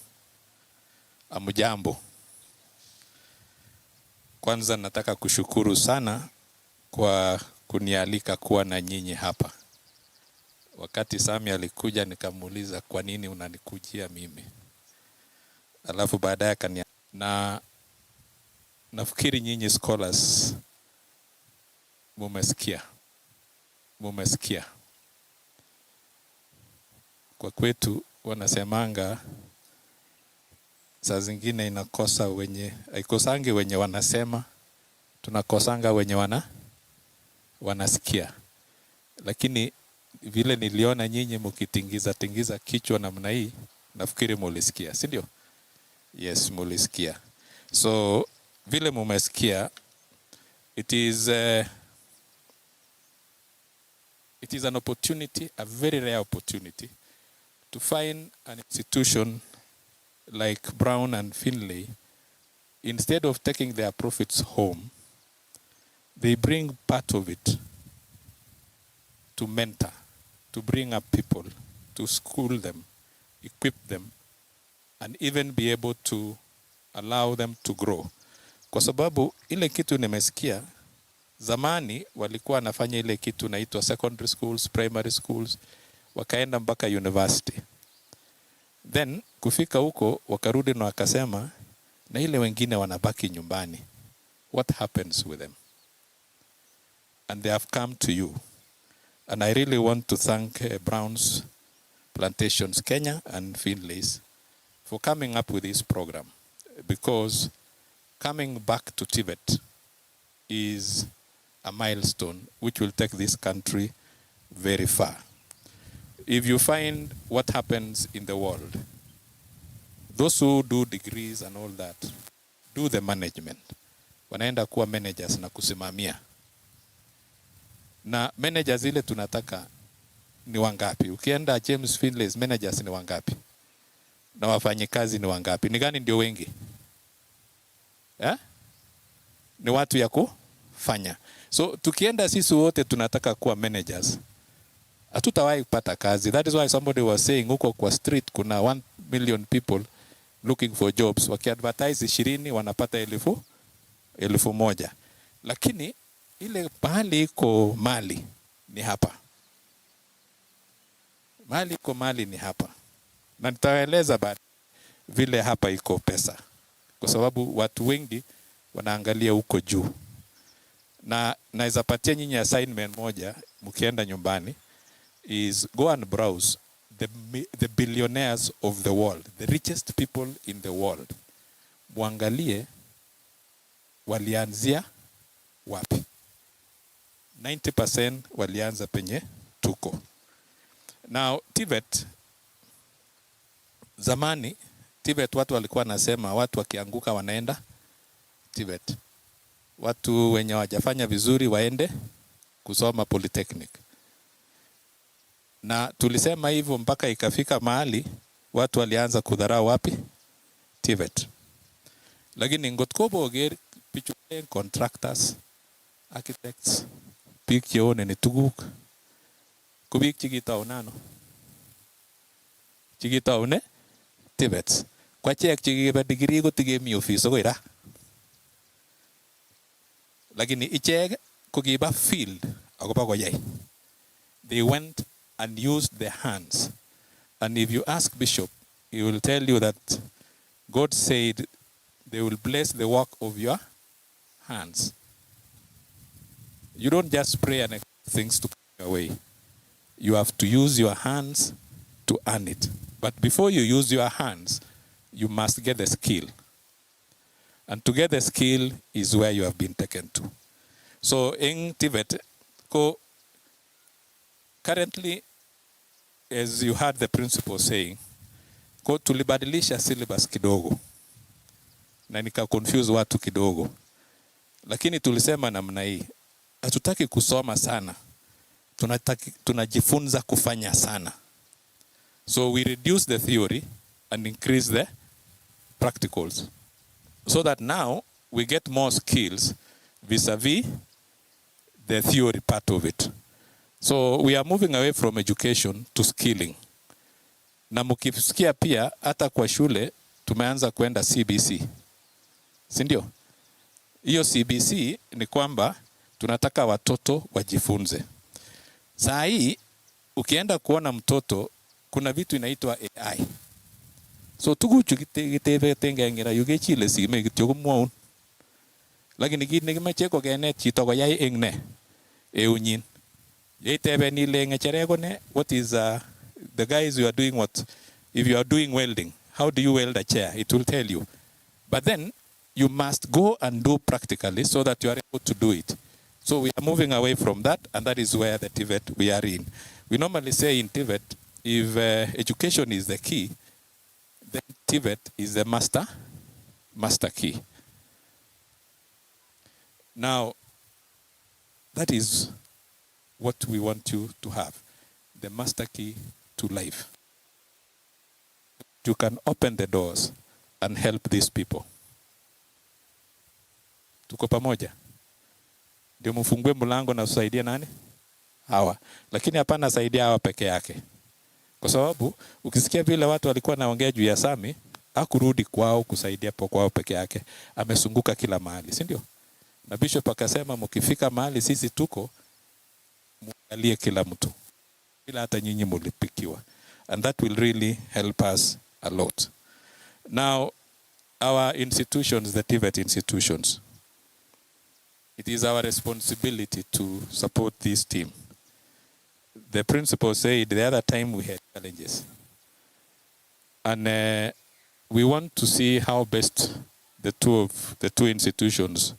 Amujambo. Kwanza nataka kushukuru sana kwa kunialika kuwa na nyinyi hapa. Wakati Sami alikuja nikamuuliza kwa nini unanikujia mimi. Alafu baadaye na nafikiri nyinyi scholars mumesikia. Kwa kwetu wanasemanga saa zingine inakosa haikosangi wenye wanasema, tunakosanga wenye wanasikia. Lakini vile niliona nyinyi mkitingiza kichwa namna hii, nafikiri mulisikia, si ndio? Yes, mulisikia. So vile mumesikia, it is an opportunity, a very rare opportunity, to find an institution like Brown and Finlay. Instead of taking their profits home, they bring part of it to mentor, to bring up people, to school them, equip them, and even be able to allow them to grow. Kwa sababu ile kitu nimesikia, zamani walikuwa wanafanya ile kitu naitwa secondary schools, primary schools, wakaenda mpaka university. Then kufika huko wakarudi na wakasema na ile wengine wanabaki nyumbani. What happens with them? And they have come to you. And I really want to thank Browns Plantations Kenya and Finlays for coming up with this program, because coming back to TVET is a milestone which will take this country very far. If you find what happens in the world, those who do degrees and all that, do the management. Wanaenda kuwa managers na kusimamia. Na managers ile tunataka ni wangapi? Ukienda James Finlay's managers ni wangapi? Na wafanyikazi ni wangapi? Ni gani ndio wengi? Ni watu ya kufanya. So tukienda sisi wote tunataka kuwa managers, hatutawahi kupata kazi. That is why somebody was saying huko kwa street kuna 1 million people looking for jobs. Wakiadvertise 20 wanapata 1,000. Lakini ile mahali iko mali ni hapa. Mahali iko mali ni hapa. Na nitaeleza baada vile hapa iko pesa. Kwa sababu watu wengi wanaangalia huko juu. Na naweza patia nyinyi assignment moja mkienda nyumbani, is go and browse the billionaires of the world, the richest people in the world. Muangalie walianzia wapi. 90% walianza penye tuko. Now TVET, zamani TVET watu walikuwa nasema watu wakianguka wanaenda TVET. Watu wenye wajafanya vizuri waende kusoma polytechnic. Na tulisema hivyo mpaka ikafika mahali watu walianza kudharau wapi? TVET. Lakini ngotkobo oger pichu contractors, architects, pik yeone ni tuguk ko biik chekitaune ano? Chekitaune TVET. Ko achek chekikibe degree kotikemi office akoi ra. Lakini ichek ko kiba field akoba koyai. They went and used their hands. And if you ask Bishop, he will tell you that God said they will bless the work of your hands. You don't just pray and expect things to come your way. You have to use your hands to earn it. But before you use your hands, you must get the skill. And to get the skill is where you have been taken to. So in TVET, currently, as you heard the principal saying, tulibadilisha syllabus kidogo. Na nika confuse watu kidogo. Lakini tulisema namna hii, hatutaki kusoma sana. Tunajifunza kufanya sana. So we reduce the theory and increase the practicals. So that now we get more skills vis-a-vis the theory part of it. So we are moving away from education to skilling. Na mkisikia pia hata kwa shule tumeanza kwenda CBC. Si ndio? Hiyo CBC ni kwamba tunataka watoto wajifunze. Saa hii ukienda kuona mtoto kuna vitu inaitwa AI. So tuguchu kitebetengengera yugechile sime kityo kumwaun. Lakini kit nekimeche ko kenet chito koyai eng ne eunyin. Yeiteben ile ngechere ko ne, what is the guys you are doing what? If you are doing welding, how do you weld a chair? It will tell you. But then you must go and do practically so that you are able to do it. So we are moving away from that, and that is where the TVET we are in. We normally say in TVET, if education is the key, then TVET is the master key. Now, that is what we want you to have, the master key to life. You can open the doors and help these people. Tuko pamoja? Ndio mfungue mlango na usaidie nani? Hawa. Lakini hapana saidia hawa peke yake. Kwa sababu ukisikia vile watu walikuwa naongea juu ya Sami, hakurudi kwao kusaidia kwao peke yake. Amesunguka kila mahali, si ndio? Na Bishop akasema mkifika mahali sisi tuko, muangalie kila mtu. Bila hata nyinyi mulipikiwa. And that will really help us a lot. Now, our institutions, the TVET institutions, it is our responsibility to support this team. The principal said the other time we had challenges. And we want to see how best the two institutions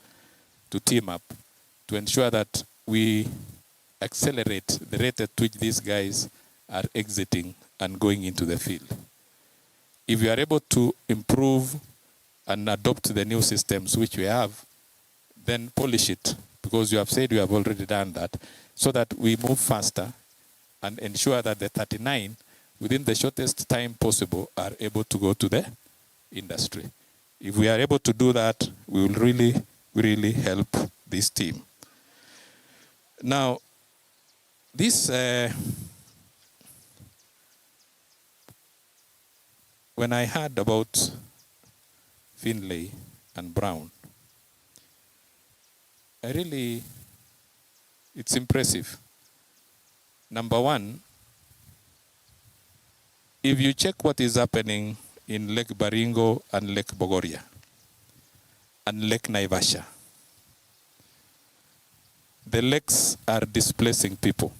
to team up to ensure that we accelerate the rate at which these guys are exiting and going into the field. If you are able to improve and adopt the new systems which we have, then polish it, because you have said you have already done that, so that we move faster and ensure that the 39, within the shortest time possible, are able to go to the industry. If we are able to do that, we will really, really help this team. Now, this, when I heard about Finlay and Brown, it's impressive. Number one, if you check what is happening in Lake Baringo and Lake Bogoria and Lake Naivasha, the lakes are displacing people,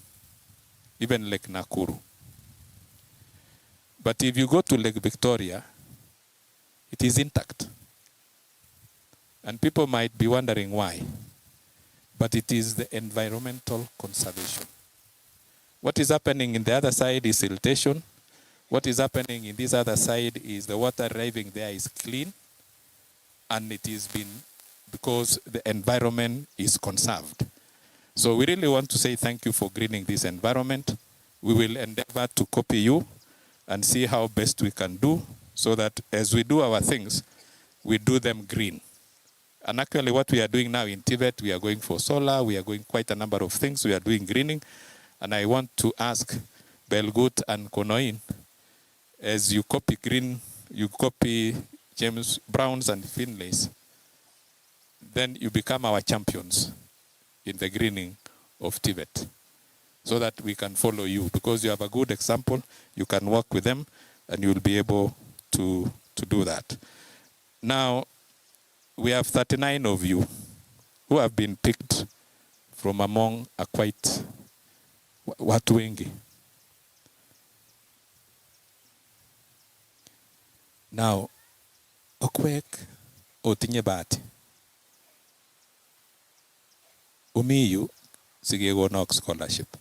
even Lake Nakuru. But if you go to Lake Victoria, it is intact. And people might be wondering why. But it is the environmental conservation. What is happening in the other side is siltation. What is happening in this other side is the water arriving there is clean. And it is been because the environment is conserved. So we really want to say thank you for greening this environment. We will endeavor to copy you and see how best we can do so that as we do our things, we do them green. And actually what we are doing now in TVET, we are going for solar, we are going quite a number of things, we are doing greening. And I want to ask Belgut and Konoin, as you copy Green, you copy James Browns and Finlays, then you become our champions in the greening of TVET, so that we can follow you, because you have a good example. You can work with them and you'll be able to do that. Now, we have 39 of you who have been picked from among a quite watu wengi. Now, okwek otinye bahati. Umiyu sigekonok scholarship.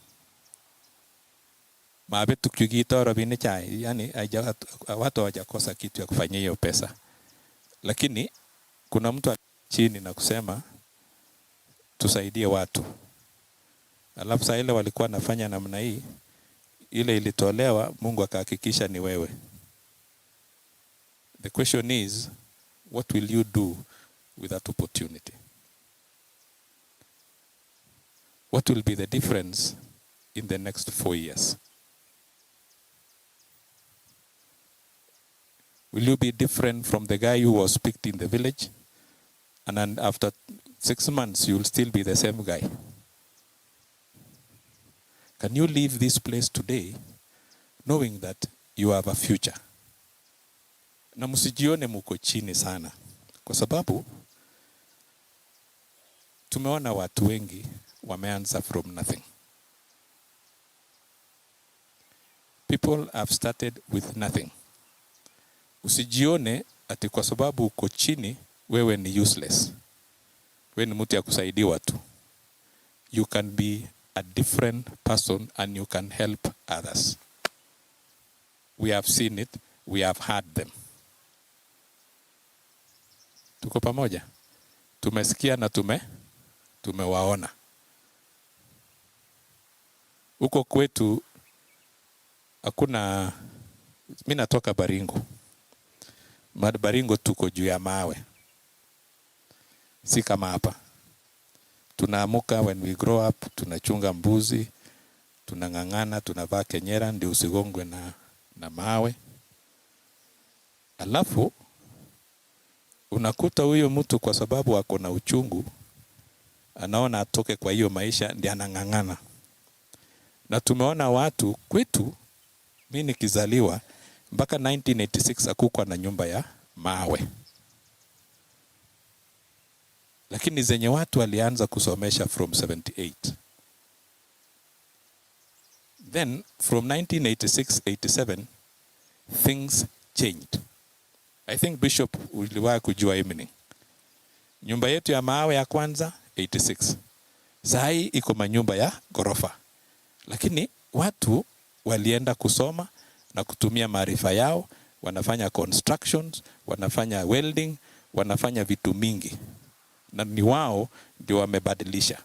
Mabet tukikito rabini chai, yani watu hawajakosa kitu ya kufanyia hiyo pesa. Lakini kuna mtu chini na kusema tusaidie watu. Alafu saa ile walikuwa nafanya namna hii, ile ilitolewa, Mungu akahakikisha ni wewe. The question is, what will you do with that opportunity? What will be the difference in the next 4 years? Will you be different from the guy who was picked in the village? And then after 6 months, you will still be the same guy. Can you leave this place today knowing that you have a future? Na msijione muko chini sana, kwa sababu tumeona watu wengi wameanza from nothing. People have started with nothing. Usijione ati kwa sababu uko chini wewe ni useless. Wewe ni mtu ya kusaidiwa tu. You can be a different person and you can help others. We have seen it, we have heard them. Tuko pamoja? Tumesikia na tumewaona. Huko kwetu hakuna, mimi natoka Baringo. Baringo tuko juu ya mawe. Si kama hapa. Tunaamuka when we grow up, tunachunga mbuzi, tunang'ang'ana, tunavaa kenyera ndio usigongwe na mawe. Alafu unakuta huyo mtu kwa sababu ako na uchungu, anaona atoke kwa hiyo maisha, ndiye anang'ang'ana. Na tumeona watu kwetu, mimi nikizaliwa mpaka 1986 hakukuwa na nyumba ya mawe. Lakini zenye watu walianza kusomesha from 78. Then from 1986-87 things changed. I think Bishop uliwahi kujua evening. Nyumba yetu ya mawe ya kwanza 86. Saa hii iko manyumba ya gorofa. Lakini watu walienda kusoma na kutumia maarifa yao, wanafanya constructions, wanafanya welding, wanafanya vitu mingi. Na ni wao ndio wamebadilisha.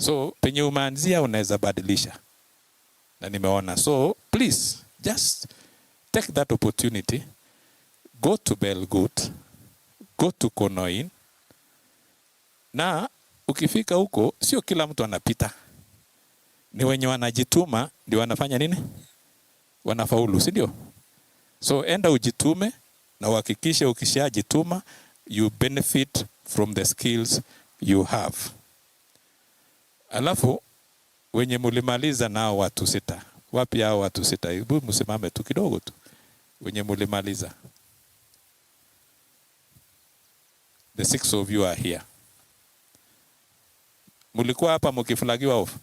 So penye umeanzia unaweza badilisha. Na nimeona. So please just take that opportunity. Go to Belgut, go to Konoin. Na ukifika huko sio kila mtu anapita. Ni wenye wanajituma ndio wanafanya nini? Wanafaulu, si ndio? So enda ujitume na uhakikishe ukishajituma you benefit from the skills you have. Alafu wenye mulimaliza nao watu 6. Wapi hao watu 6? Hebu msimame tu kidogo tu. Wenye mulimaliza. The 6 of you are here. Mulikuwa hapa mkiflagiwa off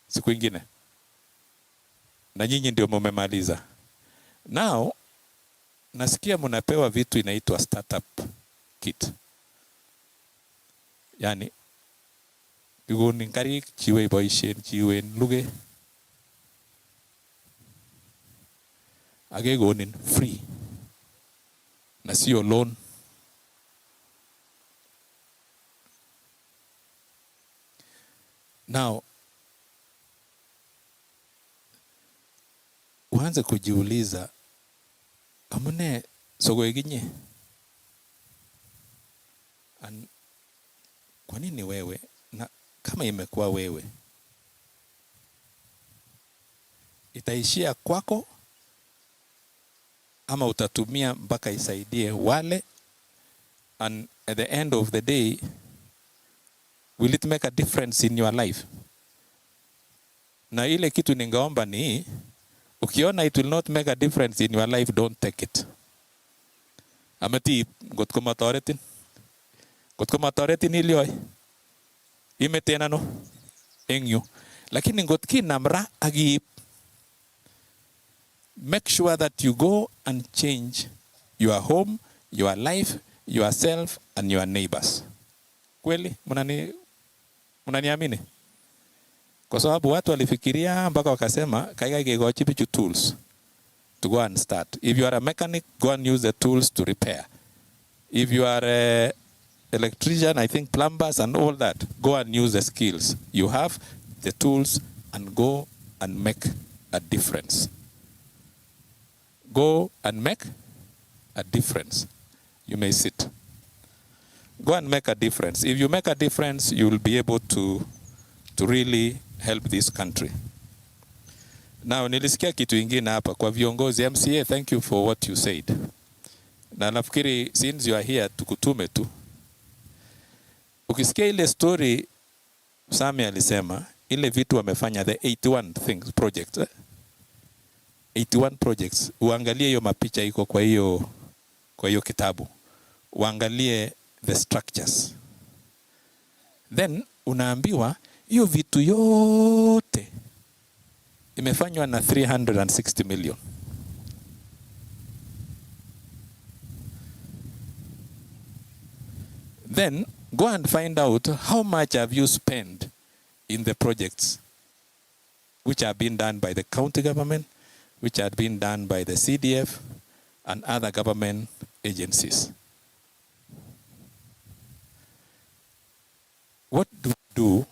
siku ingine. Na nyinyi ndio mmemaliza. Now nasikia mnapewa vitu inaitwa startup kit. Yani bigoni ngari chiwe boishen chiwe luge. Agegonin free. Na sio loan. Now uanze kujiuliza amune sogoeginye. Kwa nini wewe? Na kama imekuwa wewe, itaishia kwako ama utatumia mpaka isaidie wale, and at the end of the day, will it make a difference in your life? Na ile kitu ningeomba ni, ukiona it will not make a difference in your life, don't take it. Amati got ko matoretin. Got ko matoretin ilioy. Imeten ano engyu. Lakini got ki namra agi, make sure that you go and change your home, your life, yourself and your neighbors. Kweli mnaniamini? Kwa sababu watu walifikiria mpaka wakasema kaigai kegochi bichu tools to go and start. If you are a mechanic, go and use the tools to repair. If you are a electrician, I think plumbers and all that, go and use the skills. You have the tools and go and make a difference. Go and make a difference. You may sit. Go and make a difference. If you make a difference, you will be able to really help this country. Now, nilisikia kitu ingine hapa kwa viongozi MCA, thank you for what you said. Na nafikiri since you are here tukutume tu. Ukisikia ile story Sami alisema, ile vitu wamefanya the 81 things projects. 81 projects. Uangalie hiyo mapicha iko kwa hiyo kitabu. Uangalie the structures. Then unaambiwa hiyo vitu yote imefanywa na 360 million. Then go and find out how much have you spent in the projects which have been done by the county government, which have been done by the CDF and other government agencies. What do we do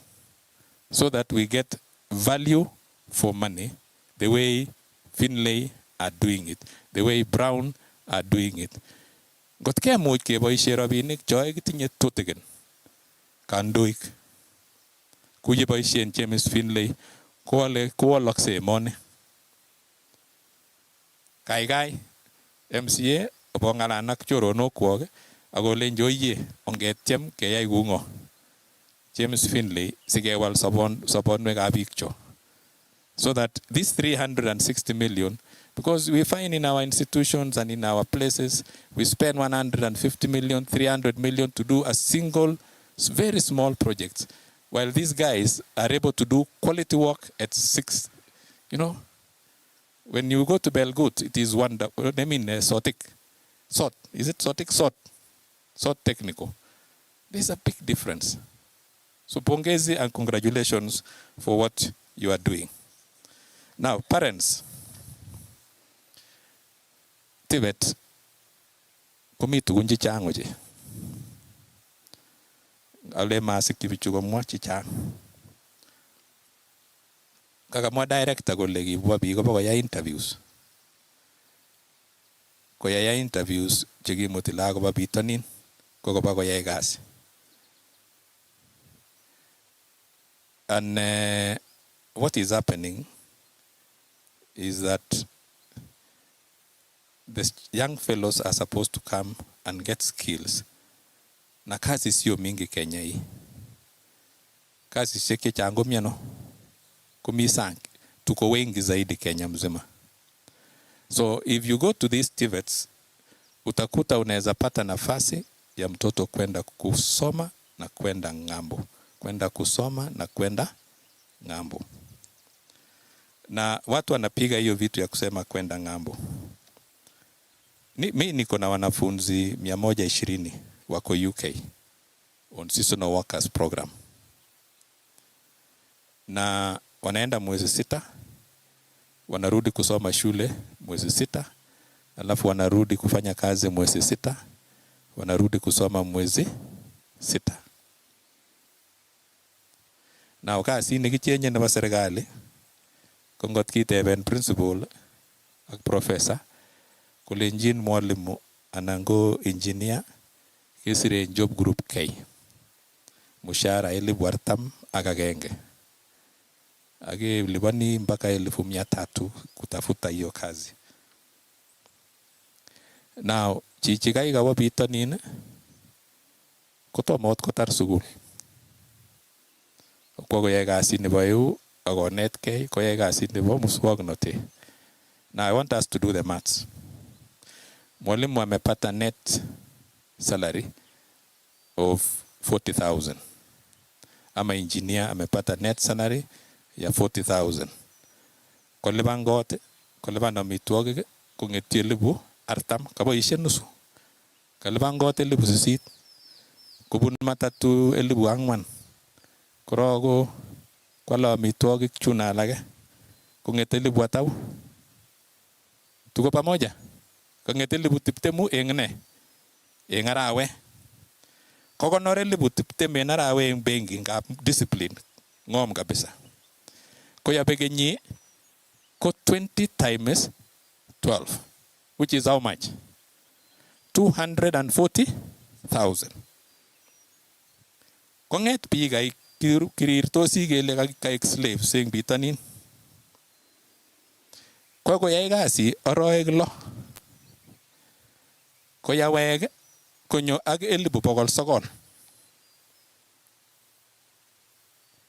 so that we get value for money the way Finlay are doing it, the way Brown are doing it? Got ke much ke boisie rabinik choe kitinye tutegen kandoik kuye boisien James Finlay kowalakse emoni. Kaikai MCA obongalan ak choronokwok akolenjo oyie ongetiem keyai kungo James Finlay sikewal sobonwekab biikcho, so that this 360 million, because we find in our institutions and in our places, we spend 150 million, 300 million to do a single, very small project, while these guys are able to do quality work at 6. You know, when you go to Belgut, it is wonderful. I mean, Sotik. Sot. Is it Sotik? Sot. Sot technical. There's a big difference. So pongezi and congratulations for what you are doing. Now, parents, TVET, kumi tugun chichang oche. Ale masik kibichu komwa chichang. Kakamwa director kole kibwa biik koba koyai interviews. Koyai interviews chekimuti lagok koba bitonin koba koyai kasi. And what is happening is that the young fellows are supposed to come and get skills. Na kazi sio mingi Kenya hii. Kazi sheke chango miano. Kumisang. Tuko wengi zaidi Kenya mzima. So if you go to these TVETs, utakuta unaweza pata nafasi ya mtoto kwenda kusoma na kwenda ngambo. Kwenda kusoma na kwenda ngambo. Na watu wanapiga hiyo vitu ya kusema kwenda ngambo. Mimi niko na wanafunzi 120 wako UK on seasonal workers program. Na wanaenda mwezi 6, wanarudi kusoma shule mwezi 6, alafu wanarudi kufanya kazi mwezi 6, wanarudi kusoma mwezi 6. Na wakati nikichenye na serikali kongot kiteben principal ak professor kulenjin mwalimu anan ko engineer kesire job group K. mushara 40,000 akelipani mpaka 300,000 kutafuta hiyo kazi. Now chichi kai kawa bitonin kotomo kotar sukul. Kwa koyai kasit nebo EU akonetkei koyai kasit nebo muswoknotet. Now I want us to do the maths. Mwalimu amepata net salary of 40,000. Ama engineer amepata net salary ya 40,000. Kolipan kot, kolipan amitwogik kong'etyi 40,000 kaboishe nusu. Kalipan kot 8,000. Kubun matatu 4,000. Koroko kwala amitwogik chun alake kong'ete 1,000. Tuko pamoja? Kong'ete 20,000 eng ne? Eng arawe. Kokonor 20,000 eng arawe eng benki ngap discipline ng'om kabisa. Koyabe kenyi ko 20 times 12, which is how much? 240,000. Kong'et biik ay kirirtosi kele kaek slaves eng bitonin. Kokoyai kasi aroek 6. Koyawek konyo ak 900,000.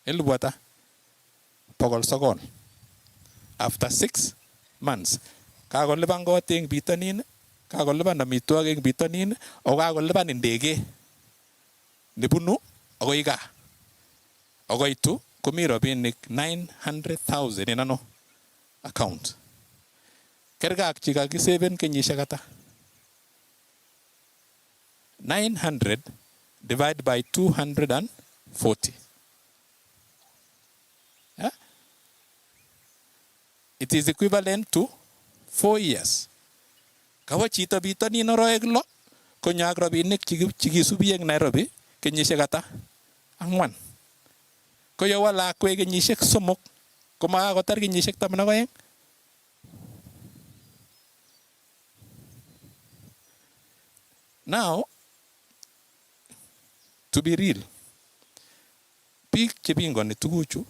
900,000. After 6 months, kakolipan kot eng bitonin, kakolipan amitwogik eng bitonin, o kakolipan ndege nebunu akoi gaa. Akoitu komi rabinik 900,000 in ano account. Kergak chikakisaven kenyisiek ata? 900 divided by 240. Yeah? It is equivalent to 4 years. Kawa chito bitonin aroek 6 konyak rabinik chikisubi eng Nairobi kenyisiek ata? 4. Koyawa lakwet kenyisiek 3 komakakotar kenyisiek 12. Now, to be real, biik chepingoni tuguchu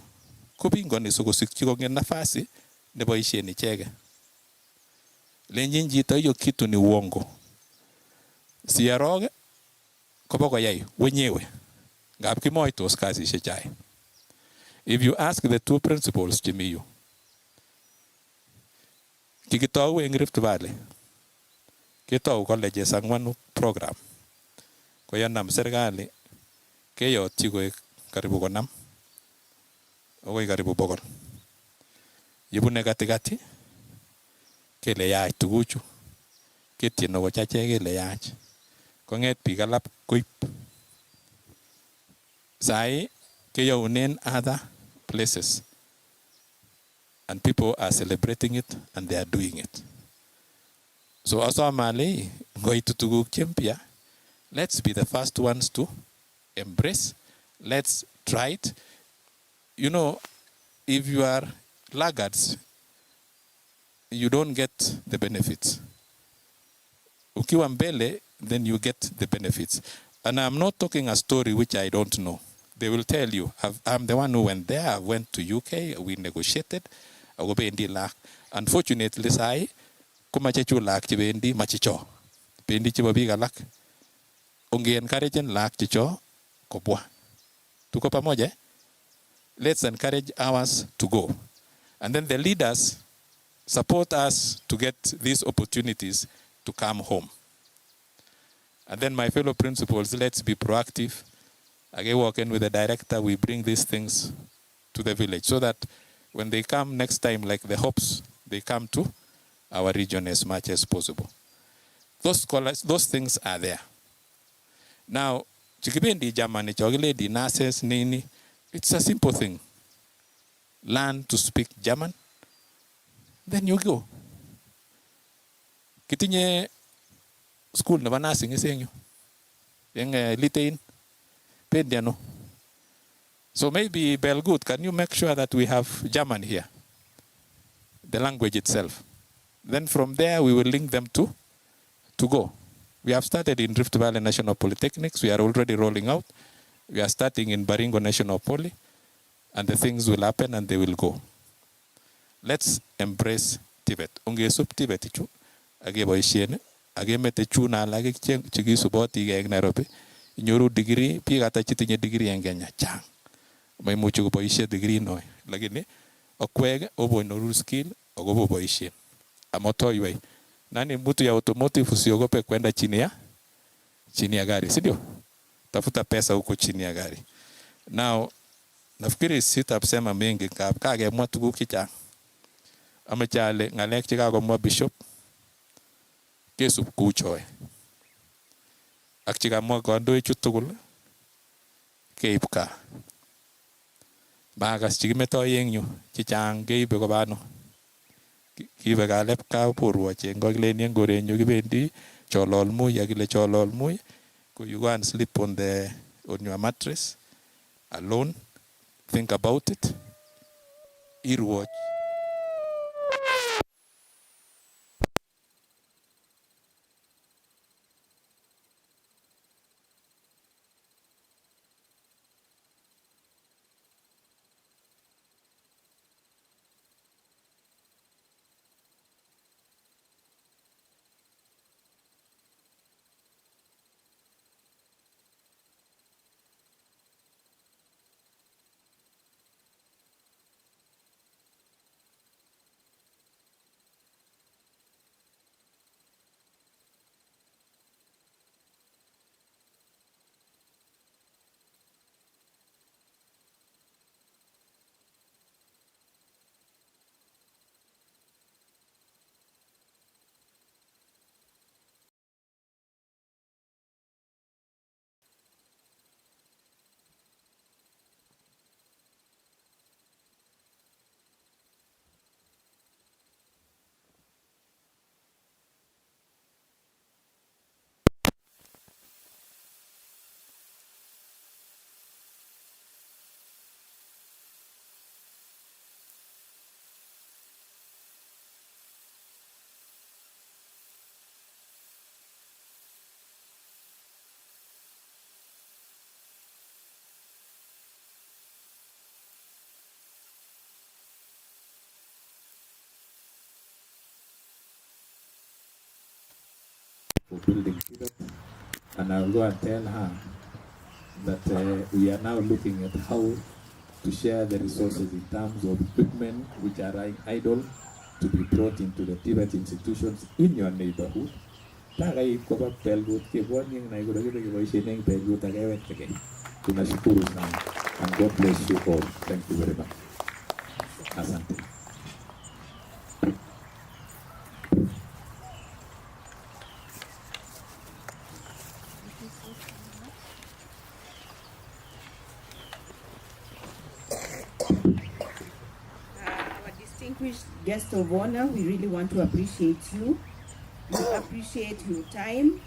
kopingoni sikosikyi kong'et nafasi neboisien ichege. Lenjin chito hiyo kitu ni uongo. Siarok kobo koyai wenyewe ngap kimoitos kasisiek chai. If you ask the two principals chemi yu, kikitou eng Rift Valley, ketou colleges 4 program. Koyanam serikali keyotyi koek karibu 50 akoi karibu 100. Yebune katikati kele yach tuguchu, ketyeno kochache kele yach. Kong'et biik alak koip. Sai keyounen other places and people are celebrating it and they are doing it. So asamale ngoitu tuguk chempya, let's be the first ones to embrace. Let's try it. You know, if you are laggards, you don't get the benefits. Ukiwa mbele, then you get the benefits. And I'm not talking a story which I don't know. They will tell you, I'm the one who went there, I went to UK, we negotiated, agobendi lak. Unfortunately, sai, kumachechu lak chibendi machicho. Bendi chibo biik alak. Unge encourage lak chicho, kopwa. Tuko pamoja? Let's encourage ours to go. And then the leaders support us to get these opportunities to come home. And then my fellow principals, let's be proactive. Again, working with the director, we bring these things to the village so that when they come next time, like the Hopes, they come to our region as much as possible. Those scholars, those things are there. Now, chikibendi Germany, chogiledi nurses, nini, it's a simple thing. Learn to speak German, then you go. Kitinye school nebo nursing isengyu. Yung Litein. Pendiano. So maybe Belgood, can you make sure that we have German here? The language itself. Then from there we will link them to go. We have started in Rift Valley National Polytechnics. We are already rolling out. We are starting in Baringo National Poly, and the things will happen and they will go. Let's embrace TVET. Ongesup TVET ichu, age boisien, age mete chuna alage chigi suboti ge Nairobi. Inyoru degree, piga ata chitinye degree en Kenya. Chang. Maimuchi ko boisie degree no. Lakini okwege obo inoru skill, ogobo boisien. Amotoiwe. Nani mtu ya automotive usiogope kwenda chini ya gari, si ndio? Tafuta pesa huko chini ya gari. Now, nafikiri sitasema mengi kagemwa tuguk chechang. Amechale ngalek chekakomwa bishop kesup kuchoe. Ak chekamwa kandoichu tugul keib kaa. Makas chekimetoi eng yu chechang keibe koba ano. Kibe kalep kaa borwoche eng kokileni eng korenyu kibendi Chololmui, akile Chololmui. You go and sleep on your mattress alone. Think about it. Earwatch. For building TVET, and I'll go and tell her that we are now looking at how to share the resources in terms of equipment which are lying idle to be brought into the TVET institutions in your neighborhood. Tunashukuru sana, and God bless you all. Thank you very much. Asante. Our distinguished guest of honor, we really want to appreciate you. We appreciate your time.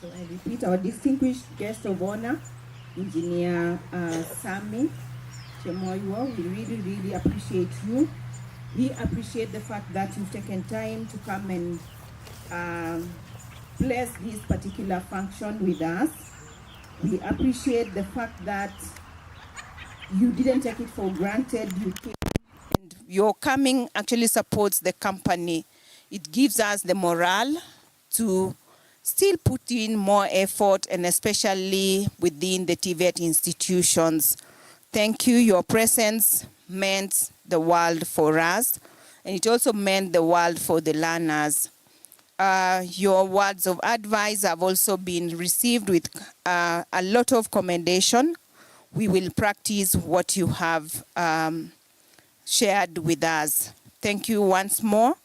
So I repeat, our distinguished guest of honor, Engineer Sami Chemoiwo, we really, really appreciate you. We appreciate the fact that you've taken time to come and bless this particular function with us. We appreciate the fact that you didn't take it for granted. You came, and your coming actually supports the company. It gives us the morale to still put in more effort, and especially within the TVET institutions. Thank you. Your presence meant the world for us, and it also meant the world for the learners. Your words of advice have also been received with a lot of commendation. We will practice what you have shared with us. Thank you once more.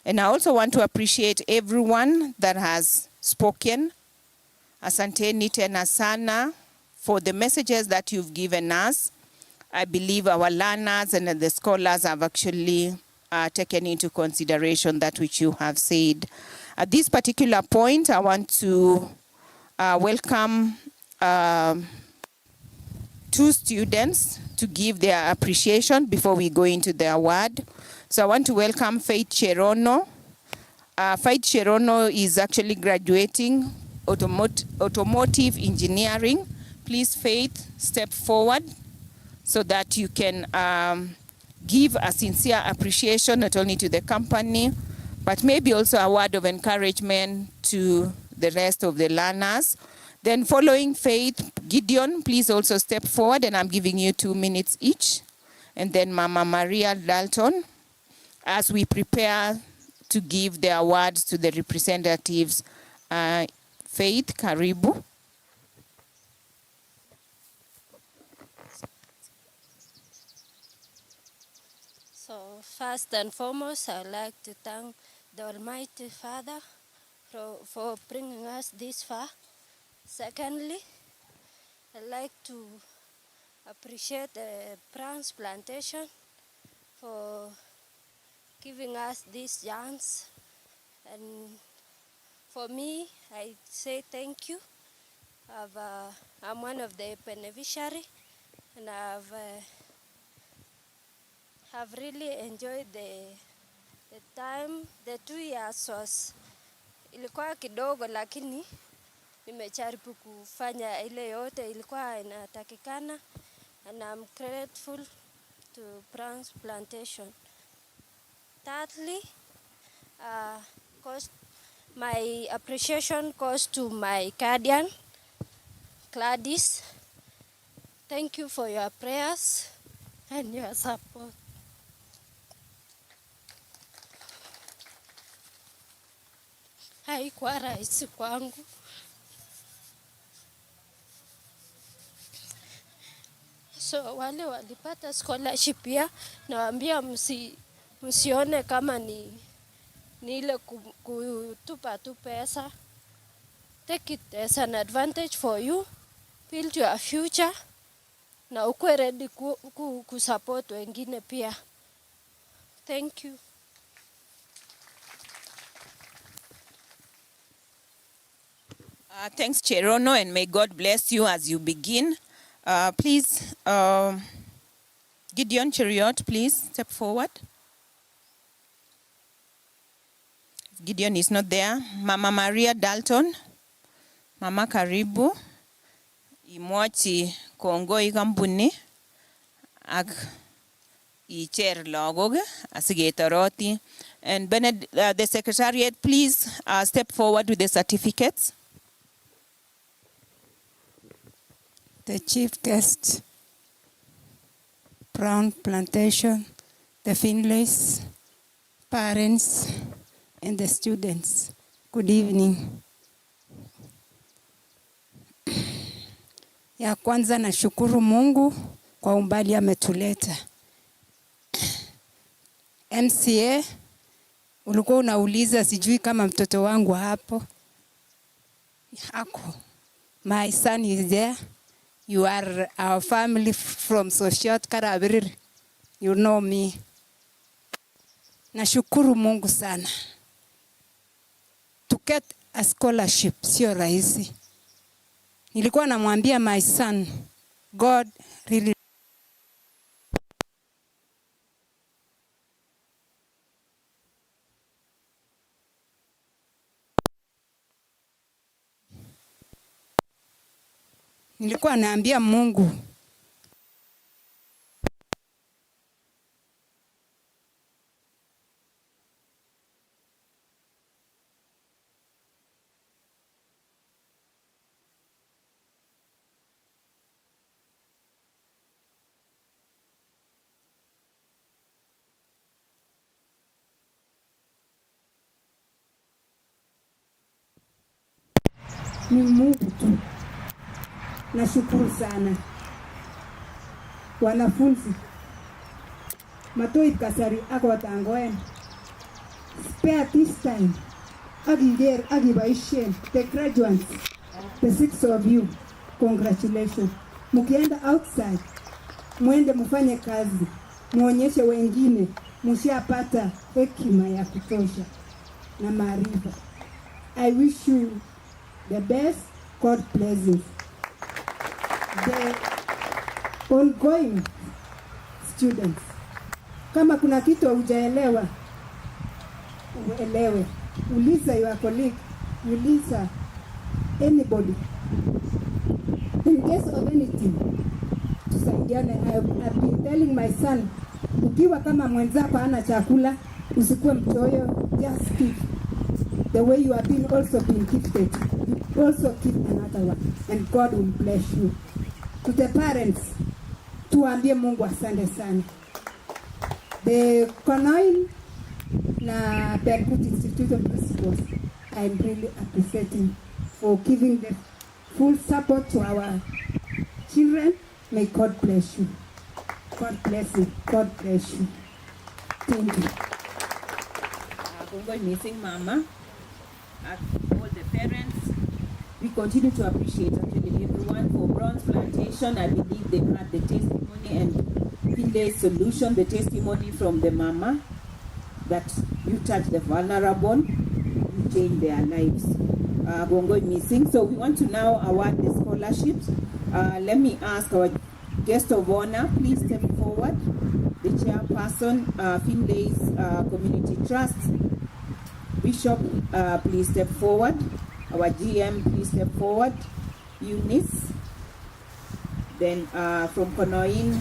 And I also want to appreciate everyone that has spoken. Asanteni tena sana for the messages that you've given us. I believe our learners and the scholars have actually taken into consideration that which you have said. At this particular point, I want to welcome two students to give their appreciation before we go into the award. So I want to welcome Faith Cherono. Faith Cherono is actually graduating automotive engineering. Please, Faith, step forward so that you can give a sincere appreciation not only to the company, but maybe also a word of encouragement to the rest of the learners. Then following Faith, Gideon, please also step forward, and I'm giving you 2 minutes each. And then Mama Maria Dalton, as we prepare to give the awards to the representatives. Faith, karibu. So first and foremost, I'd like to thank the Almighty Father for bringing us this far. Secondly, I'd like to appreciate the Plantation for giving us this chance. And for me, I say thank you. I'm one of the beneficiaries, and have really enjoyed the time. The 2 years was ilikuwa kidogo, lakini nimejaribu kufanya ile yote ilikuwa inatakikana, and I'm grateful to Plantation. Thirdly, my appreciation goes to my guardian, Gladys. Thank you for your prayers and your support. Haikuwa rahisi kwangu. So wale walipata scholarship pia nawaambia msione kama ni ile kutupa tu pesa. Take it as an advantage for you. Build your future. Na ukwe ready kusupport wengine pia. Thank you. Thanks, Cherono, and may God bless you as you begin. Please, Gideon Cheriot, please step forward. Gideon is not there. Mama Maria Dalton. Mama karibu. Imwachi kongoi kampuni ak icher lagok asigetoroti. And the Secretariat, please step forward with the certificates. The chief guest, Brown Plantation, the Finlays, parents, and the students. Good evening. Ya kwanza nashukuru Mungu kwa umbali ametuleta. MCA, ulikuwa unauliza sijui kama mtoto wangu hapo. Hako. My son is there. You are our family from Soshot Karabirir. You know me. Nashukuru Mungu sana. To get a scholarship sio rahisi. Nilikuwa namwambia my son, God really nilikuwa naambia Mungu ni Mungu tu. Nashukuru sana wanafunzi matoi kasari ako watangoen spare this time agiger agibaishen the graduates, the 6 of you, congratulations. Mukienda outside mwende mufanye kazi, muonyeshe wengine mshapata hekima ya kutosha na maarifa. I wish you the best. God blessings. The ongoing students, Kama kuna kitu hujaelewa, uelewe. Uliza your colleague, uliza anybody. In case of anything, tusaidiane. I've been telling my son, ukiwa kama mwenzako hana chakula, usikuwe mchoyo, just give. The way you have been also been gifted, you also give another one, and God will bless you. To the parents, tuambie Mungu asante sana. The Konoin na Berkut Institution principals, I'm really appreciating for giving the full support to our children. May God bless you. God bless you. God bless you. Thank you. Congo missing mama, all the parents. We continue to appreciate actually everyone for Bronze Plantation. I believe they had the testimony and in the solution, the testimony from the mama that you touch the vulnerable, you change their lives. Bongo missing. So we want to now award the scholarships. Let me ask our guest of honor, please step forward. The chairperson, Finlay's Community Trust. Bishop, please step forward. Our GM, please step forward. Eunice. Then from Konoin,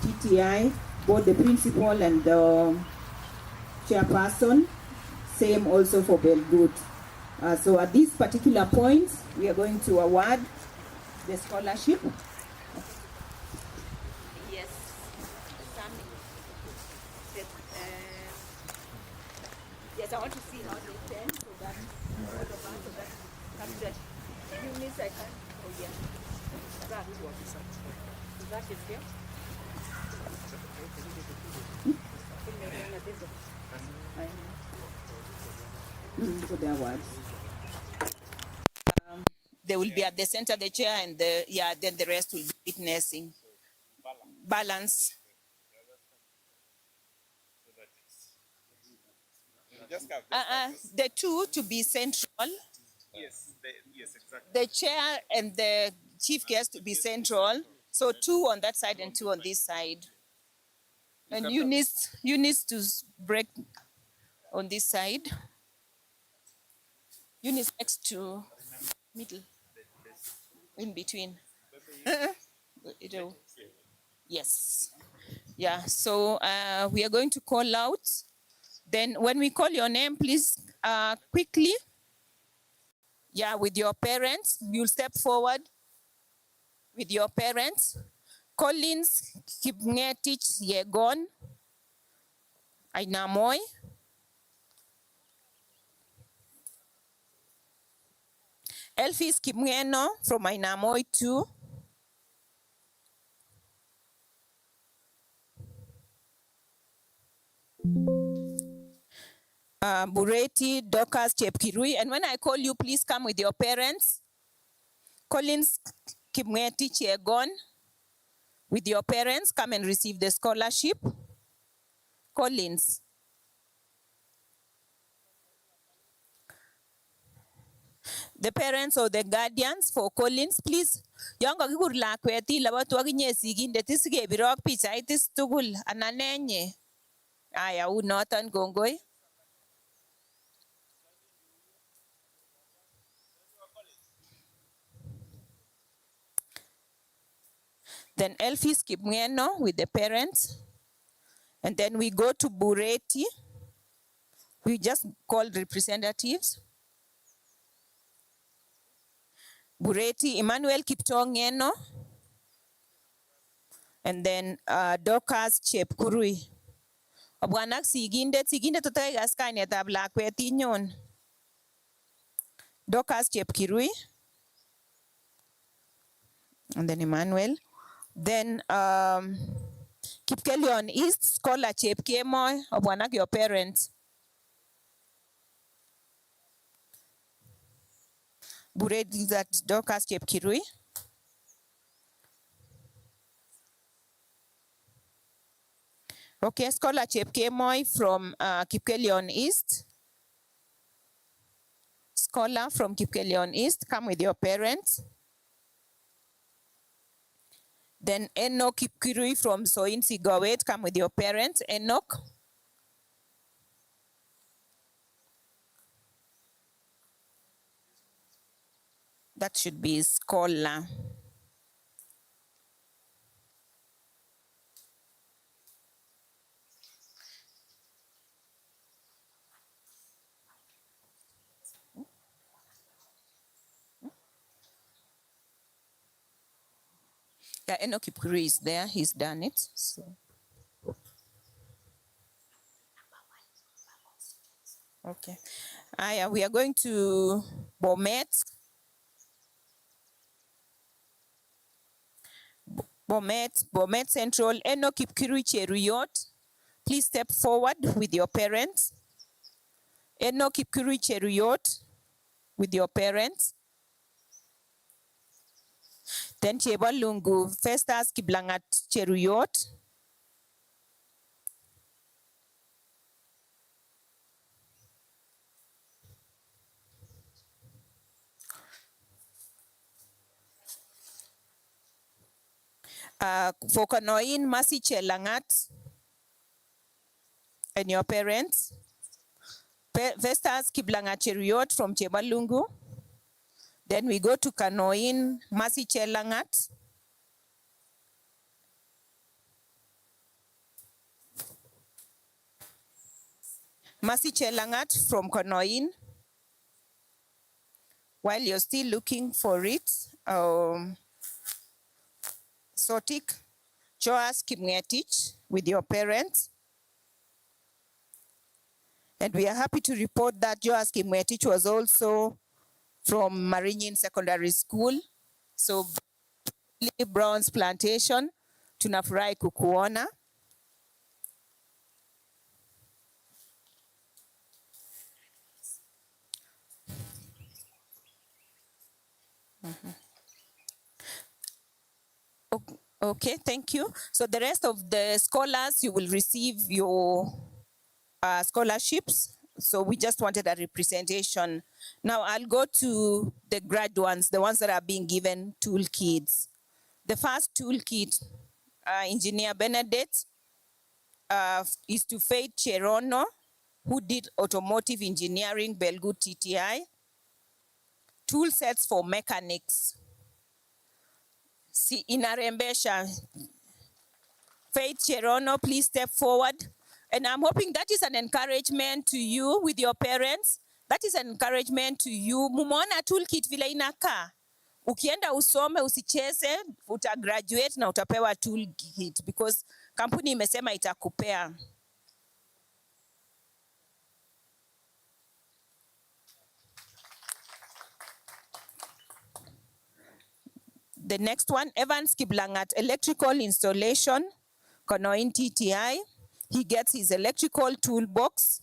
TTI, both the principal and the chairperson. Same also for Belgood. So at this particular point, we are going to award the scholarship. Yes. Yes, I want to see how they stand so that all of us so that captured. Eunice, I can. Oh yeah. That is that is here. For the awards. They will be at the center, the chair, and then the rest will be witnessing. Balance. The two to be central. Yes, yes, exactly. The chair and the chief guest to be central. So two on that side and two on this side. And you need to break on this side. Eunice next to middle, in between. Yes. Yeah, so we are going to call out. Then when we call your name, please quickly, with your parents, you'll step forward with your parents. Collins Kipngetich Yegon, Ainamoy. Elfis Kipngeno from Ainamoy too. Bureti, Dorcas, Chepkirui. And when I call you, please come with your parents. Collins Kipngetich Yegon, with your parents, come and receive the scholarship. Collins. The parents or the guardians for Collins, please. Young kikur lakweti labat waginye sigindet isige birok pichait is tugul ananenye. Aya unoton gongoi. Then Elfis Kipngeno with the parents. And then we go to Bureti. We just call representatives. Bureti, Emmanuel Kiptongeno. And then Dorcas Chepkurui. Obwanak sigindet totoy askainetab lakwet inyon. Dorcas Chepkirui. And then Emmanuel. Then Kipkelion East, Scholar Chepkemoy, Obwanak your parents. Bureti that Dorcas Chepkirui. Okay, Scholar Chepkemoy from Kipkelion East. Scholar from Kipkelion East, come with your parents. Then Enoch Kipkirui from Soin Sigawet, come with your parents. Enoch. That should be scholar. Yeah, Enoch Kipkirui is there. He's done it. So. Okay. We are going to Bomet. Bomet Central. Enoch Kipkirui Cheruyot. Please step forward with your parents. Enoch Kipkirui Cheruyot with your parents. Then Chebalungu Festus Kiblangat Cheruyot. For Kanoin, Masi Chelangat and your parents. Festus Kiblangat Cheruyot from Chebalungu. Then we go to Kanoin, Masi Chelangat. Masi Chelangat from Kanoin. While you're still looking for it, Sotik, Joas Kimngetich with your parents. And we are happy to report that Joas Kimngetich was also from Marinin Secondary School. So Brown's Plantation, tunafurahi kukuona. Okay, thank you. So the rest of the scholars, you will receive your scholarships. So we just wanted a representation. Now I'll go to the graduates, the ones that are being given toolkits. The first toolkit, Engineer Benedict, is to Faith Cherono, who did automotive engineering, Belgut TTI. Tool sets for mechanics. Inarembesha. Faith Cherono, please step forward. And I'm hoping that is an encouragement to you with your parents. That is an encouragement to you. Mumeona toolkit vile inakaa. Ukienda usome, usicheze, utagraduate na utapewa toolkit because kampuni imesema itakupea. The next one, Evans Kiblangat, electrical installation, Konoin TTI. He gets his electrical toolbox.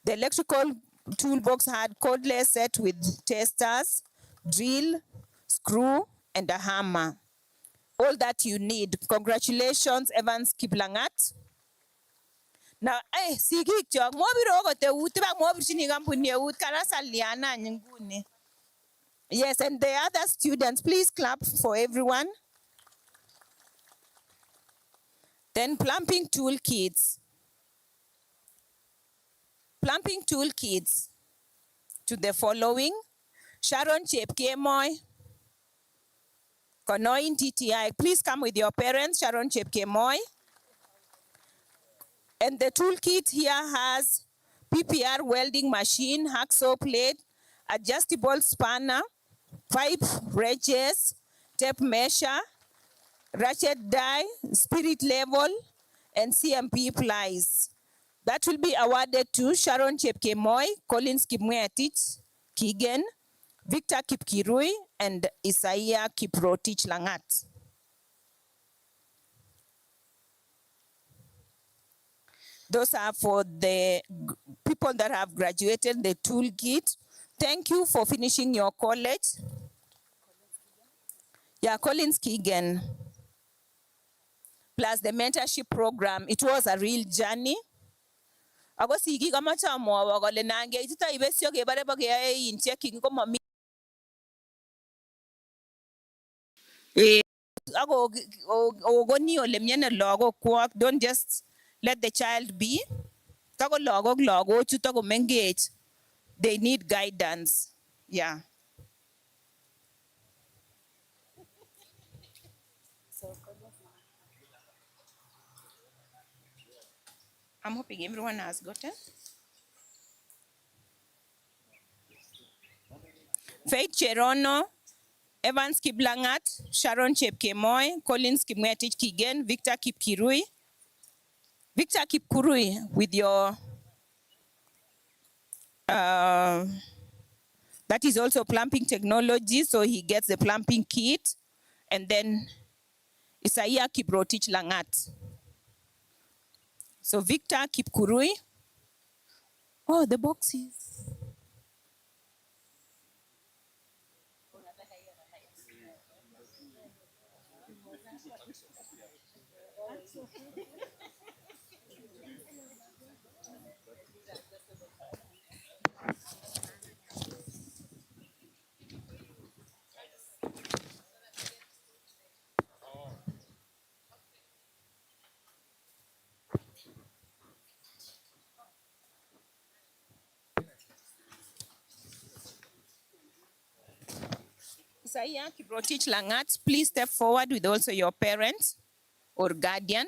The electrical toolbox had cordless set with testers, drill, screw, and a hammer. All that you need. Congratulations, Evans Kiblangat. Now, sigik chok mobiro ko te utiba mobirchini kampuni ut karasa liana nyinguni. Yes, and the other students, please clap for everyone. Then plumbing toolkits. Plumbing toolkits to the following. Sharon Chepkemoy, Konoin TTI. Please come with your parents, Sharon Chepkemoy. And the toolkit here has PPR welding machine, hacksaw plate, adjustable spanner, pipe wedges, tape measure, ratchet die, spirit level, and CMP plies. That will be awarded to Sharon Chepkemoy, Collins Kimweatich, Kigen, Victor Kipkirui, and Isaiah Kiprotich Langat. Those are for the people that have graduated the toolkit. Thank you for finishing your college. Yeah, Collins Kigen. Plus the mentorship program. It was a real journey. Ako sigi kama chamwa wakole nange itita ibesyo kebare bage in checking ko mami. ogoni ole miene lagok kwok. Don't just let the child be. Tako lagochu tako mengech. They need guidance. Yeah. I'm hoping everyone has gotten. Faith Cherono, Evans Kiblangat, Sharon Chepkemoy, Collins Kimwetich Kigen, Victor Kipkirui. Victor Kipkurui with your, that is also plumbing technology, so he gets the plumbing kit. And then Isaiah Kiprotich Langat. So Victor Kipkurui. Oh, the boxes. Isaiah Kiprotich Langat, please step forward with also your parents or guardian.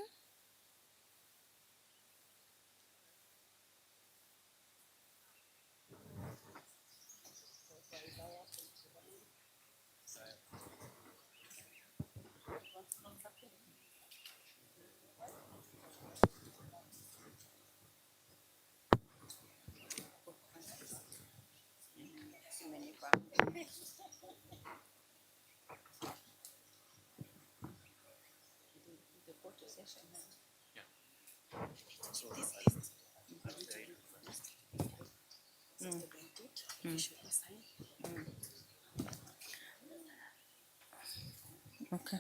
Okay.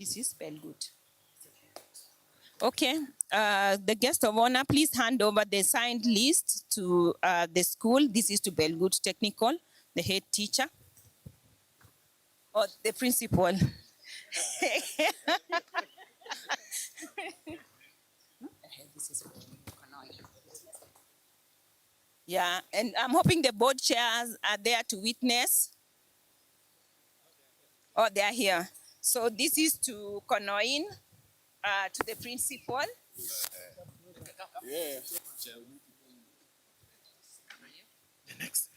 This is spelled good. Okay. The guest of honor, please hand over the signed list to the school. This is to Belgood Technical, the head teacher. Or the principal. Yeah, and I'm hoping the board chairs are there to witness. Oh, they are here. So this is to Konoin, to the principal. Yeah. The next.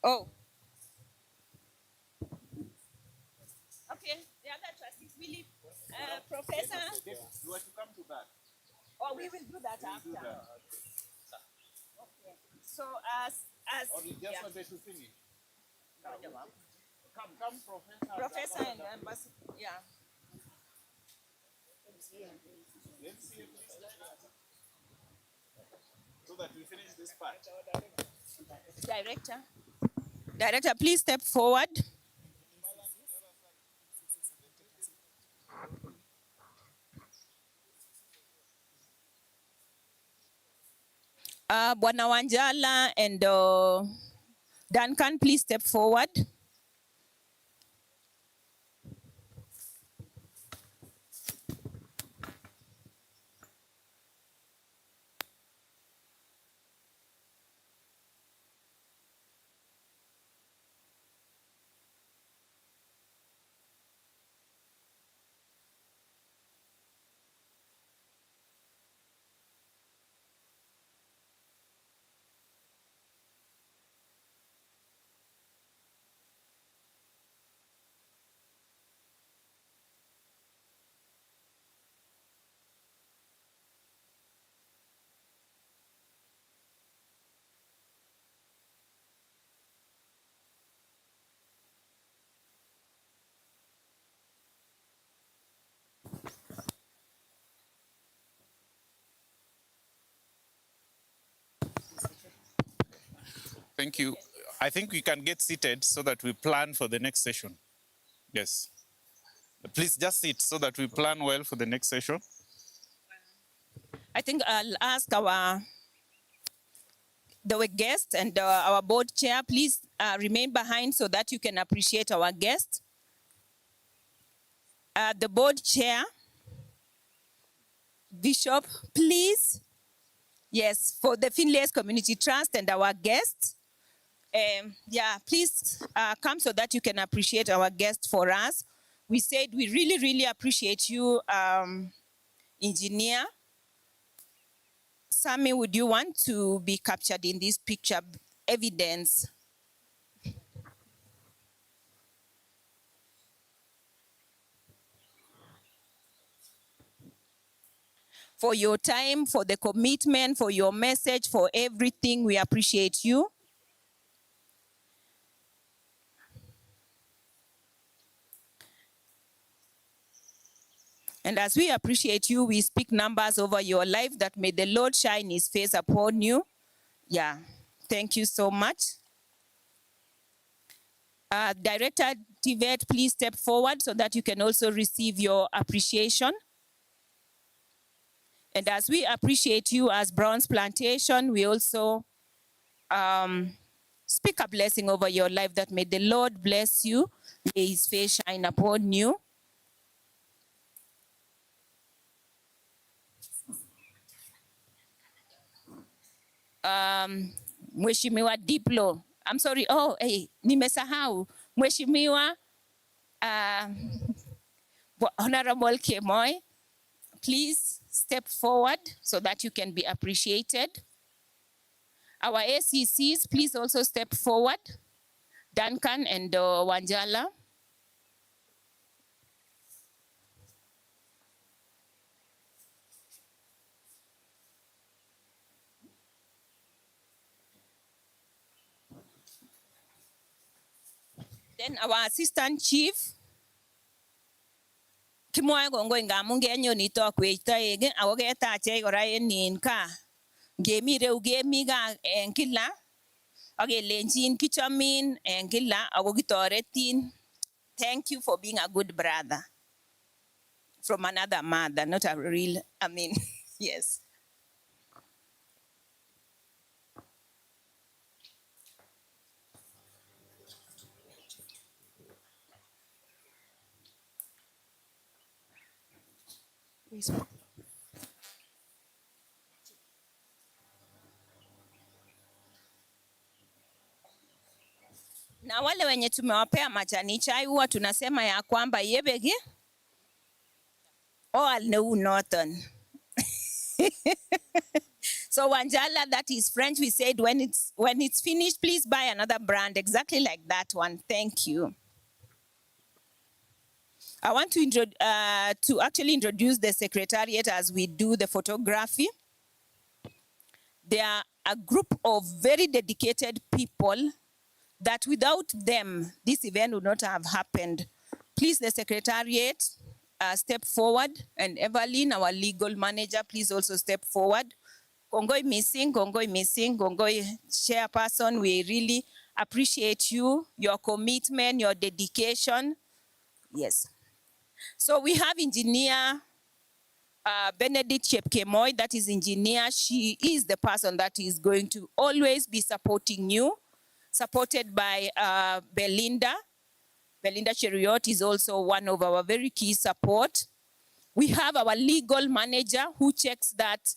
Oh. Okay, the other trustees will leave. Professor. You want to come to that? Oh, we will do that after. Okay. So as Or you just yeah. wanted to finish? Come, Professor. Professor and ambassador. Yeah. Let's see it so that we finish this part. Director. Director, please step forward. Bwana Wanjala and Duncan, please step forward. Thank you. I think we can get seated so that we plan for the next session. Yes. Please just sit so that we plan well for the next session. I think I'll ask the guest and our board chair, please remain behind so that you can appreciate our guest. The board chair, Bishop, please. Yes, for the Finlay's Community Trust and our guests. Yeah, please come so that you can appreciate our guest for us. We said we really, really appreciate you, Engineer. Sammy, would you want to be captured in this picture evidence? For your time, for the commitment, for your message, for everything, we appreciate you. And as we appreciate you, we speak numbers over your life that may the Lord shine his face upon you. Yeah, thank you so much. Director TVET, please step forward so that you can also receive your appreciation. And as we appreciate you as Brown's Plantation, we also speak a blessing over your life that may the Lord bless you. May his face shine upon you. Mheshimiwa Diplo. I'm sorry. Oh, hey, nimesahau. Mheshimiwa Honorable Kemoy, please step forward so that you can be appreciated. Our ACCs, please also step forward. Duncan and Wanjala. Then our Assistant Chief, Kimoy Gongo Ngamungenyo Nito Kweta Egen, Awogeta Che or in ka. Gemi Reugemi ga Enkilla. Okay, Lenjin Kichamin Enkilla, Awogitoretin. Thank you for being a good brother. From another mother, not a real, yes. Na wale wenye tumewapea majani chai huwa tunasema ya kwamba yebegi all know nothing. So Wanjala, that is French. We said when it's finished, please buy another brand exactly like that one. Thank you. I want to actually introduce the secretariat as we do the photography. They are a group of very dedicated people that without them, this event would not have happened. Please, the secretariat, step forward. And Evelyn, our legal manager, please also step forward. Gongoi missing, Gongoi chairperson, we really appreciate you, your commitment, your dedication. Yes. So we have engineer Benedict Chepkemoy, that is engineer. She is the person that is going to always be supporting you, supported by Belinda. Belinda Cheriot is also one of our very key support. We have our legal manager who checks that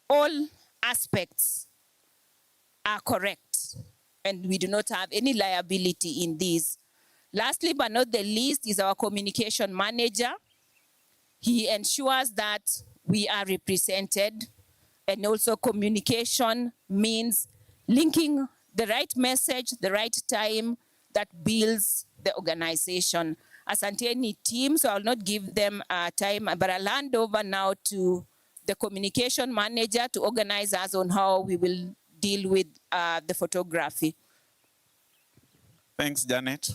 all aspects are correct and we do not have any liability in this. Lastly but not the least is our communication manager. He ensures that we are represented, and also communication means linking the right message, the right time that builds the organization. Asanteni team, so I'll not give them time, but I'll hand over now to the communication manager to organize us on how we will deal with the photography. Thanks, Janet.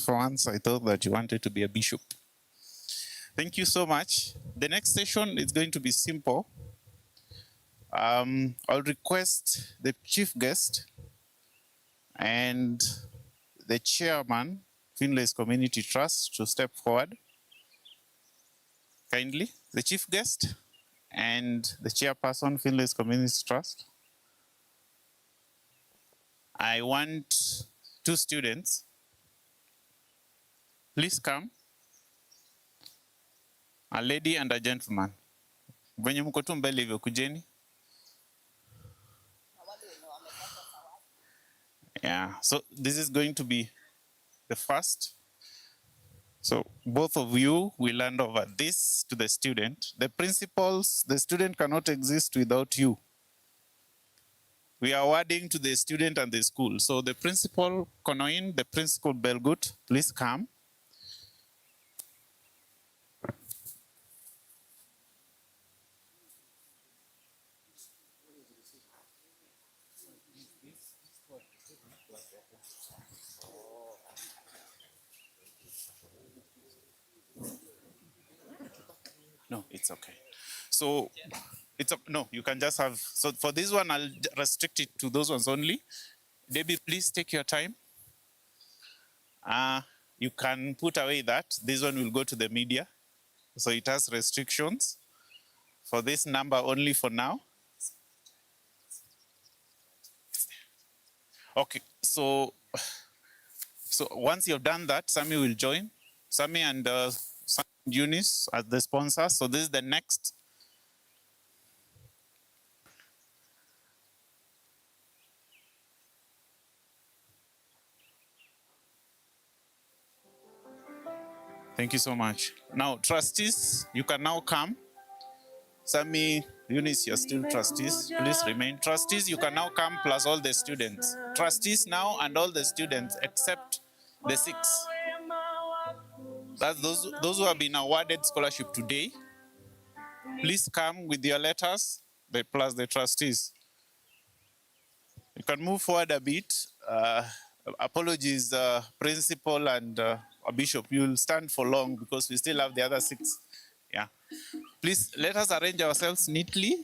For once, I thought that you wanted to be a bishop. Thank you so much. The next session is going to be simple. I'll request the chief guest and the chairman, Finlay's Community Trust, to step forward. Kindly, the chief guest and the chairperson, Finlay's Community Trust. I want 2 students. Please come. A lady and a gentleman. Venye mko tu mbele hivyo kujeni. Yeah, so this is going to be the first. So both of you will hand over this to the student. The principals, the student cannot exist without you. We are awarding to the student and the school. So the principal, Konoin, the principal Belgut, please come. No, it's okay. So no, you can just have, so for this one, I'll restrict it to those ones only. Debbie, please take your time. You can put away that. This one will go to the media. So it has restrictions for this number only for now. Okay, so once you've done that, Sammy will join. Sammy and Eunice as the sponsors. So this is the next. Thank you so much. Now, trustees, you can now come. Sammy, Eunice, you're still trustees. Please remain. Trustees, you can now come plus all the students. Trustees now and all the students except the 6. That's those who have been awarded scholarship today. Please come with your letters, plus the trustees. You can move forward a bit. Apologies, principal and bishop. You'll stand for long because we still have the other 6. Yeah. Please let us arrange ourselves neatly.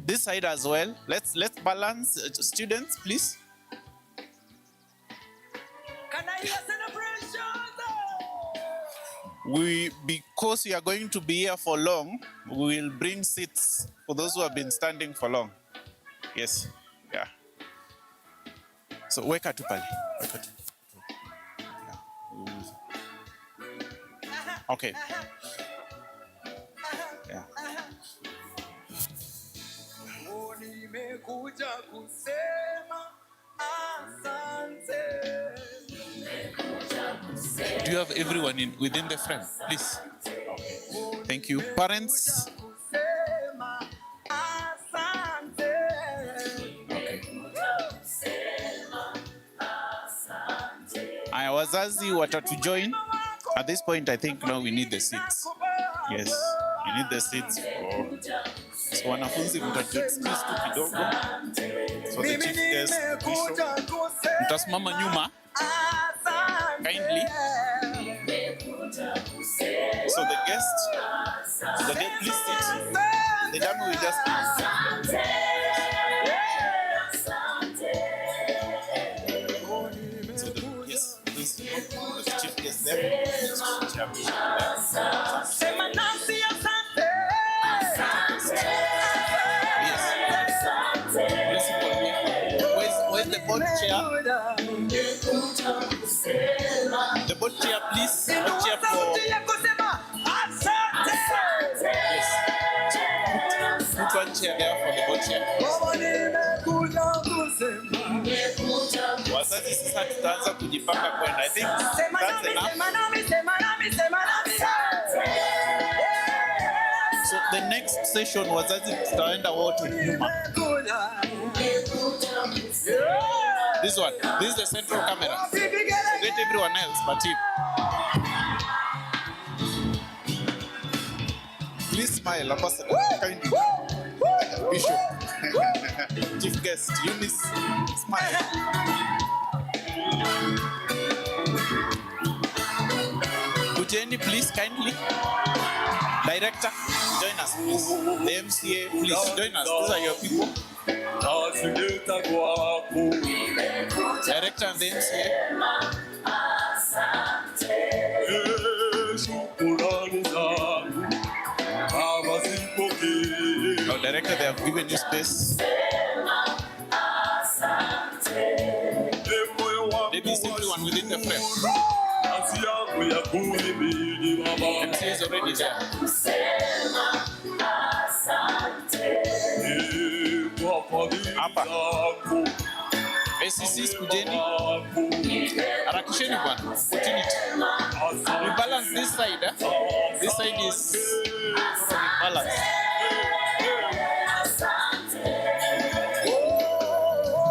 This side as well. Let's balance. Students, please. Can I hear celebrations? Because we are going to be here for long, we will bring seats for those who have been standing for long. Yes. Yeah. So weka tu pale. Weka tu. Yeah. Okay. Yeah. Nimekuja kusema asante. Do you have everyone within the frame, please? Okay. Thank you. Parents. Aya, wazazi watatu join. At this point, I think now we need the seats. Yes, we need the seats for... So wanafunzi mtaexcuse tu kidogo. So the chief guest, bishop, mtasimama nyuma. Kindly. So the guest, please sit. The dame will just... The chief guest there. Where's the board chair? The board chair, please. Board chair for... Yes. Put one chair there for the board chair. Wazazi sasa tutaanza kujipanga kwenda. I think that's enough. So the next session wazazi tutaenda wote nyuma. This one. This is the central camera. Forget everyone else but him. Please smile, Ambassador. Kindly. Bishop. Chief guest, Eunice. Smile. Kujeni, please, kindly. Director, join us, please. The MCA, please, join us. These are your people. Director and the MCA. Now, director, they have given you space. Maybe simply one within the frame. MCA is already there. Hapa. ACCs kujeni. Harakisheni bwana. Opportunity. We balance this side. This side is balance.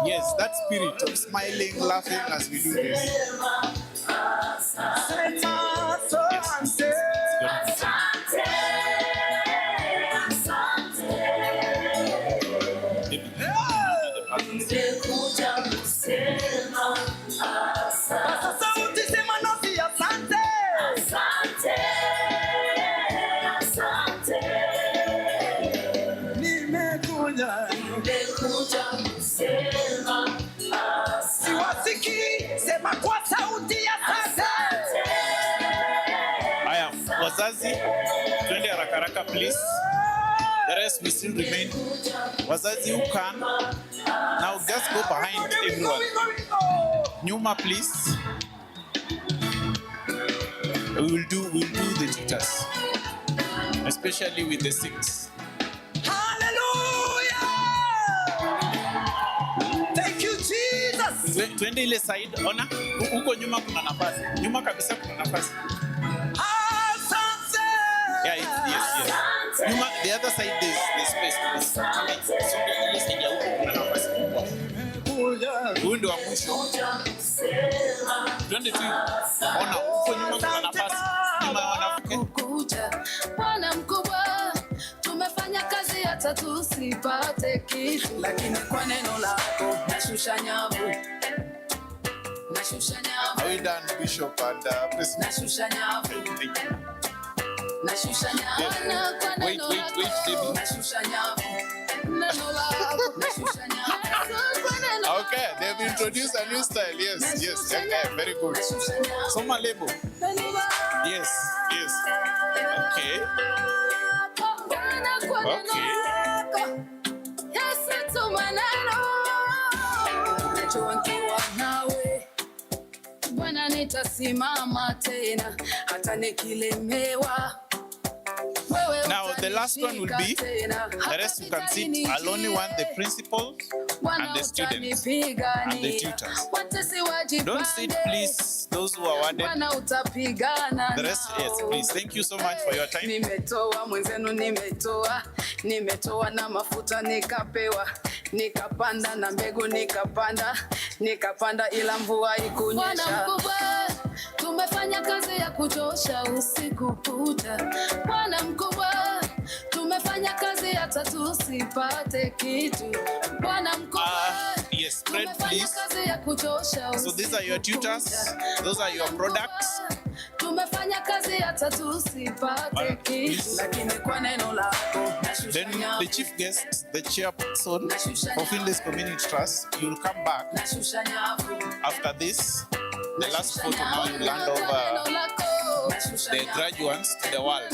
Yes, that spirit of smiling, laughing as we do this. Haya, wazazi, twende haraka haraka please. The rest we still remain. Wazazi who can, now just go behind everyone. Nyuma please. We will do the tutors, especially with the 6. Twende ile side, ona huko nyuma kuna nafasi. Nyuma kabisa kuna nafasi. Yeah, yes. Nyuma, the other side there's space. So ile side ya huko kuna nafasi kubwa. Huyu ndio wa mwisho. Twende tu. Ona huko nyuma kuna nafasi. Nyuma wanafiki. Bwana mkubwa, tumefanya kazi hata tusipate kitu, lakini kwa neno lako nashusha nyavu. Are we done, Bishop and President? Nashusha nyavu. Thank you. Nashusha nyavu. Wait, Debbie. Nashusha nyavu. Neno lako nashusha nyavu. Okay, they've introduced a new style. Yes. Okay, very good. Soma lebo. Yes. Okay. Bwana nitasimama tena hata nikilemewa. Now the last one will be, the rest you can sit. I'll only want the principal and the students and the tutors. Don't sit please, those who are awarded. The rest, yes please. Thank you so much for your time. Nimetoa mwenzenu, nimetoa na mafuta nikapewa, nikapanda na mbegu nikapanda ila mvua ikunyesha. Bwana mkubwa, tumefanya kazi ya kuchosha usiku kucha. Bwana mkubwa, tumefanya kazi hata tusipate kitu. Bwana mkubwa, yes, spread please. So these are your tutors, those are your products. Tumefanya kazi hata tusipate kitu, lakini kwa neno lako. Then the chief guest, the chairperson of Finlay's Community Trust, you'll come back after this. The last photo now you land over the graduates to the world.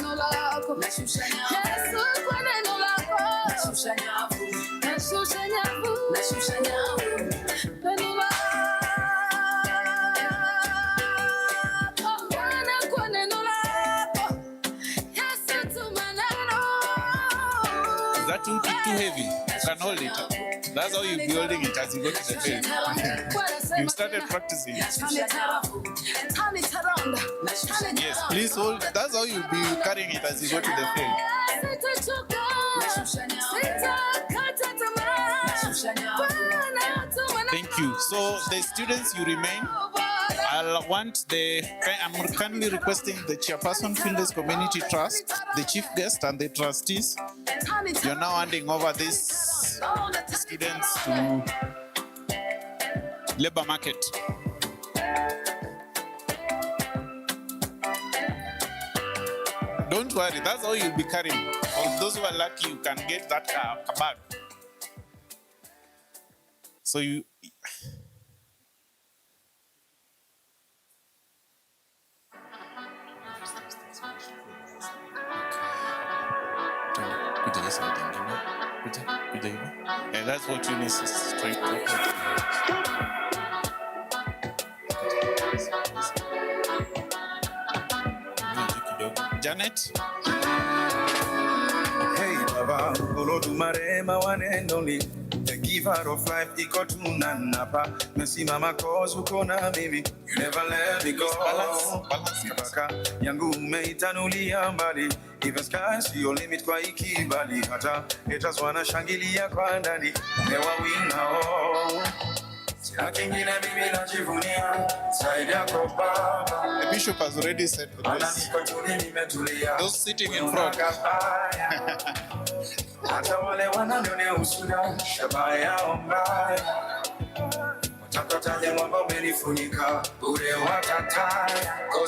Is that too heavy? You can hold it. That's how you'll be holding it as you go to the field. You started practicing. Yes, please hold. That's how you'll be carrying it as you go to the field. Thank you. So the students, you remain. I'm kindly requesting the chairperson, Finlay's Community Trust, the chief guest and the trustees. You're now handing over these students to labor market. Don't worry, that's all you'll be carrying. For those who are lucky, you can get that bag. So you, yeah, that's what Eunice is trying to Janet? Hey Baba, Olodumare one and only, the giver of life, Ikotuna Napa, Messi Mama cause Ukona baby, you never let me go. Balance, Yangu meitanuli ambali, even sky see your limit kwa ikibali, hata, it just wanna shangilia kwa ndani, never win now. The bishop has already said those sitting in front. Cause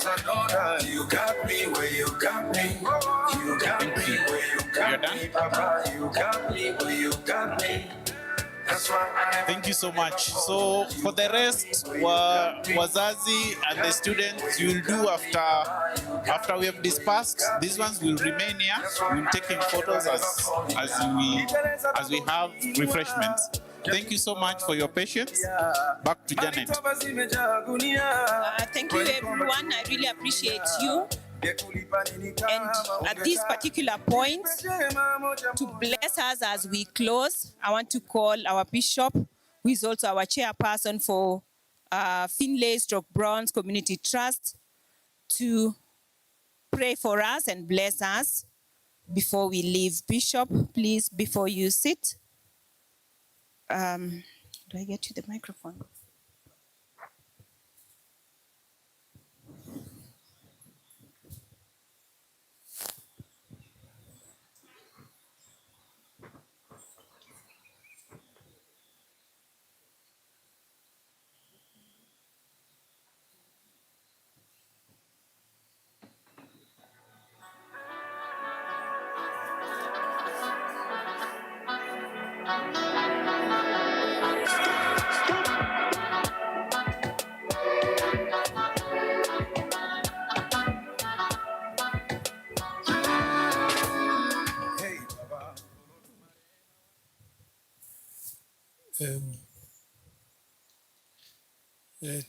I know that you got me where you got me. You got me where you got me, Papa. You got me where you got me. Thank you so much. So for the rest, wazazi and the students, you will do after we have dispersed. These ones will remain here. We'll be taking photos as we have refreshments. Thank you so much for your patience. Back to Janet. Thank you, everyone. I really appreciate you. And at this particular point, to bless us as we close, I want to call our bishop, who is also our chairperson for Finlay/Bronze Community Trust, to pray for us and bless us before we leave. Bishop, please, before you sit. Do I get you the microphone?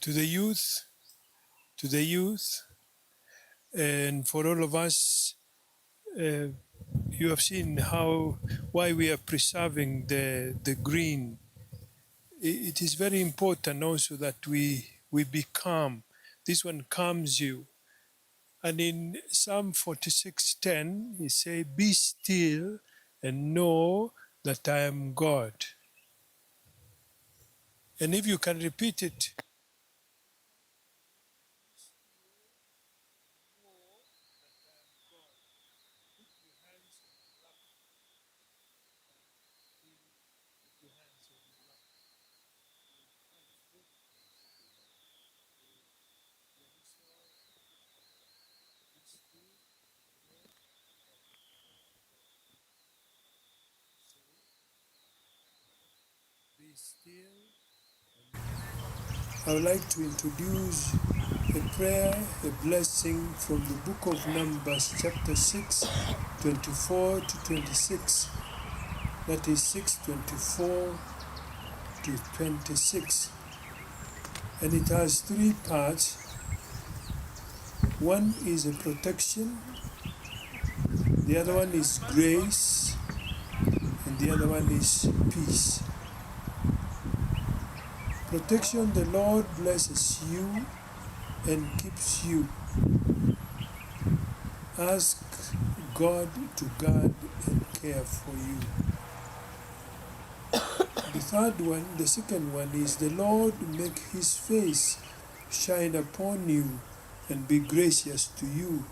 To the youth, and for all of us, you have seen why we are preserving the green. It is very important also that we become. This one calms you. And in Psalm 46:10, he says, "Be still and know that I am God." And if you can repeat it, be still. I would like to introduce a prayer, a blessing from the book of Numbers, chapter 6, 24 to 26. That is 6:24 to 26. And it has three parts. One is a protection, the other one is grace, and the other one is peace. Protection, the Lord blesses you and keeps you. Ask God to guard and care for you. The second one is the Lord make his face shine upon you and be gracious to you.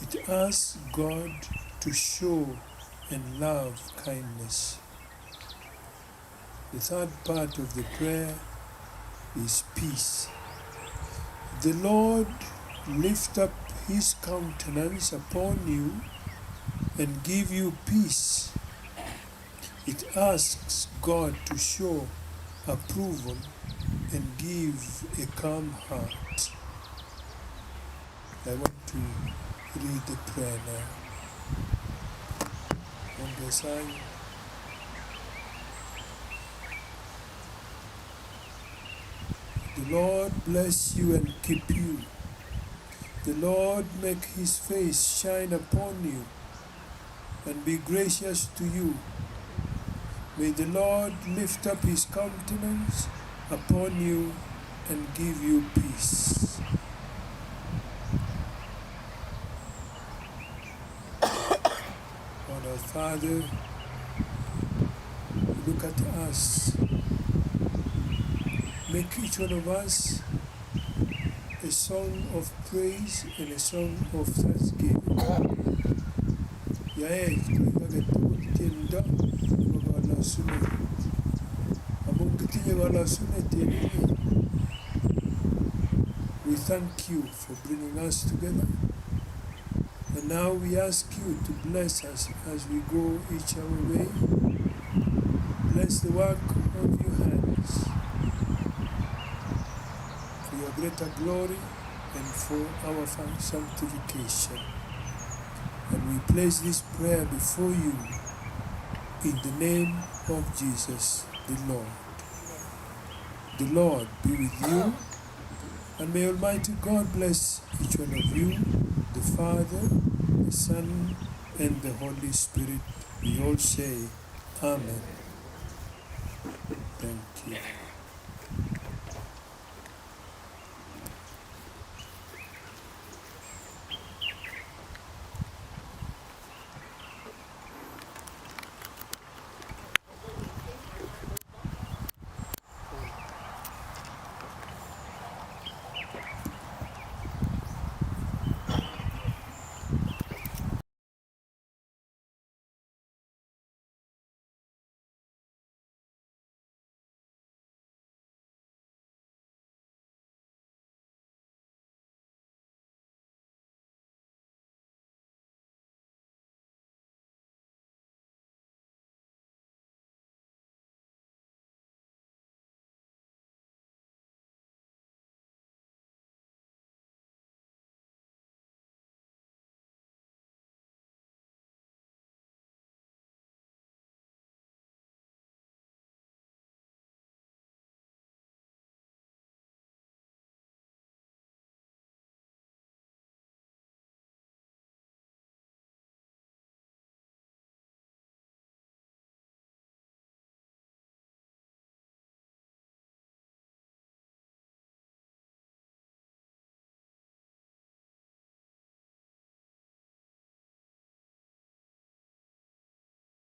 It asks God to show and love kindness. The third part of the prayer is peace. The Lord lift up his countenance upon you and give you peace. It asks God to show approval and give a calm heart. I want to read the prayer now. On the sign. The Lord bless you and keep you. The Lord make his face shine upon you and be gracious to you. May the Lord lift up his countenance upon you and give you peace. God our Father, look at us. Make each one of us a song of praise and a song of thanksgiving. Yae, tienda, wala sune. Among kitinye wala sune tienda. We thank you for bringing us together. And now we ask you to bless us as we go each our way. Bless the work of your hands for your greater glory and for our sanctification. And we place this prayer before you in the name of Jesus the Lord. The Lord be with you, and may Almighty God bless each one of you, the Father, the Son, and the Holy Spirit. We all say, Amen. Thank you.